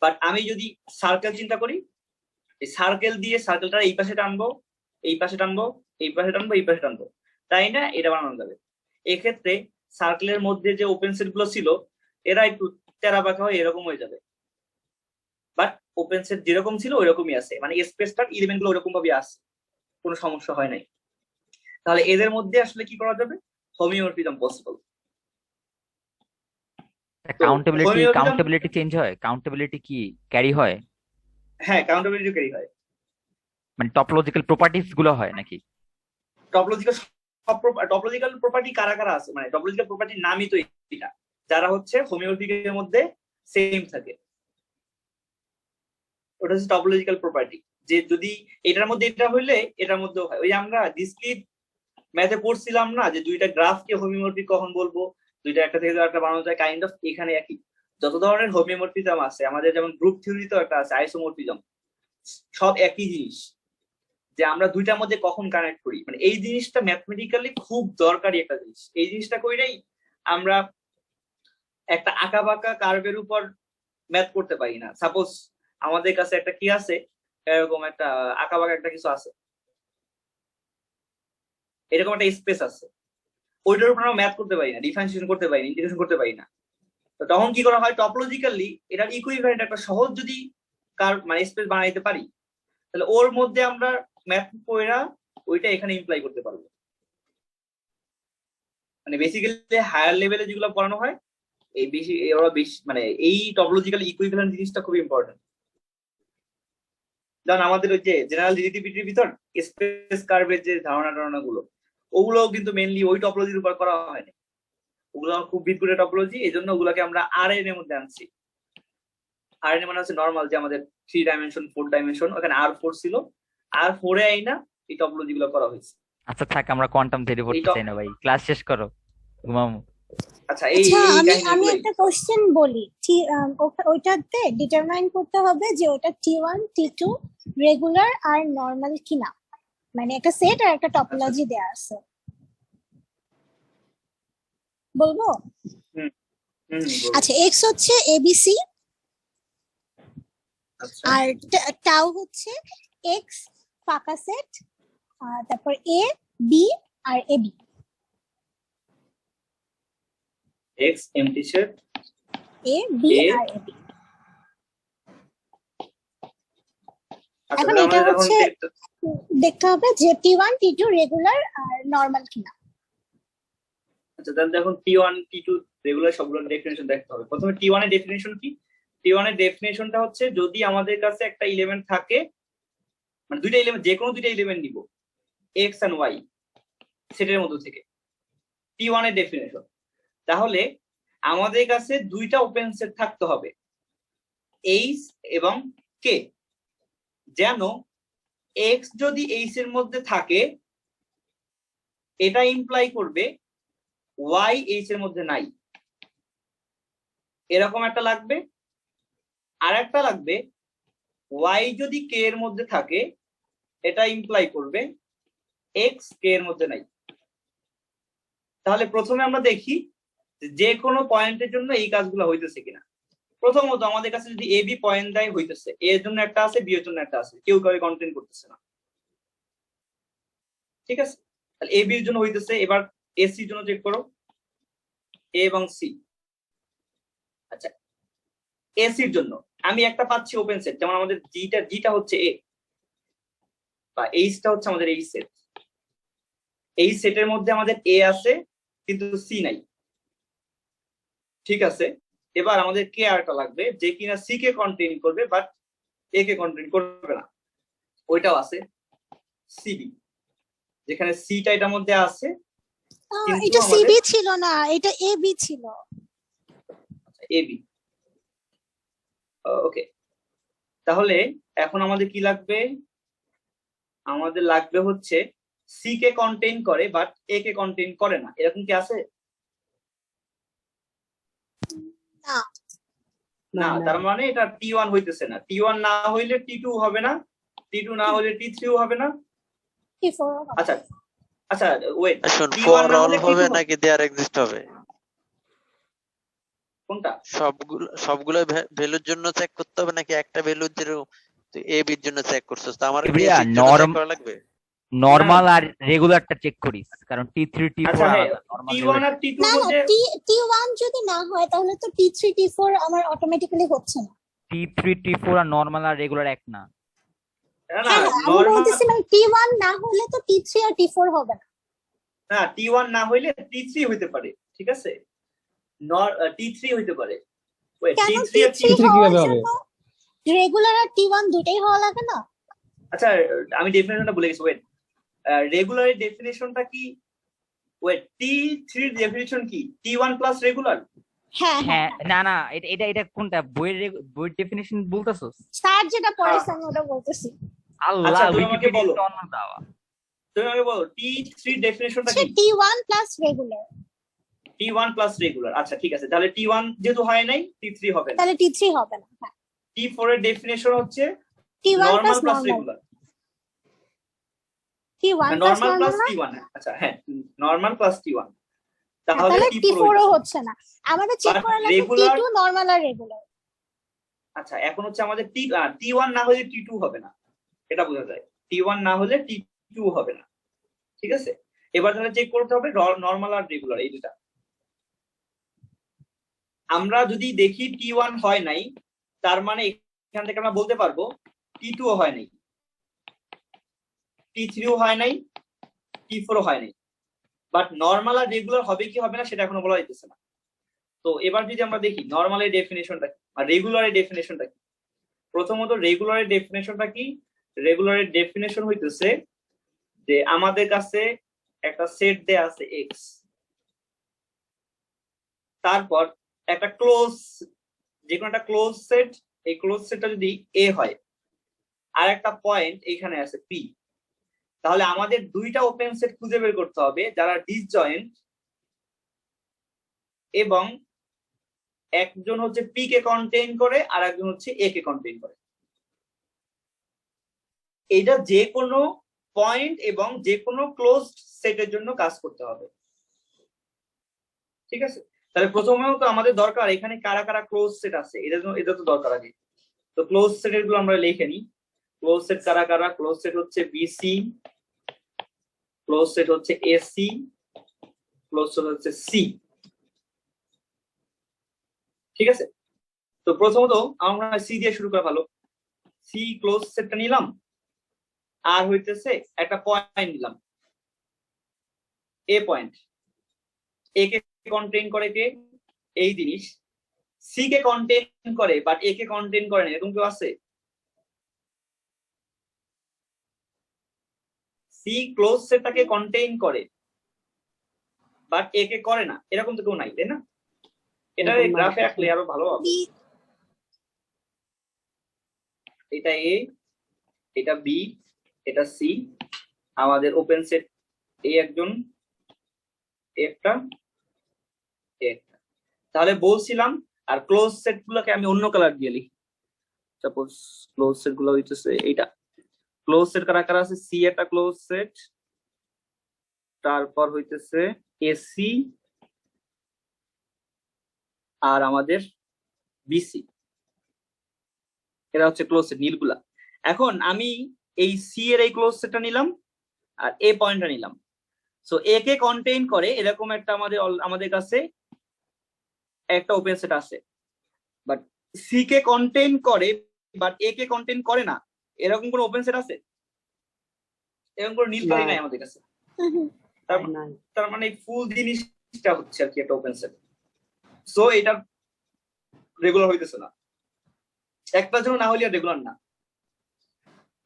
বাট আমি যদি সার্কেল চিন্তা করি, এই সার্কেল দিয়ে সার্কেলটা এই পাশে টানবো, এই পাশে টানবো, এই পাশে টানবো, এই পাশে টানবো, তাই না? এটা বানানো যাবে। এক্ষেত্রে সার্কেলের মধ্যে যে ওপেন সেট গুলো ছিল, এরা একটু তেরা বাঁকা হয়ে এরকম হয়ে যাবে। বাট ওপেন সেট যেরকম ছিল ওইরকমই আছে, মানে স্পেসটার এলিমেন্ট গুলো ওরকম ভাবে আছে, কোনো সমস্যা হয় নাই। তাহলে এদের মধ্যে আসলে কি করা যাবে? হোমিওমরফিজম পসিবল। কাউন্টেবিলিটি চেঞ্জ হয়? কাউন্টেবিলিটি কি ক্যারি হয়? হ্যাঁ, কাউন্টেবিলিটি ক্যারি হয়। মানে টপোলজিক্যাল প্রপার্টিজ গুলো হয় নাকি? টপোলজিক্যাল প্রপার্টি কারা কারা আছে, মানে টপোলজিক্যাল প্রপার্টির নামই তো এটা, যারা হচ্ছে হোমিওমরফিকের মধ্যে সেম থাকে, ওটা হচ্ছে টপোলজিক্যাল প্রপার্টি। যে যদি এটার মধ্যে এটা হইলে এটার মধ্যেও হয়। ওই যে আমরা ডিসক্রিট ম্যাথে পড়ছিলাম না যে দুইটা গ্রাফকে হোমিওমরফিক কখন বলবো, দুইটা একটা থেকে একটা বানানো যায়, কাইন্ড অফ এখানে একই। যত ধরনের হোমিওমরফিজম আছে আমাদের, যেমন গ্রুপ থিওরিতেও একটা আছে আইসোমরফিজম, সব একই জিনিস, যে আমরা দুইটার মধ্যে কখন কানেক্ট করি। মানে এই জিনিসটা ম্যাথমেটিক্যালি খুব দরকারি একটা জিনিস। এই জিনিসটা কইলেই আমরা একটা আঁকা বাঁকা কার্ভের উপর ম্যাথ করতে পারি না। সাপোজ আমাদের কাছে একটা কি আছে, এরকম একটা আঁকা বাঁকা একটা কিছু আছে, এরকম একটা স্পেস আছে, ওইটার উপর আমরা ম্যাথ করতে পারি না, ডিফারেন্সিয়েশন করতে পারি না, ইন্টিগ্রেশন করতে পারি না। তো তখন কি করা হয়, টপোলজিক্যালি এটার ইকুইভ্যালেন্ট একটা সহজ যদি কার্ভ মানে স্পেস বানাইতে পারি, তাহলে ওর মধ্যে আমরা ম্যাথ পড়া ওইটা এখানে ইমপ্লাই করতে পারবো। মানে বেসিক্যালি হায়ার লেভেলে যেগুলো পড়ানো হয়, এই বেশি ওরা বেশি মানে এই টপোলজিক্যাল ইকুইভ্যালেন্ট জিনিসটা খুব ইম্পর্টেন্ট। যেমন আমাদের ওই যে জেনারেল রিলেটিভিটির ভিতর স্পেস কার্ভের যে ধারণা গুলো, ওগুলোও কিন্তু মেইনলি ওই টপোলজির উপর করা হয়নি। ওগুলো খুব বিদগুড়ে টপোলজি, এই জন্য ওগুলোকে আমরা RN এর মধ্যে আনছি। RN মানে হচ্ছে নর্মাল, যে আমাদের 3 ডাইমেনশন 4 ডাইমেনশন, ওখানে R4 ছিল, R4 এ আইনা এই টপোলজি গুলো করা হয়েছে। আচ্ছা থাক, আমরা কোয়ান্টাম থিওরি পড়তে চাই না ভাই, ক্লাস শেষ করো, ঘুমামু। আচ্ছা, এই আচ্ছা এই আমি কাহিনীগুলোই। একটা কোশ্চেন বলি, ওইটাতে ডিটারমাইন করতে হবে যে ওটা T1 T2 রেগুলার আর নরমাল কিনা, মানে একটা সেট আর একটা টপোলজি দেয়া আছে, বলবো? হুম হুম, বলো। আচ্ছা, এক্স হচ্ছে ABC আচ্ছা, আর টাউ হচ্ছে এক্স ফাঁকা সেট, তারপর A B আর AB। x empty set, A B A আর AB। আচ্ছা, এখন তাহলে এটা আমাদের এখন হচ্ছে দেখতে হবে যে T1 T2 রেগুলার আর নরমাল কিনা। আচ্ছা, তাহলে এখন T1 T2 রেগুলার সবগুলোর ডেফিনিশন দেখতে হবে। প্রথমে T1 এর ডেফিনিশন কি? T1 এর ডেফিনিশনটা হচ্ছে যদি আমাদের কাছে একটা এলিমেন্ট থাকে, মানে দুইটা এলিমেন্ট, যে কোনো দুইটা এলিমেন্ট নিব, x এন্ড y, সেটের মধ্যে থেকে, টি ওয়ান এর ডেফিনেশন। তাহলে আমাদের কাছে দুইটা ওপেন সেট থাকতে হবে, এইচ এবং কে, যেন এক্স যদি এইচ এর মধ্যে থাকে এটা ইমপ্লাই করবে ওয়াই এইচ এর মধ্যে নাই, এরকম একটা লাগবে। আর একটা লাগবে ওয়াই যদি কে এর মধ্যে থাকে এটা ইমপ্লাই করবে এক্স কে এর মধ্যে নাই। তাহলে প্রথমে আমরা দেখি যে কোনো পয়েন্টের জন্য এই কাজগুলো হইতেছে কিনা। প্রথমত আমাদের কাছে যদি এ বি পয়েন্ট দেয় হইতেছে, এ এর জন্য একটা আছে, বি এর জন্য একটা আছে, কেউ কাউকে কন্টেন্ট করতেছে না, ঠিক আছে। তাহলে এ বি এর জন্য হইতেছে। এবার এ সির জন্য চেক করো, এ এবং সি। আচ্ছা, এ সির জন্য আমি একটা পাচ্ছি ওপেন সেট, যেমন আমাদের জিটা হচ্ছে এ, বা এইচটা হচ্ছে আমাদের এই সেট। এই সেটের মধ্যে আমাদের এ আছে কিন্তু সি নাই, ঠিক আছে। এবার আমাদের কে আরটা লাগবে যে কিনা সি কে কন্টেইন করবে বাট এ কে কন্টেইন করবে না, ওইটাও আছে সিবি, যেখানে সিটা এটার মধ্যে আছে কিন্তু এটা আমাদের সিবি ছিল না, এটা এবি ছিল। এবি। ওকে, তাহলে এখন আমাদের কি লাগবে? আমাদের লাগবে হচ্ছে সি কে কন্টেইন করে বাট এ কে কন্টেইন করে না, এরকম কি আছে? না, না, তার মানে এটা টি ওয়ান হইতেছে না। টি ওয়ান না হইলে টি টু হবে না, টি টু না হলে টি থ্রিও হবে না। T4 আচ্ছা আচ্ছা, ওয়েট, শুন, টি ফর ওয়ান না অল হলে হবে T2 নাকি দেয়ার এক্সিস্ট হবে? কোনটা? সবগুলো ভ্যালুর জন্য চেক করতে হবে নাকি একটা ভ্যালুর জন্য? তুই এ বির জন্য চেক করছিস, তো আমার কি এভরিয়া এসির জন্য চেক করা লাগবে? নরমাল আর রেগুলারটা চেক করিস, কারণ টি3 টি4 আচ্ছা হ্যাঁ, আলাদা। নরমাল টি ওয়ান আর টি টু না না, মধ্যে T1 যদি না হয় তাহলে তো T3 T4 আমার অটোমেটিক্যালি হচ্ছে না। টি3 টি4 আর নরমাল আর রেগুলার এক না। না না, হ্যাঁ আমি নরমাল বলতেছিলাম T1 না হলে তো T3 আর T4 হবে না। না, টি ওয়ান না হইলে টি থ্রি হইতে পারে, ঠিক আছে, টি থ্রি হইতে পারে। ওয়েট, কেন টি থ্রি আর T3 টি T3 হওয়ার কিভাবে হবে? জন্য রেগুলার আর T1 দুটেই হওয়া লাগে না? আচ্ছা, আমি ডেফিনেশনটা ভুলে গেছি। ওয়েট, রেগুলারের ডেফিনেশনটা কি? ওয়েট, টি থ্রি ডেফিনেশন কি? T one plus regular? হ্যাঁ হ্যাঁ, হ্যাঁ, না না, এটা কোনটা বইয়ের ডেফিনিশন বলতেছস? স্যার যেটা পড়াইছে আমি ওটা বলতেছি। আল্লাহ, আচ্ছা, তুমি আমাকে উইকিপিডিয়া বলো। তো অন্য দাওয়া। তুমি আমাকে বলো টি থ্রি ডেফিনেশনটা সে কি? T1 plus regular, T one plus regular. আচ্ছা ঠিক আছে, তাহলে টি ওয়ান যেহেতু হয় নাই টি থ্রি হবে না। তাহলে T3 হবে না। হ্যাঁ, টি ফোর এর ডেফিনেশন হচ্ছে T1 normal plus plus normal, regular, T1 plus normal plus normal, T one. আচ্ছা হ্যাঁ, নরমাল প্লাস টি ওয়ান, তাহলে তাহলে টি T4 ফোর ও হচ্ছে না। আমাদের চেক But করা লাগবে regular- T2 নরমাল আর রেগুলার। আচ্ছা, এখন হচ্ছে আমাদের টি ওয়ান না হলে টি টু হবে না, এটা বোঝা যায়। টি ওয়ান না হলে টি টু হবে না, ঠিক আছে। এবার তাহলে চেক করতে হবে নরমাল আর রেগুলার এই দুটা। আমরা যদি দেখি টি ওয়ান হয় নাই, তার মানে এখান থেকে আমরা বলতে পারবো টি টু ও হয় নাই, টি থ্রিও হয় নাই, টি ফোরও হয় নাই। বাট নরমাল আর রেগুলার হবে কি হবে না সেটা এখনো বলা যাইতেছে না। তো এবার যদি আমরা দেখি নরমালের ডেফিনেশনটা কি আর রেগুলারের ডেফিনেশনটা কি। প্রথমত রেগুলারের ডেফিনেশনটা কি? রেগুলারের ডেফিনেশন হইতেছে যে আমাদের কাছে একটা সেট দেয়া আছে এক্স, তারপর একটা ক্লোজ, যে কোনো একটা ক্লোজ সেট, এই ক্লোজ সেটটা যদি এ হয় আর একটা পয়েন্ট এখানে আছে পি, তাহলে আমাদের দুইটা ওপেন সেট খুঁজে বের করতে হবে যারা ডিসজয়েন্ট এবং একজন হচ্ছে পি কে কন্টেইন করে আর একজন হচ্ছে এ কে কন্টেইন করে। এটা যে কোনো পয়েন্ট এবং যে কোনো ক্লোজড সেটের জন্য কাজ করতে হবে, ঠিক আছে। তাহলে প্রথমেও তো আমাদের দরকার এখানে কারা কারা ক্লোজ সেট আছে, এটা তো দরকার আগে। তো ক্লোজ সেটের গুলো আমরা লিখে নিই। ক্লোজ সেট কারা কারা? ক্লোজ সেট হচ্ছে বিসি, ক্লোজ সেট হচ্ছে এসি, ক্লোজ সেট হচ্ছে সি, ঠিক আছে। তো প্রথমত আমরা সি দিয়ে শুরু করা ভালো। সি ক্লোজ সেটটা নিলাম, আর হইতেছে একটা পয়েন্ট নিলাম, এ পয়েন্ট। এ কে কন্টেইন করে কে? এই জিনিস। সি কে কন্টেইন করে বাট এ কে কন্টেইন করে না, এরকম কেউ আছে? সি ক্লোজ সেটটাকে কন্টেইন করে বাট এ কে করে না, এরকম তো কেউ নাই, তাই না? এটা এরকম গ্রাফে নাই। আঁকলে আরো ভালো হবে। বি এটা এ, এটা বি, এটা সি, আমাদের ওপেন সেট এই একজন, একটা, একটা। তাহলে বলছিলাম, আর ক্লোজ সেট গুলোকে আমি অন্য কালার দিয়ে লিখি। সাপোজ ক্লোজ সেট গুলো হইতেছে এইটা। ক্লোজ সেট কারা কারা আছে? সি একটা ক্লোজ সেট, তারপর হইতেছে এসি আর আমাদের বিসি, এরা হচ্ছে ক্লোজ সেট নীলগুলা। এখন আমি এই সি এর এই ক্লোজ সেটটা নিলাম আর এ পয়েন্টটা নিলাম। সো এ কে কন্টেইন করে এরকম একটা আমাদের কাছে একটা ওপেন সেট আছে, বাট সি কে কন্টেইন করে বাট এ কে কন্টেইন করে না, এরকম কোন ওপেন সেট আছে? এরকম কোন নীল কালি না। নাই আমাদের কাছে। হুম, নাই। তার মানে ফুল জিনিসটা হচ্ছে আর কি একটা ওপেন সেট। সো এটা রেগুলার হইতেছে না, একটার জন্য না হলে আর রেগুলার না।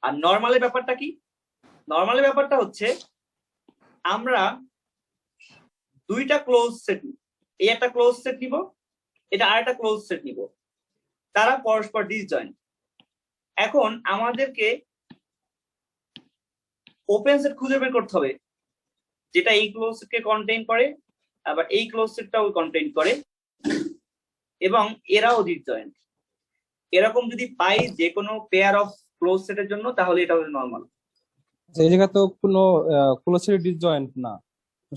আর নর্মালের ব্যাপারটা কি? নর্মালের ব্যাপারটা হচ্ছে আমরা দুইটা ক্লোজ সেট, এই একটা ক্লোজ সেট নিব, এটা আর একটা ক্লোজ সেট নিব, তারা পরস্পর ডিসজয়েন্ট। এখন আমাদেরকে ওপেন সেট খুঁজে বের করতে হবে যেটা এই ক্লোজ সেটকে কন্টেইন করে, আবার এই ক্লোজ সেটটাও কন্টেইন করে, এবং এরাও ডিসজয়েন্ট। এরকম যদি পাই যে কোনো পেয়ার অফ ক্লোজ সেটের জন্য, তাহলে এটা হচ্ছে নর্মাল। এই জায়গা তো কোনো ক্লোজ সেট ডিসজয়েন্ট না,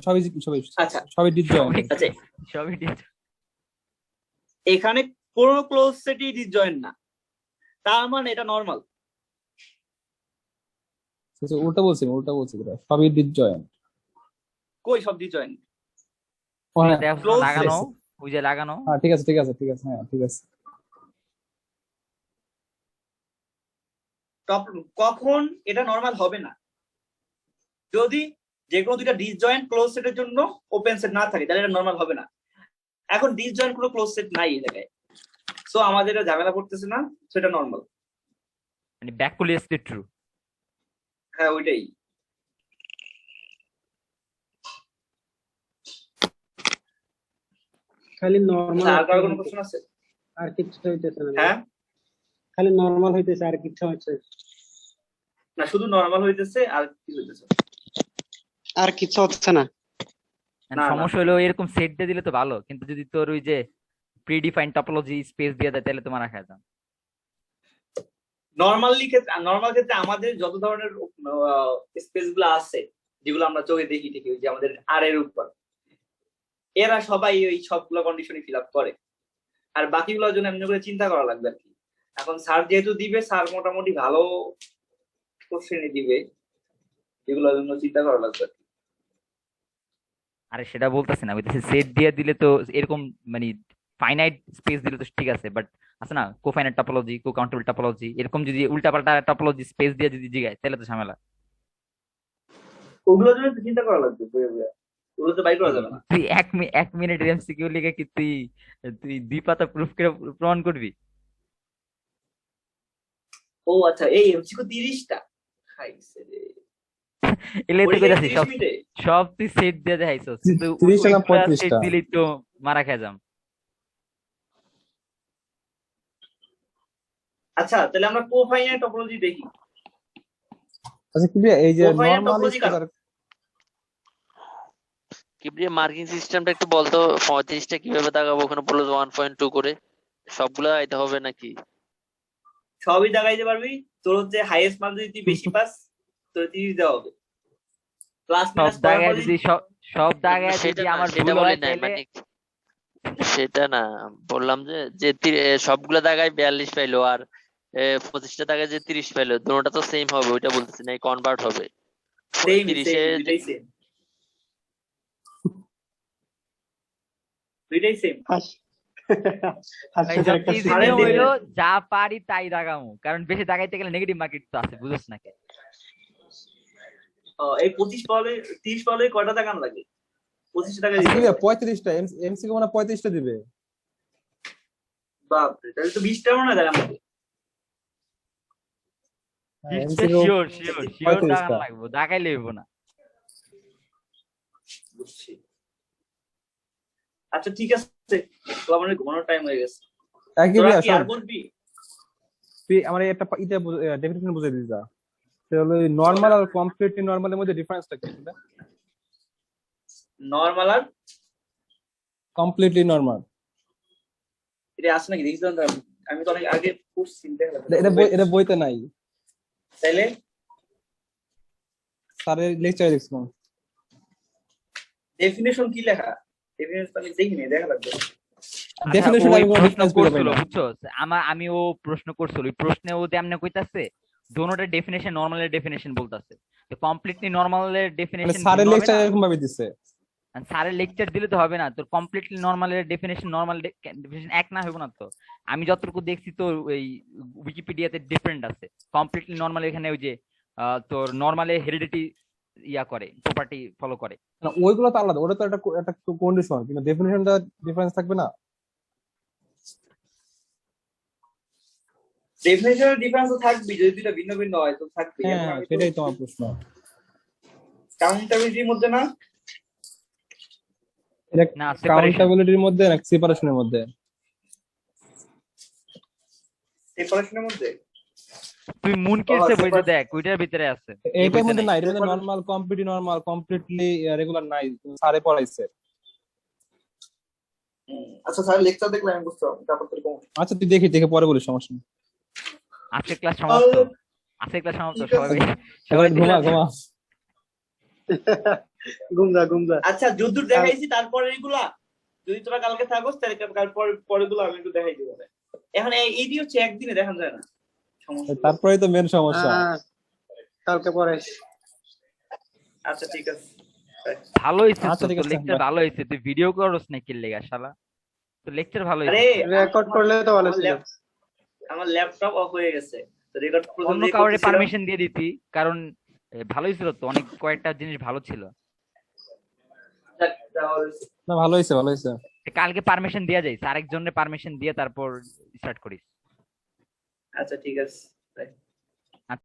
সবই সবই আচ্ছা সবই ডিসজয়েন্ট। আচ্ছা, সবই এখানে কোনো ক্লোজ সেটই ডিসজয়েন্ট না, তার মানে এটা নর্মাল। উল্টা বলছি পুরো সবই ডিসজয়েন্ট। কই সব ডিসজয়েন্ট? দেখো Close লাগানো, set. ওই যে লাগানো। হ্যাঁ ঠিক আছে হ্যাঁ ঠিক আছে। কখন এটা নর্মাল হবে না? যদি যে কোনো দুইটা ডিসজয়েন্ট ক্লোজ সেটের জন্য ওপেন সেট না থাকে, তাহলে এটা নর্মাল হবে না। এখন ডিসজয়েন্ট কোনো ক্লোজ সেট নাই এই জায়গায়, সো আমাদের এটা ঝামেলা করতেছে না, সেটা নর্মাল। মানে ব্যাকুলিয়াসলি ট্রু। হ্যাঁ ওইটাই। খালি নরমাল। আচ্ছা, আর কারো কোনো প্রশ্ন আছে? আর কিছু হইতেছে না। হ্যাঁ, খালি নরমাল হইতেছে, আর কিছু হচ্ছে না শুধু নর্মাল হইতেছে, আর কি হইতেছে? আর কিছু হচ্ছে না। না, না। সমস্যা হলো এরকম সেট দিয়ে দিলে তো ভালো, কিন্তু যদি তোর ওই যে প্রিডিফাইন্ড টপোলজি স্পেস দিয়ে দেয় তাহলে তো মারা খায় যান। নর্মাল ক্ষেত্রে আমাদের যত ধরনের স্পেস গুলো আছে, যেগুলো আমরা চোখে দেখি ঠিকই, ওই যে আমাদের আর এর উপর, এরা সবাই ওই সবগুলো কন্ডিশনই ফিল আপ করে। আর বাকিগুলোর জন্য এমনি করে চিন্তা করা লাগবে আর কি। এখন স্যার যেহেতু দিবে, স্যার মোটামুটি ভালো কোশ্চেনই দিবে, যেগুলোর জন্য চিন্তা করা লাগবে আর কি। আরে সেটা বলতেছি না, বলতেছি সেট দিয়ে দিলে তো এরকম মানে ফাইনাইট স্পেস দিলে তো ঠিক আছে, বাট আছে না কোফাইনাইট টপোলজি, কো কাউন্টেবল টপোলজি, এরকম যদি উল্টাপাল্টা টপোলজি স্পেস দিয়ে যদি জিগায় তাহলে তো ঝামেলা। ওগুলোর জন্য একটু চিন্তা করা লাগবে, ওগুলো তো বাই করা যাবে না। তুই এক মিনিট এমসিকিউ লিখে কি তুই তুই 2 পাতা প্রুফ করে প্রমাণ করবি? ও আচ্ছা, এই এমসিকিউ 30টা খাইছে রে। এলে তো পরীক্ষায় কইতাছি 30 সব মিনিটে? সব তুই সেট দিয়ে দেখাইছস, কিন্তু 30টা না সেট 35টা? দিলেই তো মারা খেয়ে যাম। আচ্ছা, তাহলে আমরা কোফাইনাইট টপোলজি দেখি। আচ্ছা কি এই যে Cofinite নরমাল topology কার? কিবরিয়া মার্কিং সিস্টেমটা একটু বলতো, 35টা কিভাবে দাগাবো? ওখানে বললো 1.2 করে, সবগুলা আইতে হবে নাকি? সবই দাগাইতে পারবি, তোর হচ্ছে হাইয়েস্ট মার্ক যদি তুই বেশি পাস, তোর 30 দেওয়া হবে। প্লাস সব মাইনাস করার দাগায় পর যদি সব দাগায় সেটা যদি না, আমার সেটা ভুল বলি হয় নাই, তাহলে মানে সেটা না, বললাম যে সবগুলা দাগায় 42 পাইলো, আর 25টা দাগায় যে 30 পাইলো, দুটোটা তো সেম হবে, ওইটা বলতেছি না, কনভার্ট হবে। সেম 30-এ দুইটাই সেম, দুইটাই সেম। ভাই সব ইজি নিয়ম হইলো যা পারি তাই দাগামু, কারণ বেশি দাগাইতে গেলে নেগেটিভ মার্কেট তো আছে, বুঝছ না কে? এই 25 পাওয়ালে 30 পাওয়ালে কয়টা দাগান লাগে? 25 টাকা আচ্ছা দিতে কি হবে। 35টা এমসিকিউ মানে 35টা দিবে? বাপরে, তাহলে তো 20 টাকা না দাগান লাগে। এমসিকিউ শিওর দাগান 35টা। লাগবো, দাগাইলে হইব না। বুঝছি। আচ্ছা ঠিক আছে, তো আমার ঘুমানোর টাইম হয়ে গেছে। একই তোরা ভাইয়া কি আর বলবি? তুই আমার একটা এটা ডেফিনেশন বুঝিয়ে দিস যা। সেটা হলো নর্মাল আর কমপ্লিটলি নর্মালের মধ্যে ডিফারেন্সটা কি আসলে? নর্মাল আর কমপ্লিটলি নর্মাল এটা আসে নাকি দেখিস তো, আমি তো অনেক আগে পড়ছি, দেখা এটা বইতে নাই, তাইলে স্যারের লেকচারে দেখছিলাম। ডেফিনেশন কি লেখা? ডেফিনেশন আমি দেখিনি, দেখা লাগবে। আচ্ছা, ডেফিনেশন ওই আমি কোনো প্রশ্ন ডিফারেন্স পেতে পাই করছিল না। বুঝছো, আমি ও প্রশ্ন করছিল, ওই প্রশ্নে ও তেমনে কইতাছে দোনোটার ডেফিনেশন নরমালের ডেফিনেশন বলতাছে, তো কমপ্লিটলি নরমালের মানে ডেফিনেশন স্যারের ভিন্ন হবে লেকচারে না। এরকম ভাবে দিচ্ছে। স্যারের লেকচার দিলে তো হবে না, তোর কমপ্লিটলি নরমালের ডেফিনেশন নরমাল ডেফিনেশন এক না হবে না তো। আমি যতটুকু দেখছি তো ওই উইকিপিডিয়াতে ডিফারেন্ট আছে। কমপ্লিটলি নরমাল এখানে ওই যে তোর নরমালে হেরিডিটি ইয়া করে, প্রপার্টি ফলো করে। না, ওইগুলো তো আলাদা, ওটা তো একটা কন্ডিশন, কিন্তু ডেফিনেশনটা ডিফারেন্স থাকবে না। ডেফিনেশনের ডিফারেন্স তো থাকবে, যদি দুইটা ভিন্ন ভিন্ন হয় তো থাকবে। হ্যাঁ, সেটাই তোমার প্রশ্ন। কাউন্টাবিলিটির মধ্যে না, এটা না, separation। কাউন্টাবিলিটির মধ্যে না সেপারেশনের মধ্যে? সেপারেশনের মধ্যে। তুই মুন কেসে বইতে separation। দেখ, ওইটার ভিতরে আছে। এইটার মধ্যে নাই। নাই, এর মধ্যে normal, completely normal, completely regular নাই, স্যারে পড়াইছে। আচ্ছা স্যার লেকচার দেখলে আমি বুঝতে পারবো, তারপর তোর কমন। আচ্ছা তুই দেখে পরে বলিস, সমস্যা নেই। আজকে ক্লাস সমাপ্ত, আজকে ক্লাস সমাপ্ত, সবাই সবাই ঘুমা। ঘুমদা আচ্ছা যদ্দূর দেখাইছি তারপরে এগুলা যদি তোরা কালকে থাকোস তাহলে পরেগুলো আমি একটু দেখাই দিব। এখন এইটি হচ্ছে একদিনে দেখানো যায় না, সমস্যা। তারপরেই তো মেন সমস্যা। কালকে পরে। আচ্ছা ঠিক আছে, ভালো হয়েছে আচ্ছা, ঠিক তো, আছে, লেকচার bye. ভালো হয়েছে। তুই ভিডিও করস না কি লেগা শালা? তো লেকচার ভালো আরে হয়েছে। রেকর্ড করলে তো ভালো ছিল। আমার ল্যাপটপ অফ হয়ে গেছে, তো রেকর্ড অন্য কাউরে পারমিশন দিয়ে দিতি, কারণ ভালোই ছিল তো, অনেক কয়েকটা জিনিস ভালো ছিল। না, ভালো হয়েছে। কালকে পারমিশন দেয়া যায়, আরেকজনের পারমিশন দিয়ে তারপর স্টার্ট করিস। আচ্ছা ঠিক আছে।